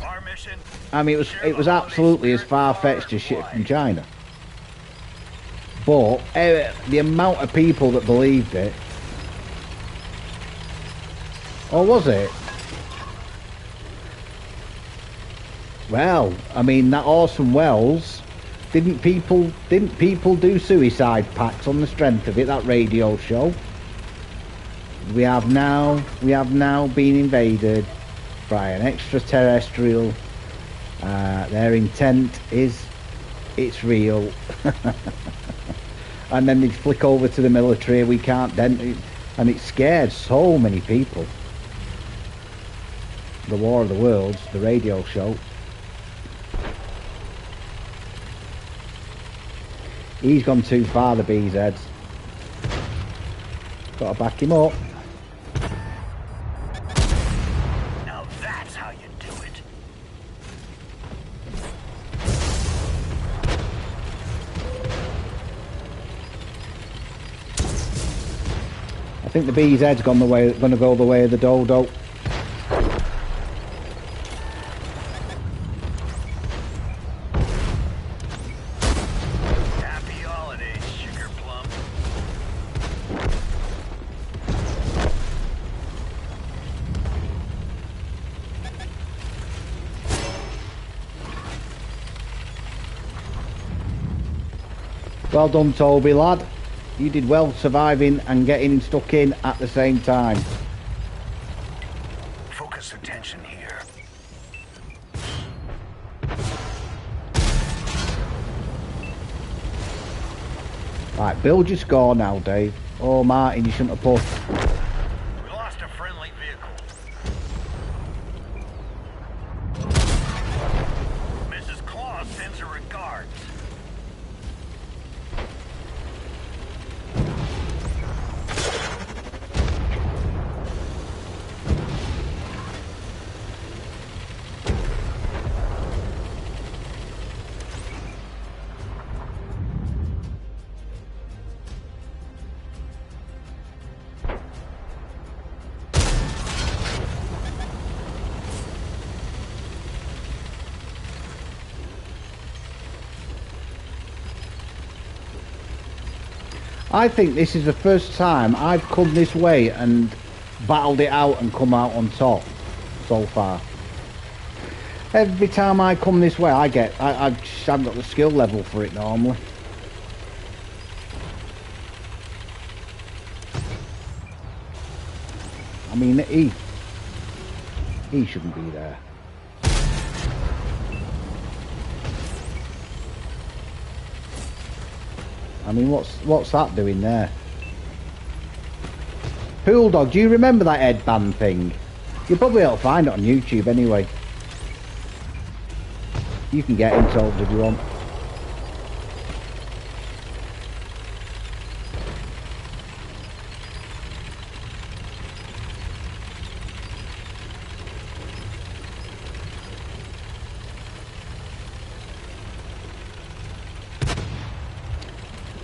Our mission. I mean, it was absolutely as far-fetched as shit from China, but the amount of people that believed it. Or was it? Well, I mean, that Orson Welles. Didn't people do suicide pacts on the strength of it, that radio show? We have now been invaded by an extraterrestrial. Their intent is it's real. And then they flick over to the military. We can't dent it, and it scared so many people. The War of the Worlds, the radio show. He's gone too far, the BZs. Gotta back him up. Now that's how you do it. I think the BZ's gonna go the way of the dodo. Happy holidays, sugar plum. Well done, Toby, lad. You did well surviving and getting stuck in at the same time. Focus attention here. Right, build your score now, Dave. Oh, Martin, you shouldn't have pushed. We lost a friendly vehicle. Mrs. Claus sends her regards. I think this is the first time I've come this way and battled it out and come out on top so far. Every time I come this way, I just haven't got the skill level for it normally. I mean, he shouldn't be there. I mean, what's that doing there? Pool Dog, do you remember that Ed Band thing? You'll probably able to find it on YouTube anyway. You can get him solved if you want.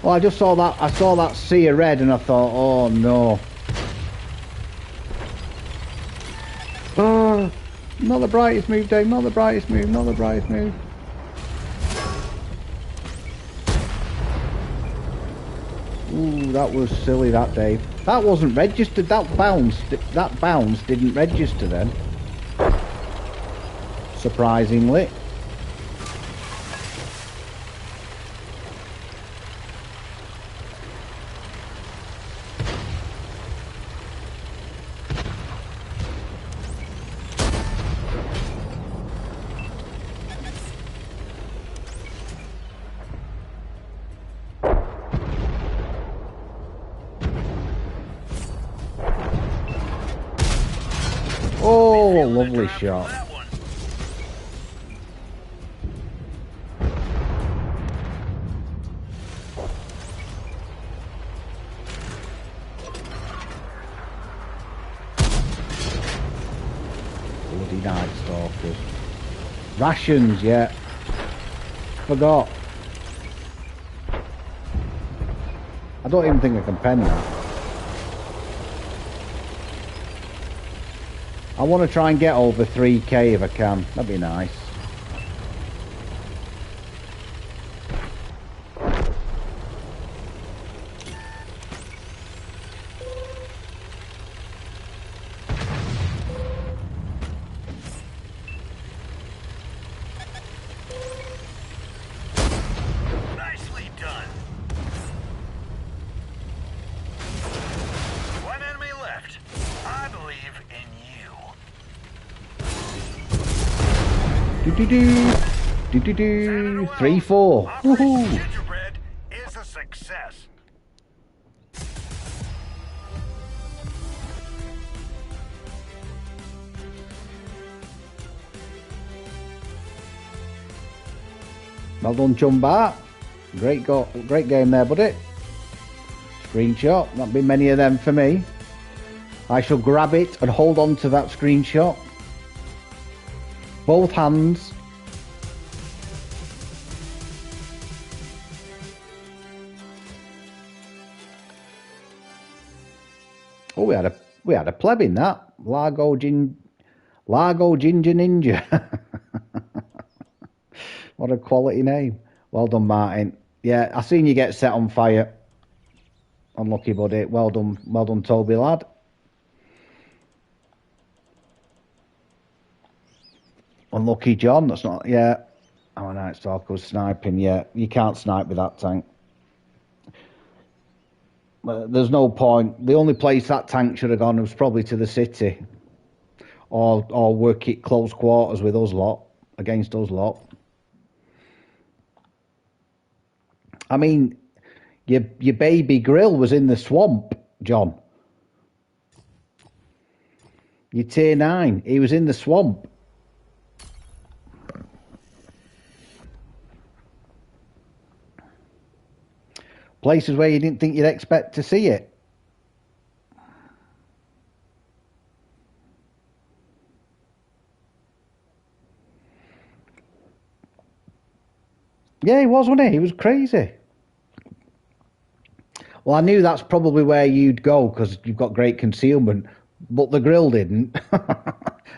Well, I just saw that sea of red and I thought, oh no. Oh, not the brightest move, Dave, not the brightest move, not the brightest move. Ooh, that was silly, that, Dave. That wasn't registered, that bounce didn't register then. Surprisingly. Oh, lovely shot. Bloody Night Stalkers. Rations, yeah. Forgot. I don't even think I can pen that. I want to try and get over 3k if I can. That'd be nice. Nicely done. One enemy left. Do-do-do. 3-4. Operation Woohoo. Gingerbread is a success. Well done, Chumbar. Great game there, buddy. Screenshot. Not been many of them for me. I shall grab it and hold on to that screenshot. Both hands. Oh, we had a pleb in that. Largo Ginger Ninja. What a quality name. Well done, Martin. Yeah, I seen you get set on fire. Unlucky, buddy. Well done, Toby, lad. Unlucky, John. That's not... Yeah. Oh, Night Stalker was sniping. Yeah, you can't snipe with that tank. There's no point. The only place that tank should have gone was probably to the city. Or work it close quarters with us lot. Against us lot. I mean, your baby grill was in the swamp, John. Your tier 9, he was in the swamp. Places where you didn't think you'd expect to see it. Yeah, he was, wasn't he? He was crazy. Well, I knew that's probably where you'd go because you've got great concealment, but the grill didn't.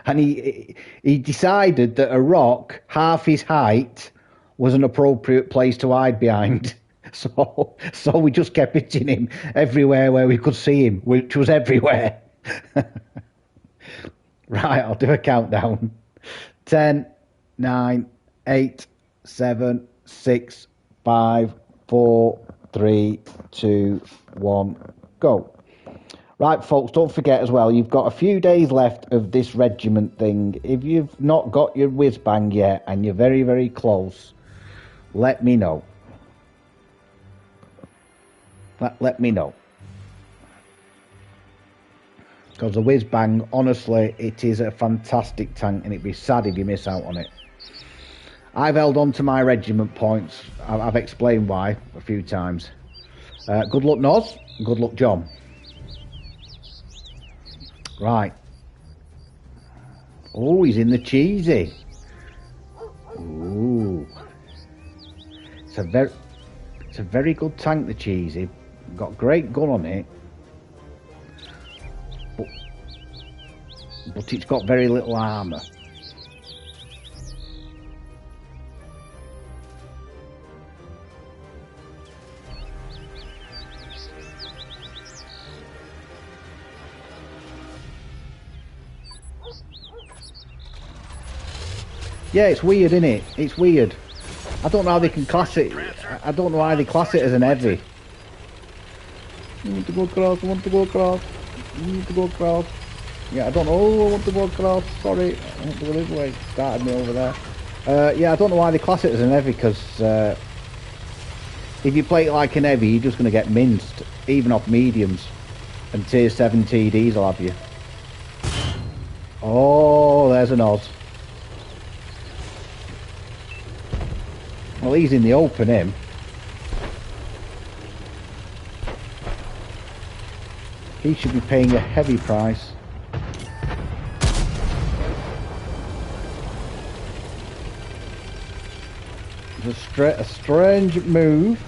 And he decided that a rock half his height was an appropriate place to hide behind. So we just kept hitting him everywhere where we could see him, which was everywhere. Right, I'll do a countdown. 10, 9, 8, 7, 6, 5, 4, 3, 2, 1, go. Right, folks, don't forget as well, you've got a few days left of this regiment thing. If you've not got your whiz bang yet and you're very, very close, let me know. Let me know. Because the whiz bang, honestly, it is a fantastic tank and it'd be sad if you miss out on it. I've held on to my regiment points. I've explained why a few times. Good luck, Noz. Good luck, John. Right. Oh, he's in the cheesy. Ooh. It's a very good tank, the cheesy. Got great gun on it. But it's got very little armour. Yeah, it's weird, isn't it? It's weird. I don't know how they can class it. I don't know why they class it as an heavy. I want to go across, I want to go across. I want to go across. Yeah, I don't know. Oh, I want to go across. Sorry. I want to go this way. Started me over there. Yeah, I don't know why they class it as an heavy, because if you play it like an heavy, you're just going to get minced, even off mediums. And tier 7 TDs will have you. Oh, there's an Oz. Well, he's in the open, him. He should be paying a heavy price. It's a strange move.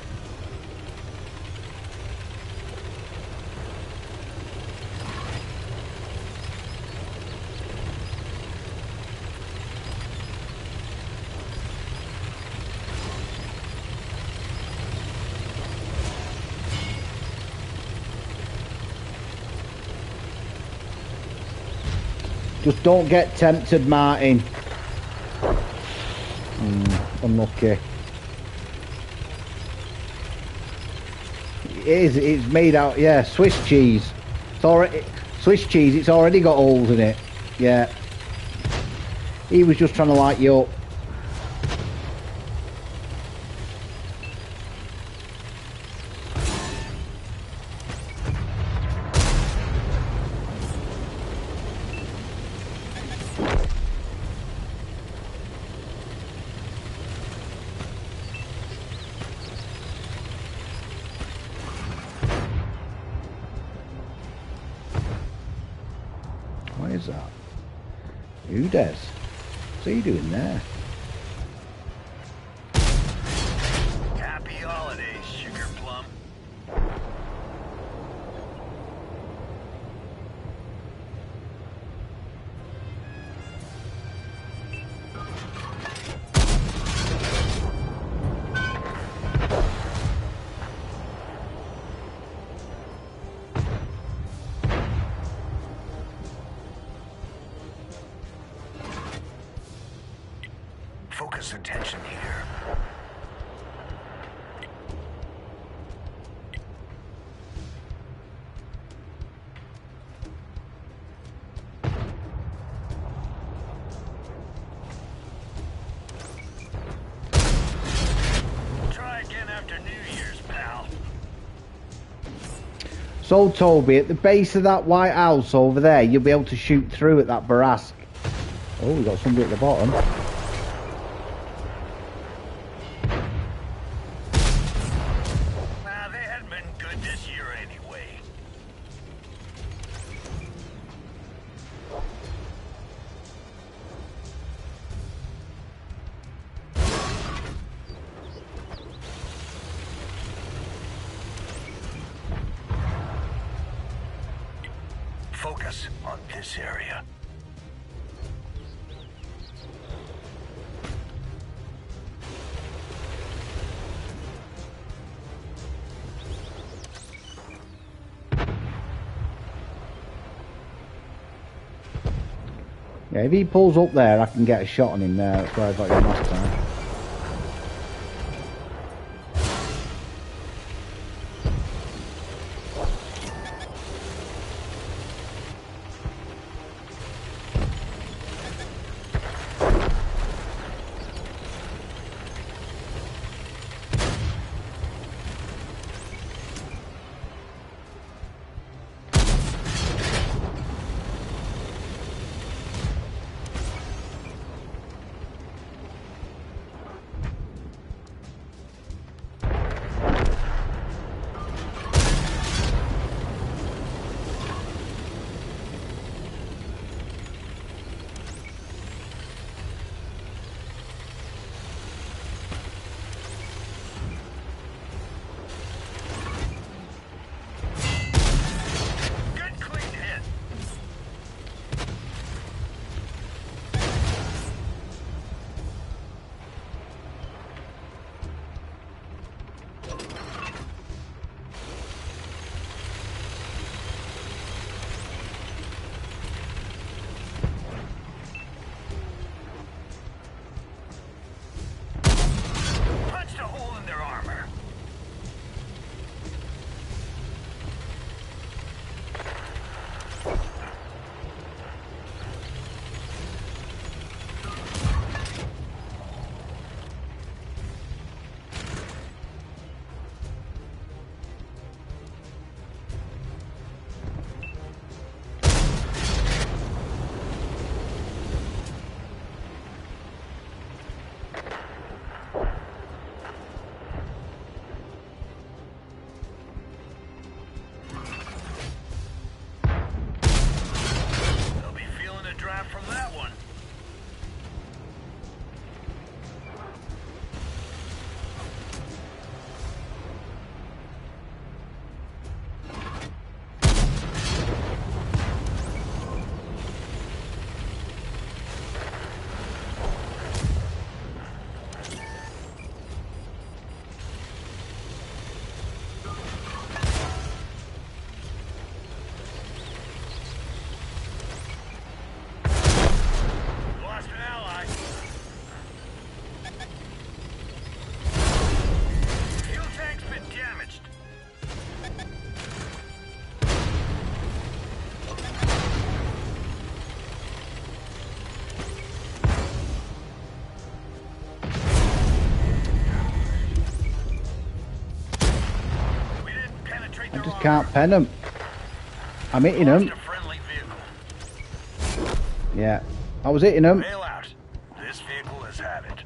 Just don't get tempted, Martin. Unlucky. It's made out, yeah, Swiss cheese. It's already Swiss cheese, it's already got holes in it. Yeah. He was just trying to light you up. is that? Who does? What's he doing there? Happy holidays, Sugar Plum. Focus attention here. Try again after New Year's, pal. So, Toby, at the base of that white house over there, you'll be able to shoot through at that barrasque. Oh, we got somebody at the bottom. Nah, they hadn't been good this year anyway. Focus on this area. Yeah, if he pulls up there, I can get a shot on him there. That's where I got him last time. Good clean hit. Punched a hole in their armor. They'll be feeling a draft from that one. Lost an ally. Fuel tank's been damaged. We didn't penetrate I their just armor. can't pen them. I'm hitting Lost them. a friendly vehicle. Yeah, I was hitting them. Bail out. This vehicle has had it.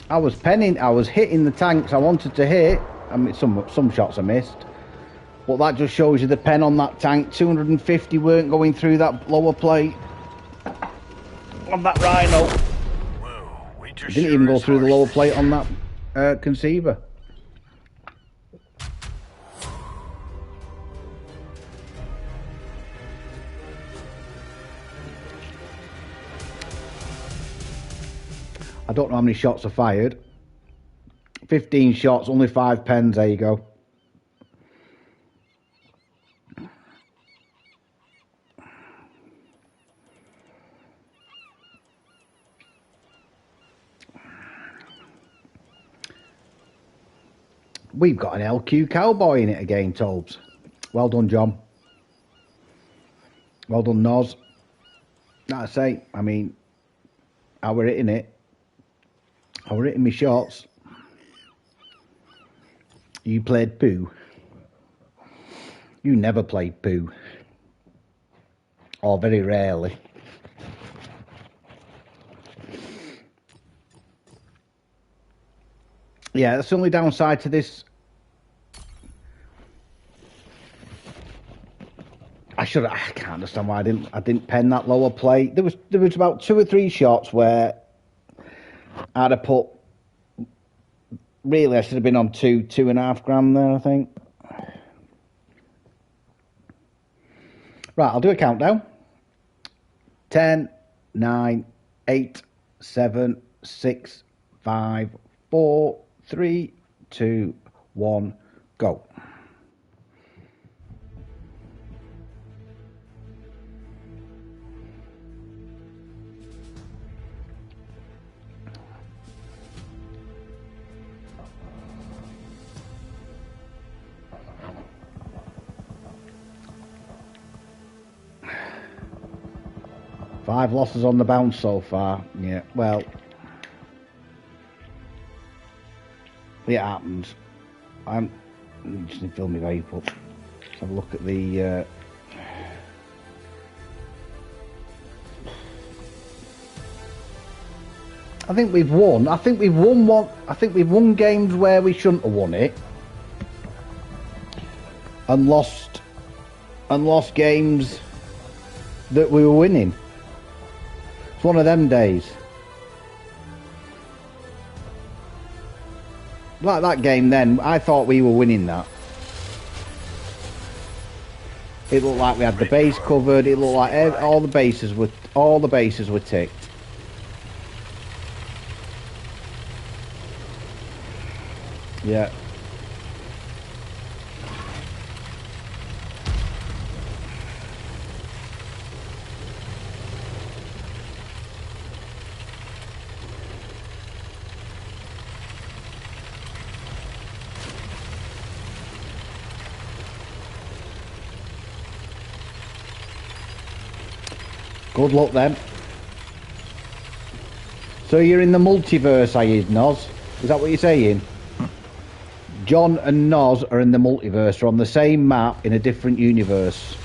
I was penning. I was hitting the tanks I wanted to hit. I mean, some shots I missed. But that just shows you the pen on that tank. 250 weren't going through that lower plate on that Rhino. It didn't even go through the lower plate on that conceiver. I don't know how many shots are fired. 15 shots, only 5 pens. There you go. We've got an LQ Cowboy in it again, Tobes. Well done, John. Well done, Noz. Like I say, I mean, I were hitting it. I were hitting my shots. You played poo. You never played poo. Or very rarely. Yeah, that's the only downside to this. I can't understand why I didn't pen that lower plate. There was about 2 or 3 shots where I'd have put. Really, I should have been on 2.5 grand there, I think. Right, I'll do a countdown. 10, 9, 8, 7, 6, 5, 4, 3, 2, 1, go. Five losses on the bounce so far. Yeah, well, it happens. I'm just need to fill my vape up. Let's have a look at the. I think we've won. I think we've won one. I think we've won games where we shouldn't have won it, and lost games that we were winning. It's one of them days. Like that game then, I thought we were winning that. It looked like we had the base covered. It looked like all the bases were ticked. Yeah. Good luck then. So you're in the multiverse, are you, Noz? Is that what you're saying? John and Noz are in the multiverse, are on the same map in a different universe.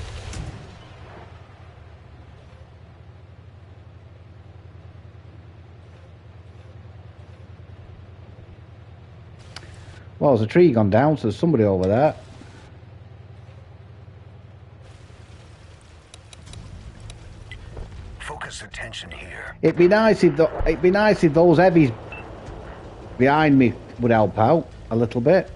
Well, there's a tree gone down, so there's somebody over there. Attention here. It'd be nice if those heavies behind me would help out a little bit.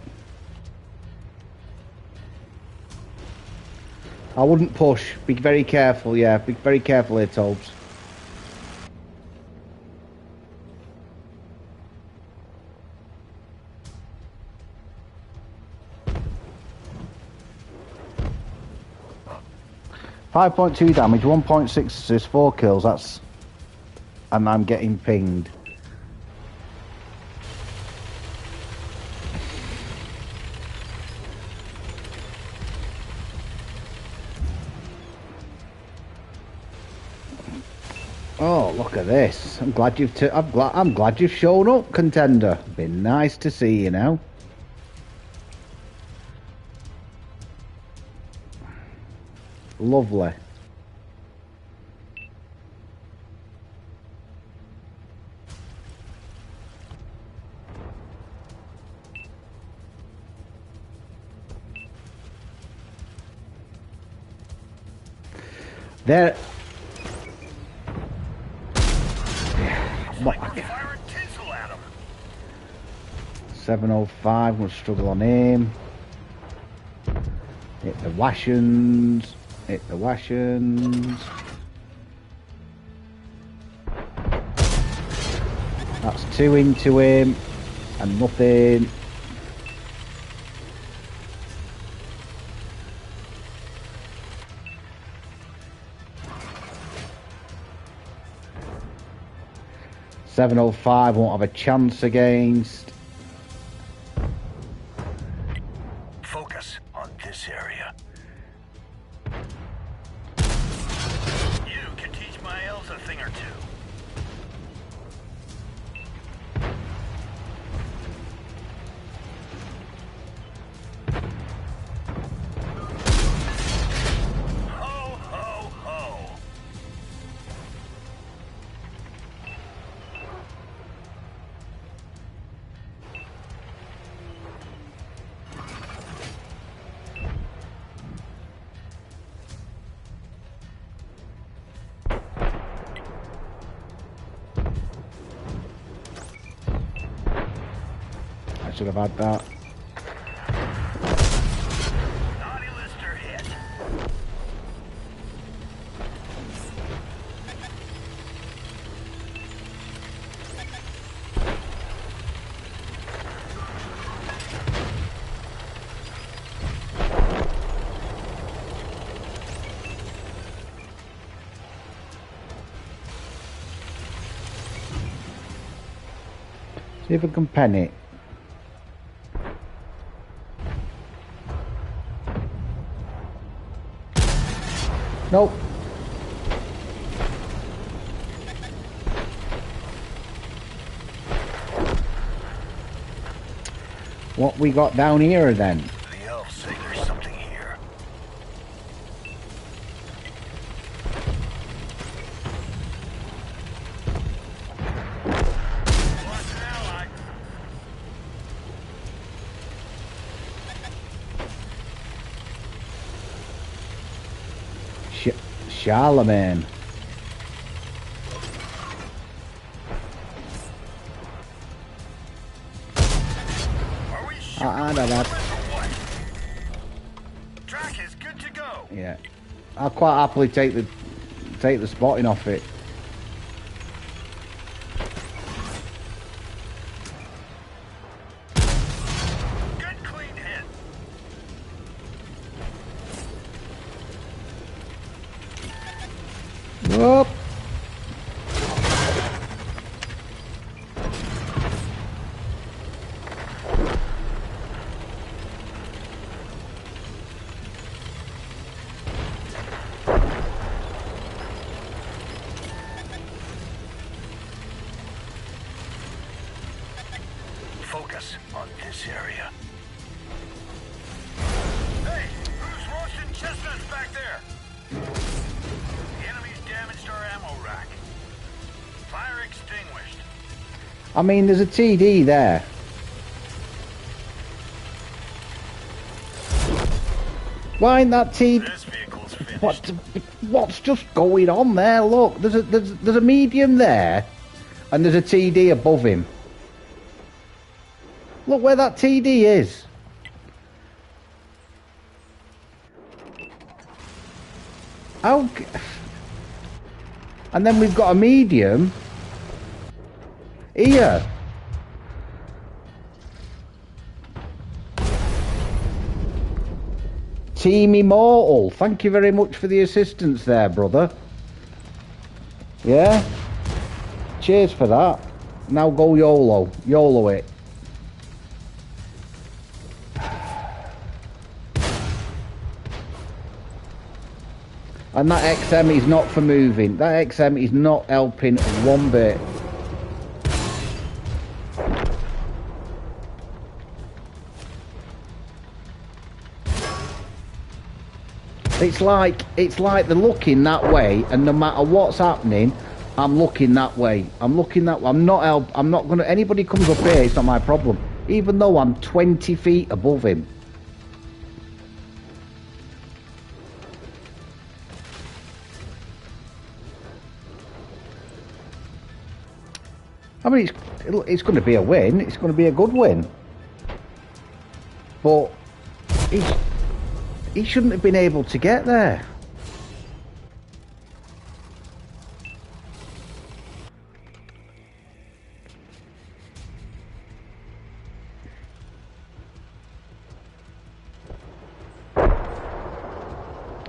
I wouldn't push. Be very careful, yeah. Be very careful here, Tobes. .2 damage, 1.6 assists, 4 kills. That's, and I'm getting pinged. Oh, look at this! I'm glad you've shown up, contender. Been nice to see you now. Lovely. There. Like we're firing tinsel at him. 705, we'll struggle on him. Hit the Washins. Hit the Washins. That's 2 into him. And nothing. .705 won't have a chance against. Focus on this area. You can teach my elves a thing or two. Ho, ho, ho. I should have had that. Naughty Lister hit. See if I can pen it. Nope. What we got down here then? The elves say there's something here. Lost an ally. Charlemagne. Are we shooting I know that. or what? Track is good to go. Yeah. I'll quite happily take the spotting off it. Good clean hit. Whoop. Focus on this area. Hey, who's roasting chestnuts back there? The enemy's damaged our ammo rack. Fire extinguished. I mean, there's a TD there. Why ain't that TD? This vehicle's finished. What's just going on there? Look, there's a medium there, and there's a TD above him. Look where that TD is. How? And then we've got a medium here. Team Immortal, thank you very much for the assistance there, brother. Yeah? Cheers for that. Now go YOLO. YOLO it. And that XM is not for moving. That XM is not helping one bit. It's like they're looking that way, and no matter what's happening, I'm looking that way. I'm looking that way. I'm not gonna. Anybody comes up here, it's not my problem. Even though I'm 20 feet above him. I mean, it's going to be a win. It's going to be a good win. But he shouldn't have been able to get there.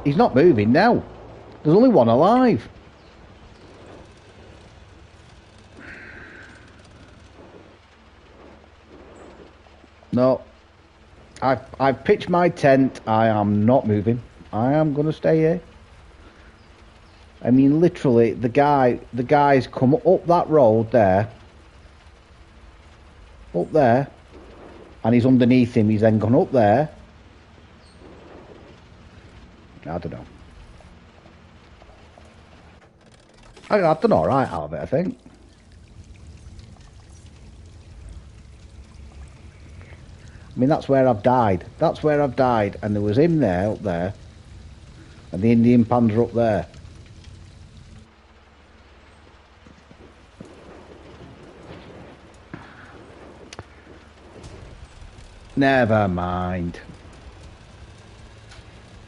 He's not moving now. There's only one alive. No. I've pitched my tent. I am not moving. I am going to stay here. I mean, literally, the guy's come up that road there. Up there. And he's underneath him. He's then gone up there. I don't know. I've done alright out of it, I think. I mean, that's where I've died. That's where I've died. And there was him there, up there. And the Indian panda up there. Never mind.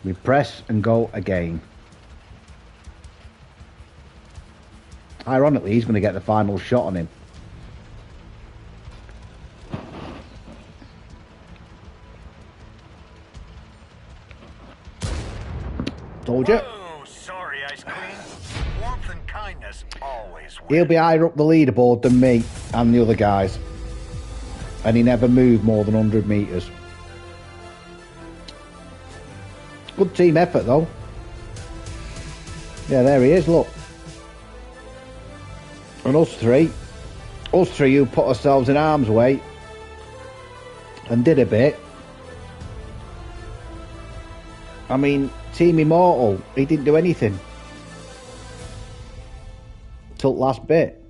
We press and go again. Ironically, he's going to get the final shot on him. Told you. Oh, sorry, Ice Queen. Warmth and kindness always win. He'll be higher up the leaderboard than me and the other guys. And he never moved more than 100 metres. Good team effort, though. Yeah, there he is, look. And us three who put ourselves in harm's way and did a bit. I mean, Team Immortal, he didn't do anything till last bit.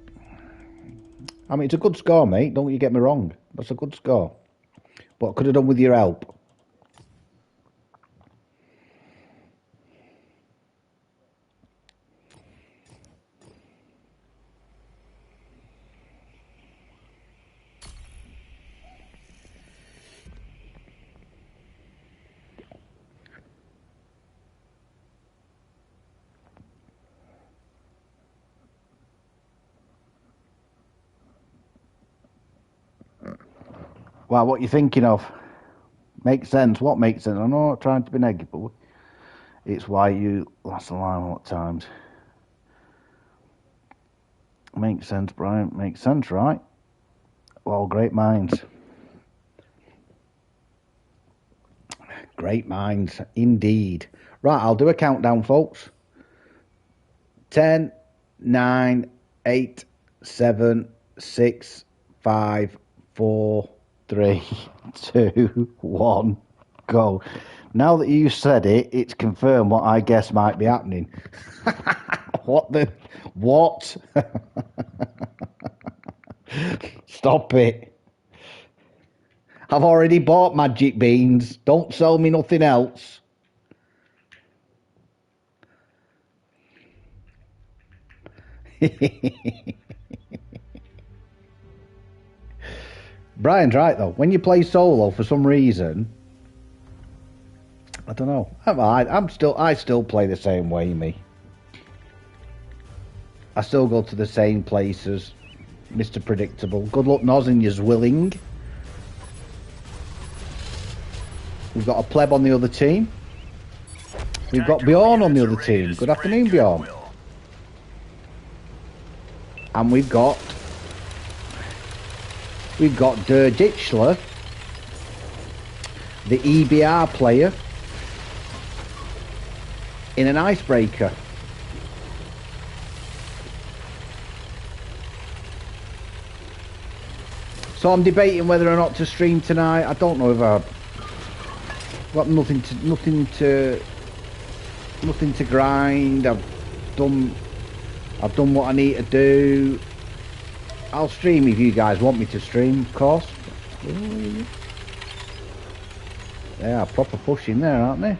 I mean, it's a good score, mate. Don't you get me wrong. That's a good score. What could have done with your help? Well, what you thinking of? Makes sense. What makes sense? I'm not trying to be negative, but it's why you last alive at times. Makes sense, Brian. Makes sense, right? Well, great minds. Great minds, indeed. Right, I'll do a countdown, folks. 10, 9, 8, 7, 6, 5, 4, 3, 2, 1, go. Now that you said it, it's confirmed what I guess might be happening. What? Stop it. I've already bought magic beans. Don't sell me nothing else. Brian's right though. When you play solo, for some reason, I don't know. I still play the same way, me. I still go to the same places, Mr. Predictable. Good luck, Noz, and you're willing. We've got a pleb on the other team. We've got Bjorn on the other team. Good afternoon, Bjorn. And we've got Der Ditchler, the EBR player, in an icebreaker. So I'm debating whether or not to stream tonight. I don't know if I've got nothing to grind. I've done what I need to do. I'll stream if you guys want me to stream, of course. They are proper pushing there, aren't they?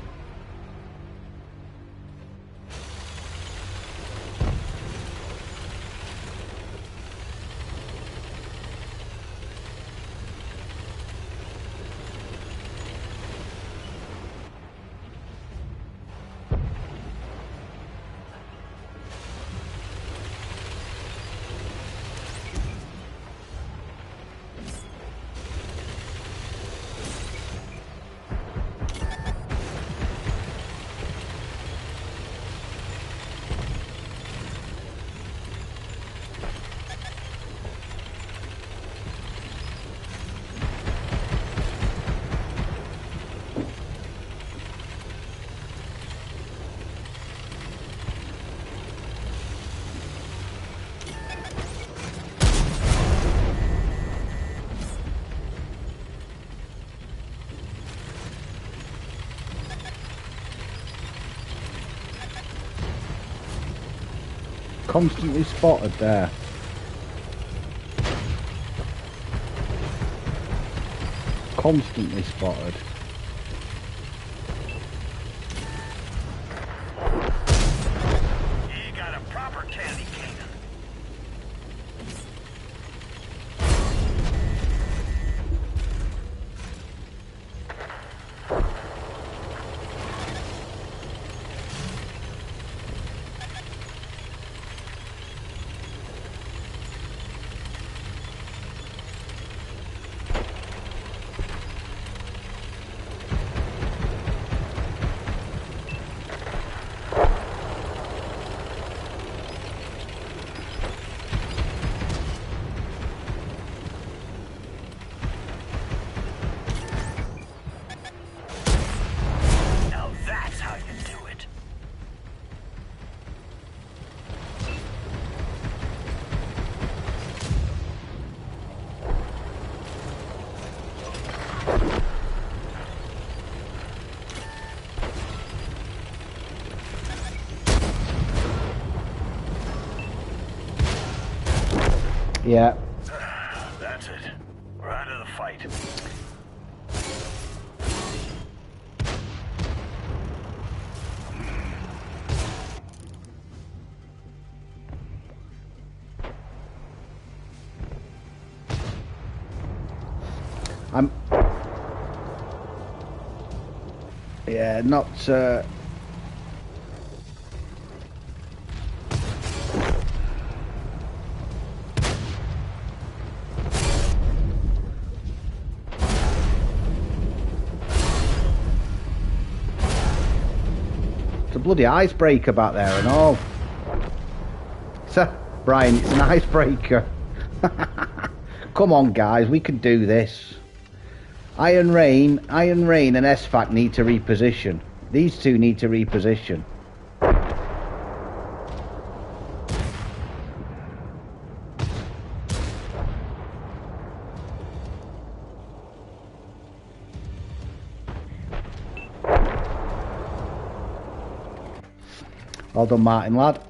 Constantly spotted there. Constantly spotted. You got a proper candy cane. Now that's how you do it. Yeah. That's it. We're out of the fight. I'm... Yeah, not... It's a bloody icebreaker back there and all. So, Brian, it's an icebreaker. Come on, guys, we can do this. Iron Rain and SFAC need to reposition. These two need to reposition. Well done, Martin, lad.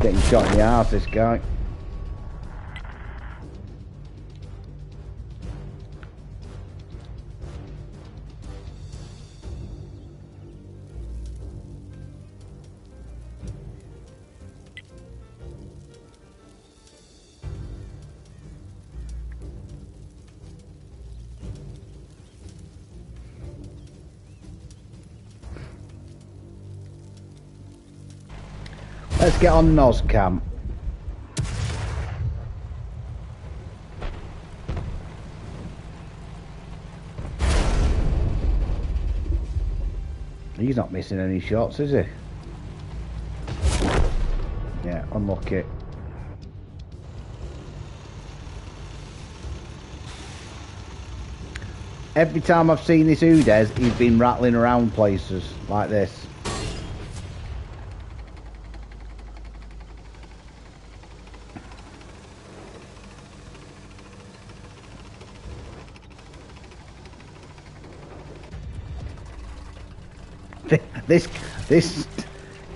Getting shot in the arse, this guy. Let's get on Noscam. He's not missing any shots, is he? Yeah, unlucky. Every time I've seen this Udez, he's been rattling around places like this.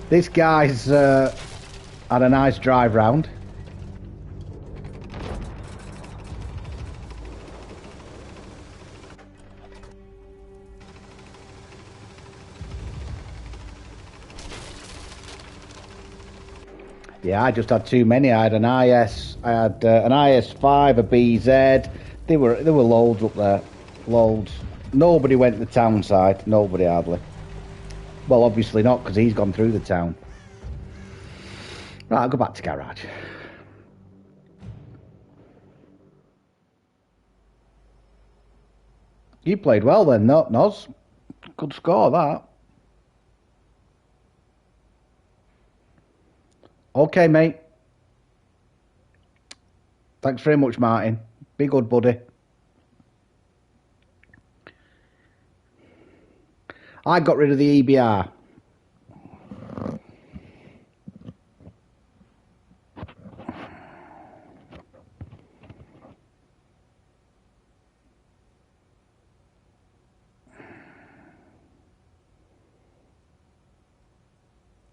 This guy's had a nice drive round. Yeah, I just had too many. I had an IS, I had an IS5, a BZ. There were loads up there, loads. Nobody went to the town side. Nobody hardly. Well, obviously not, because he's gone through the town. Right, I'll go back to garage. You played well then, Noz. Good score, that. Okay, mate. Thanks very much, Martin. Be good, buddy. I got rid of the EBR.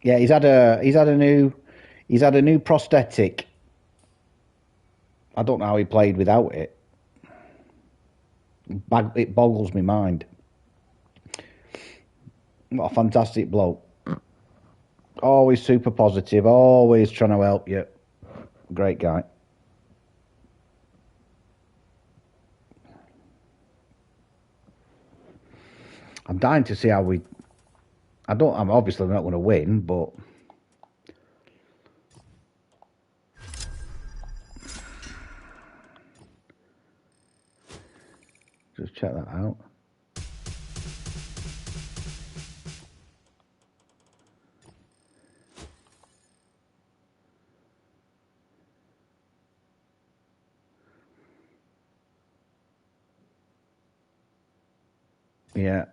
Yeah, he's had a new prosthetic. I don't know how he played without it. It boggles my mind. What a fantastic bloke. Always super positive, always trying to help you. Great guy. I'm dying to see how I'm obviously not going to win, but just check that out. Yeah.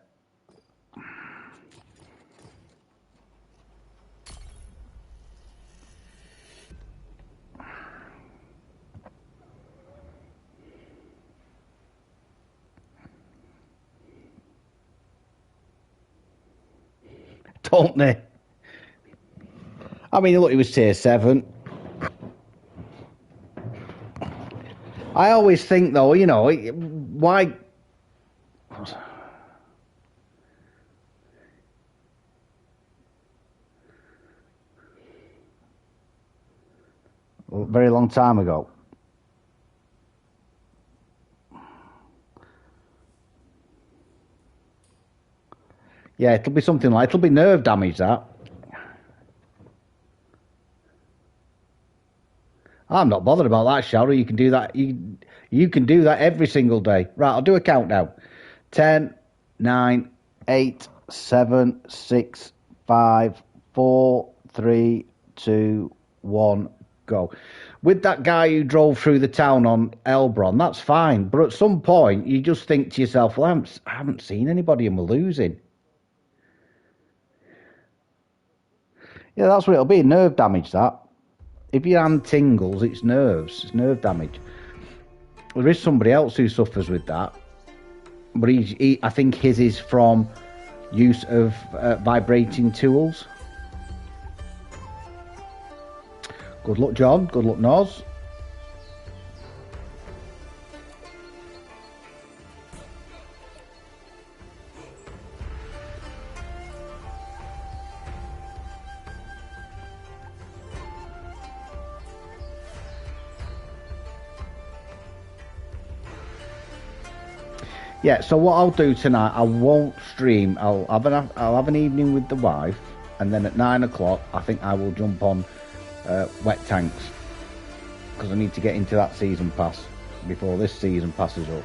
Don't they? I mean, look, he was tier 7. I always think, though, you know, why... A very long time ago. Yeah, it'll be something like... It'll be nerve damage, that. I'm not bothered about that, Shadow. You can do that. You can do that every single day. Right, I'll do a countdown. 10, 9, 8, 7, 6, 5, 4, 3, 2, 1, go. With that guy who drove through the town on Elbron, that's fine. But at some point, you just think to yourself, well, I haven't seen anybody and we're losing. Yeah, that's what it'll be. Nerve damage, that. If your hand tingles, it's nerves. It's nerve damage. There is somebody else who suffers with that. But I think his is from use of vibrating tools. Good luck, John. Good luck, Noz. Yeah, so what I'll do tonight, I won't stream. I'll have an evening with the wife, and then at 9 o'clock, I think I will jump on wet tanks, because I need to get into that season pass before this season passes up.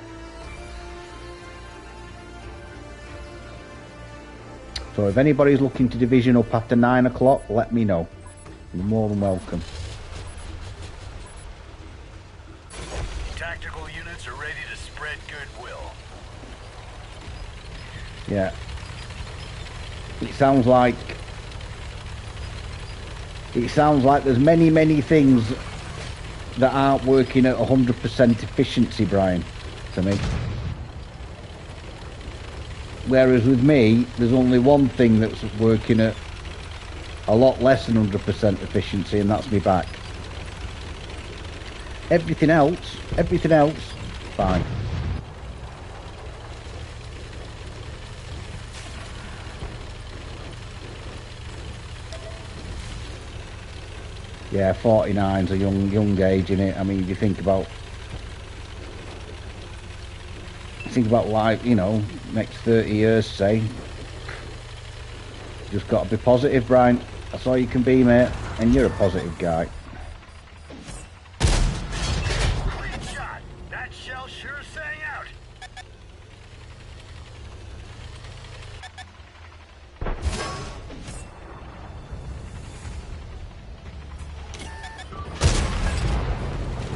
So if anybody's looking to division up after 9 o'clock, let me know. You're more than welcome. Tactical units are ready to spread goodwill. Yeah. It sounds like there's many things that aren't working at 100% efficiency, Brian, to me. Whereas with me, there's only one thing that's working at a lot less than 100% efficiency, and that's me back. Everything else, fine. Yeah, 49's a young age, innit? I mean, if you think about life, you know, next 30 years, say, just got to be positive, Brian. That's all you can be, mate. And you're a positive guy. Clean shot. That shell sure sang out.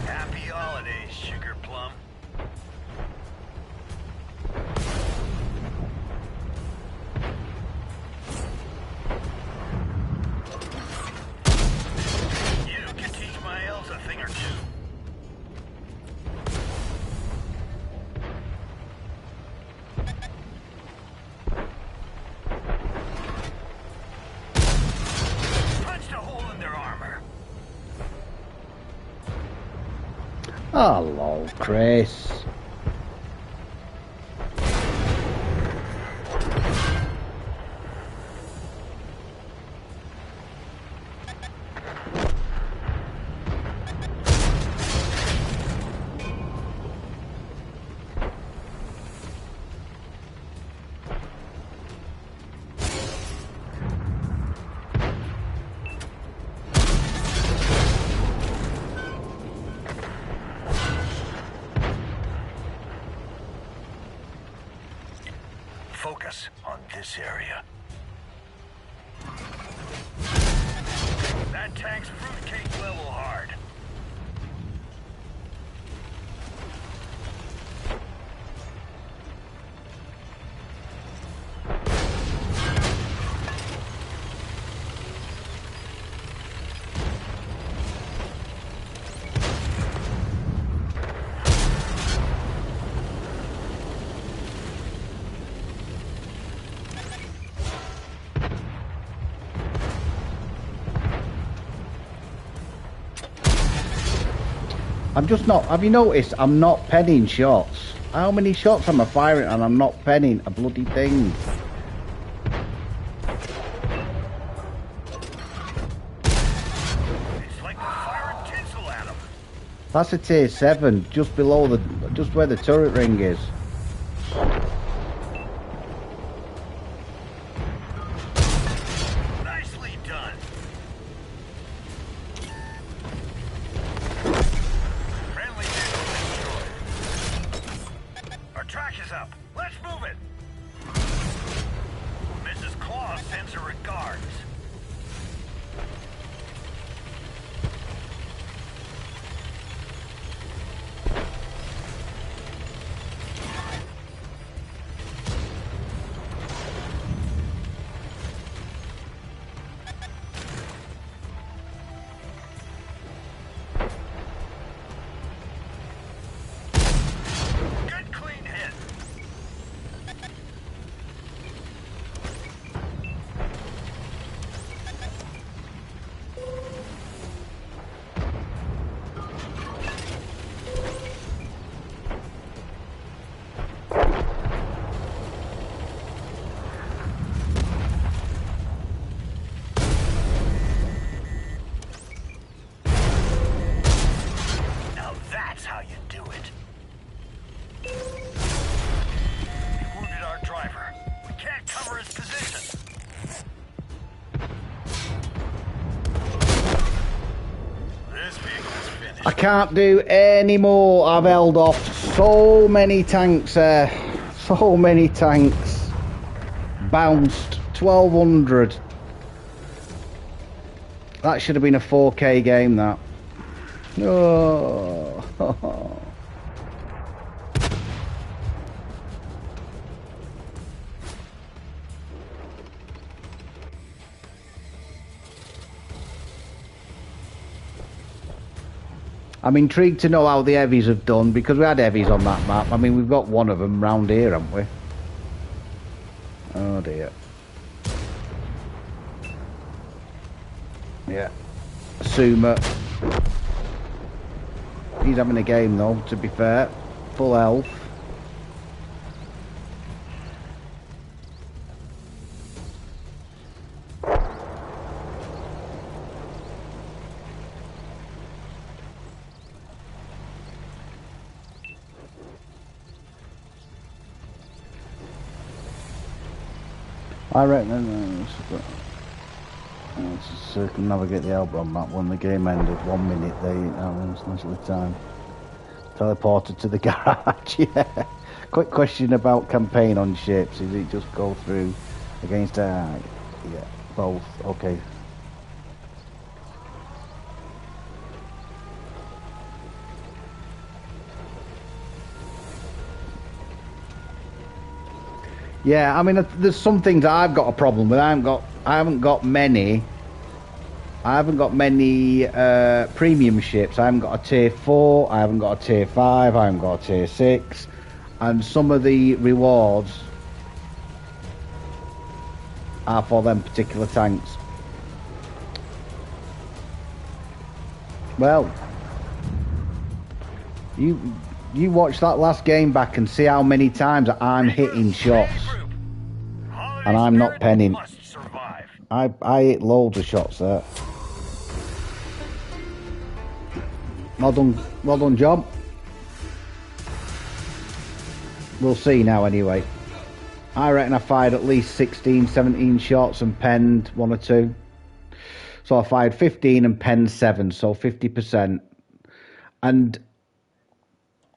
Happy holidays, Sugar Plum. You Hello, Chris. Focus on this area. That tank's fruitcake level hard. I'm just not, have you noticed I'm not penning shots? How many shots am I firing and I'm not penning a bloody thing? It's like we're firing tinsel at them. That's a tier 7, just below the, just where the turret ring is. Nicely done. Friendly vehicle destroyed. Our track is up. Let's move it. Mrs. Claus sends her regards. Good clean hit. Now that's how you do it. We wounded our driver. We can't cover his position. This vehicle is finished. I can't do any more. I've held off so many tanks there. So many tanks. Bounced 1200. That should have been a 4K game, that. Oh. I'm intrigued to know how the heavies have done, because we had heavies on that map. I mean, we've got one of them round here, haven't we? Oh dear. Yeah. Suma. He's having a game though, to be fair. Full health. I reckon let's circumnavigate the Elbron map when the game ended. 1 minute, there you go, it's much of the time. Teleported to the garage, yeah. Quick question about campaign on ships. Is it just go through against yeah, both, okay. Yeah, I mean, there's some things I've got a problem with. I haven't got many premium ships. I haven't got a tier 4. I haven't got a tier 5. I haven't got a tier 6. And some of the rewards are for them particular tanks. Well, You watch that last game back and see how many times I'm hitting shots. And I'm not penning. I hit loads of shots there. Well done, John. We'll see now anyway. I reckon I fired at least 16, 17 shots and penned 1 or 2. So I fired 15 and penned 7, so 50%. And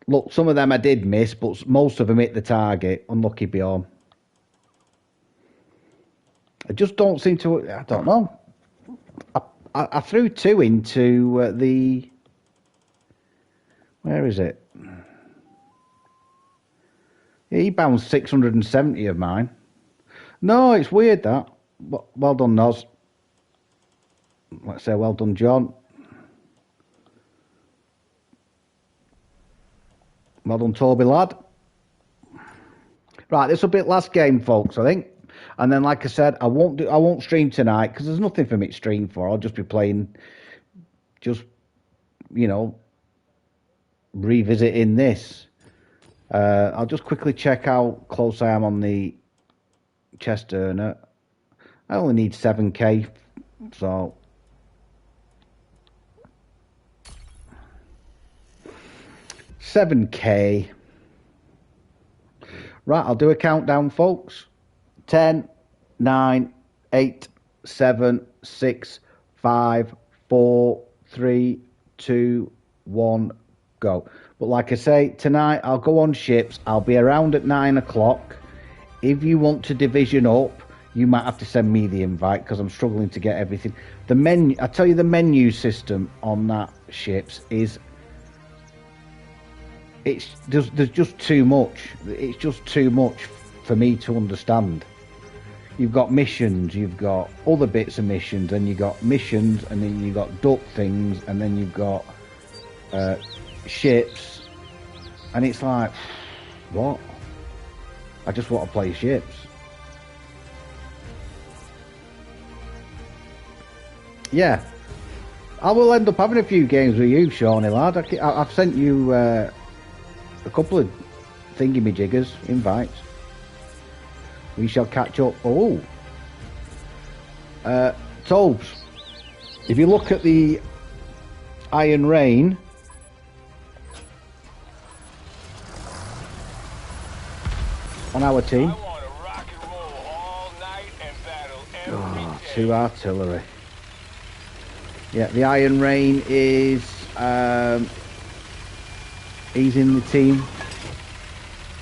look, some of them I did miss, but most of them hit the target. Unlucky Bjorn. I just don't seem to... I don't know. I threw 2 into the... Where is it? He bounced 670 of mine. No, it's weird that. Well done, Noz. Let's say well done, John. Well done, Toby lad. Right, this will be last game, folks, I think. And then, like I said, I won't stream tonight because there's nothing for me to stream for. I'll just be playing, you know, revisiting this. I'll just quickly check how close I am on the chest earner. I only need 7k, so... $7k. Right, I'll do a countdown, folks. 10, 9, 8, 7, 6, 5, 4, 3, 2, 1, go. But like I say, tonight I'll go on ships. I'll be around at 9 o'clock. If you want to division up, you might have to send me the invite because I'm struggling to get everything. The menu, I tell you, the menu system on that ships is... there's just too much. It's just too much for me to understand. You've got missions, you've got other bits of missions, and you've got missions, and then you've got duck things, and then you've got ships, and it's like, what? I just want to play ships. Yeah, I will end up having a few games with you, Shawnee lad. I've sent you a couple of thingy-me-jiggers invites. We shall catch up. Oh, Tobes, if you look at the Iron Rain, on our team, oh, 2 artillery. Yeah, the Iron Rain is he's in the team,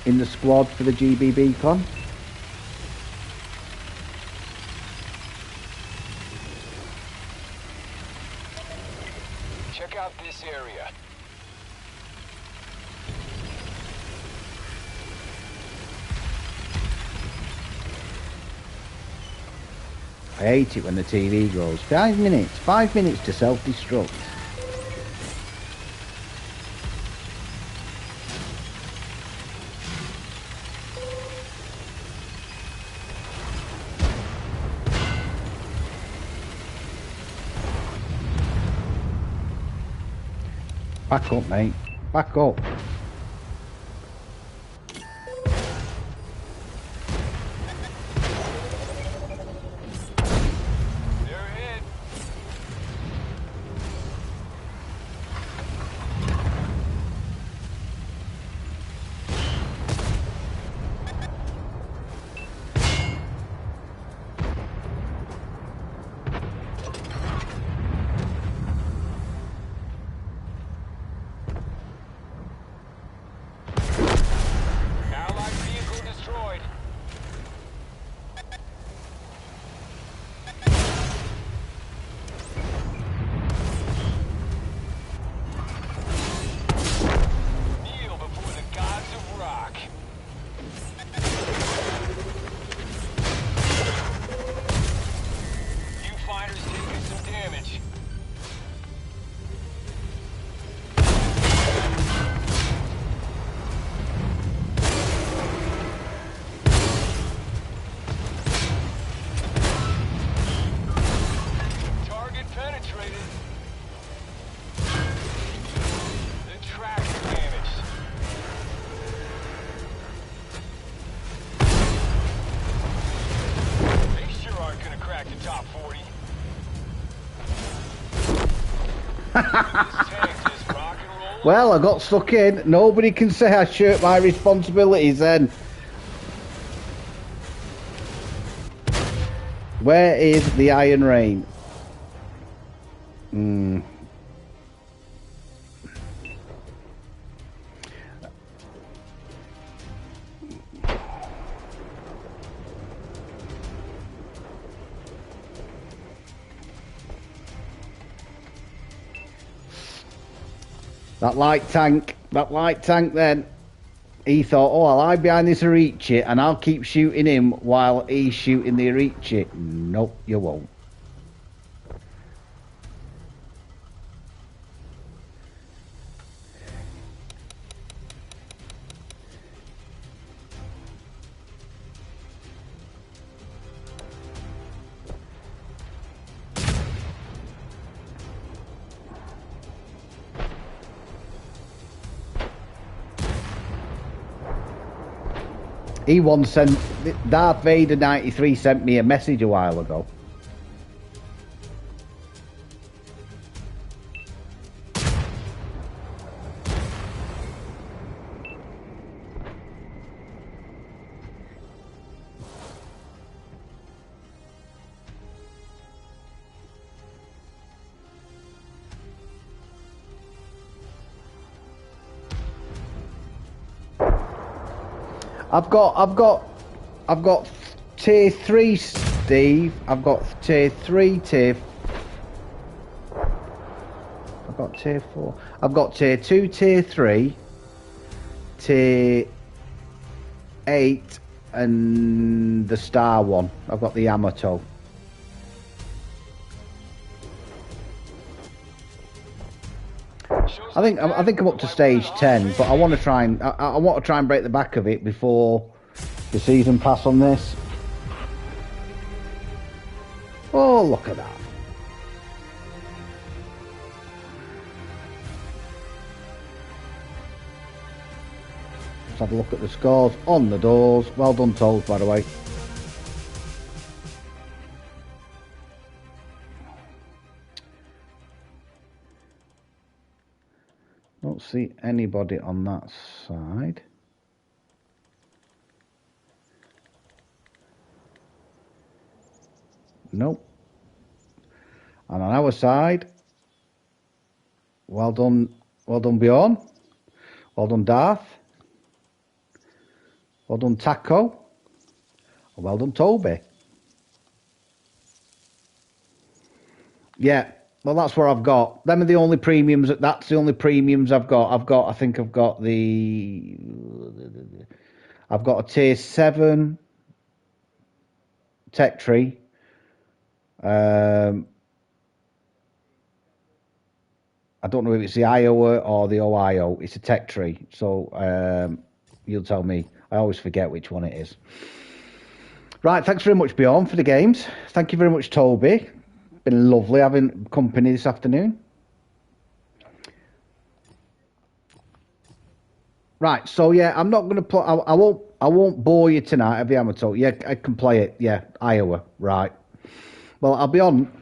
in the squad for the GBB con. Check out this area. I hate it when the TV goes 5 minutes to self-destruct. Back up, mate. Back up. Well, I got stuck in. Nobody can say I shirked my responsibilities then. Where is the Iron Rain? That light tank then. He thought, oh, I'll hide behind this Arichi and I'll keep shooting him while he's shooting the Arichi. Nope, you won't. He once sent, Darth Vader 93 sent me a message a while ago. I've got tier 3, Steve. I've got tier 3, I've got tier 4. I've got tier 2, tier 3, tier 8, and the star one. I've got the Yamato. I think I'm up to stage 10, but I want to try and break the back of it before the season pass on this. Oh, look at that. Let's have a look at the scores on the doors. Well done, Toes, by the way. Don't see anybody on that side. Nope. And on our side, well done Bjorn. Well done Darth. Well done Taco. And well done Toby. Yeah. Well, that's where I've got. Them are the only premiums. That's the only premiums I've got. I think I've got a tier 7 tech tree. I don't know if it's the Iowa or the Ohio. It's a tech tree. So you'll tell me. I always forget which one it is. Right. Thanks very much, Bjorn, for the games. Thank you very much, Toby. Been lovely having company this afternoon. Right, so yeah, I'm not going to play. I won't bore you tonight. Have you, Amato? Yeah, I can play it. Yeah, Iowa. Right. Well, I'll be on.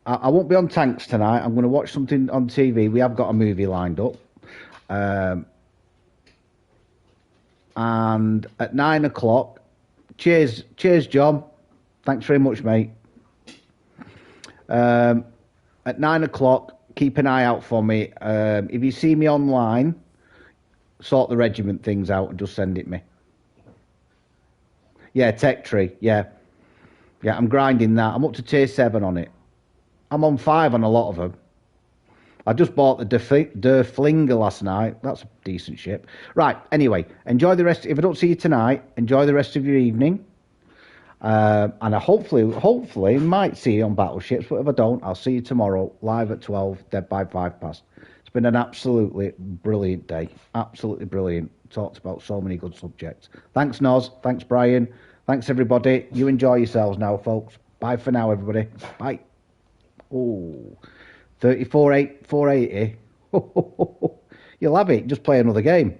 I won't be on tanks tonight. I'm going to watch something on TV. We have got a movie lined up. And at 9 o'clock. Cheers, John. Thanks very much, mate. At 9 o'clock, keep an eye out for me. If you see me online, sort the regiment things out and just send it me. Yeah, tech tree. Yeah, I'm grinding that. I'm up to tier 7 on it. I'm on 5 on a lot of them. I just bought the Der Flinger last night. That's a decent ship. Right, anyway, enjoy the rest. If I don't see you tonight, enjoy the rest of your evening. And I hopefully might see you on Battleships, but if I don't, I'll see you tomorrow, live at 12, dead by 5 past. It's been an absolutely brilliant day. Absolutely brilliant. Talked about so many good subjects. Thanks, Noz. Thanks, Brian. Thanks, everybody. You enjoy yourselves now, folks. Bye for now, everybody. Bye. Oh, 34,480. You'll have it. Just play another game.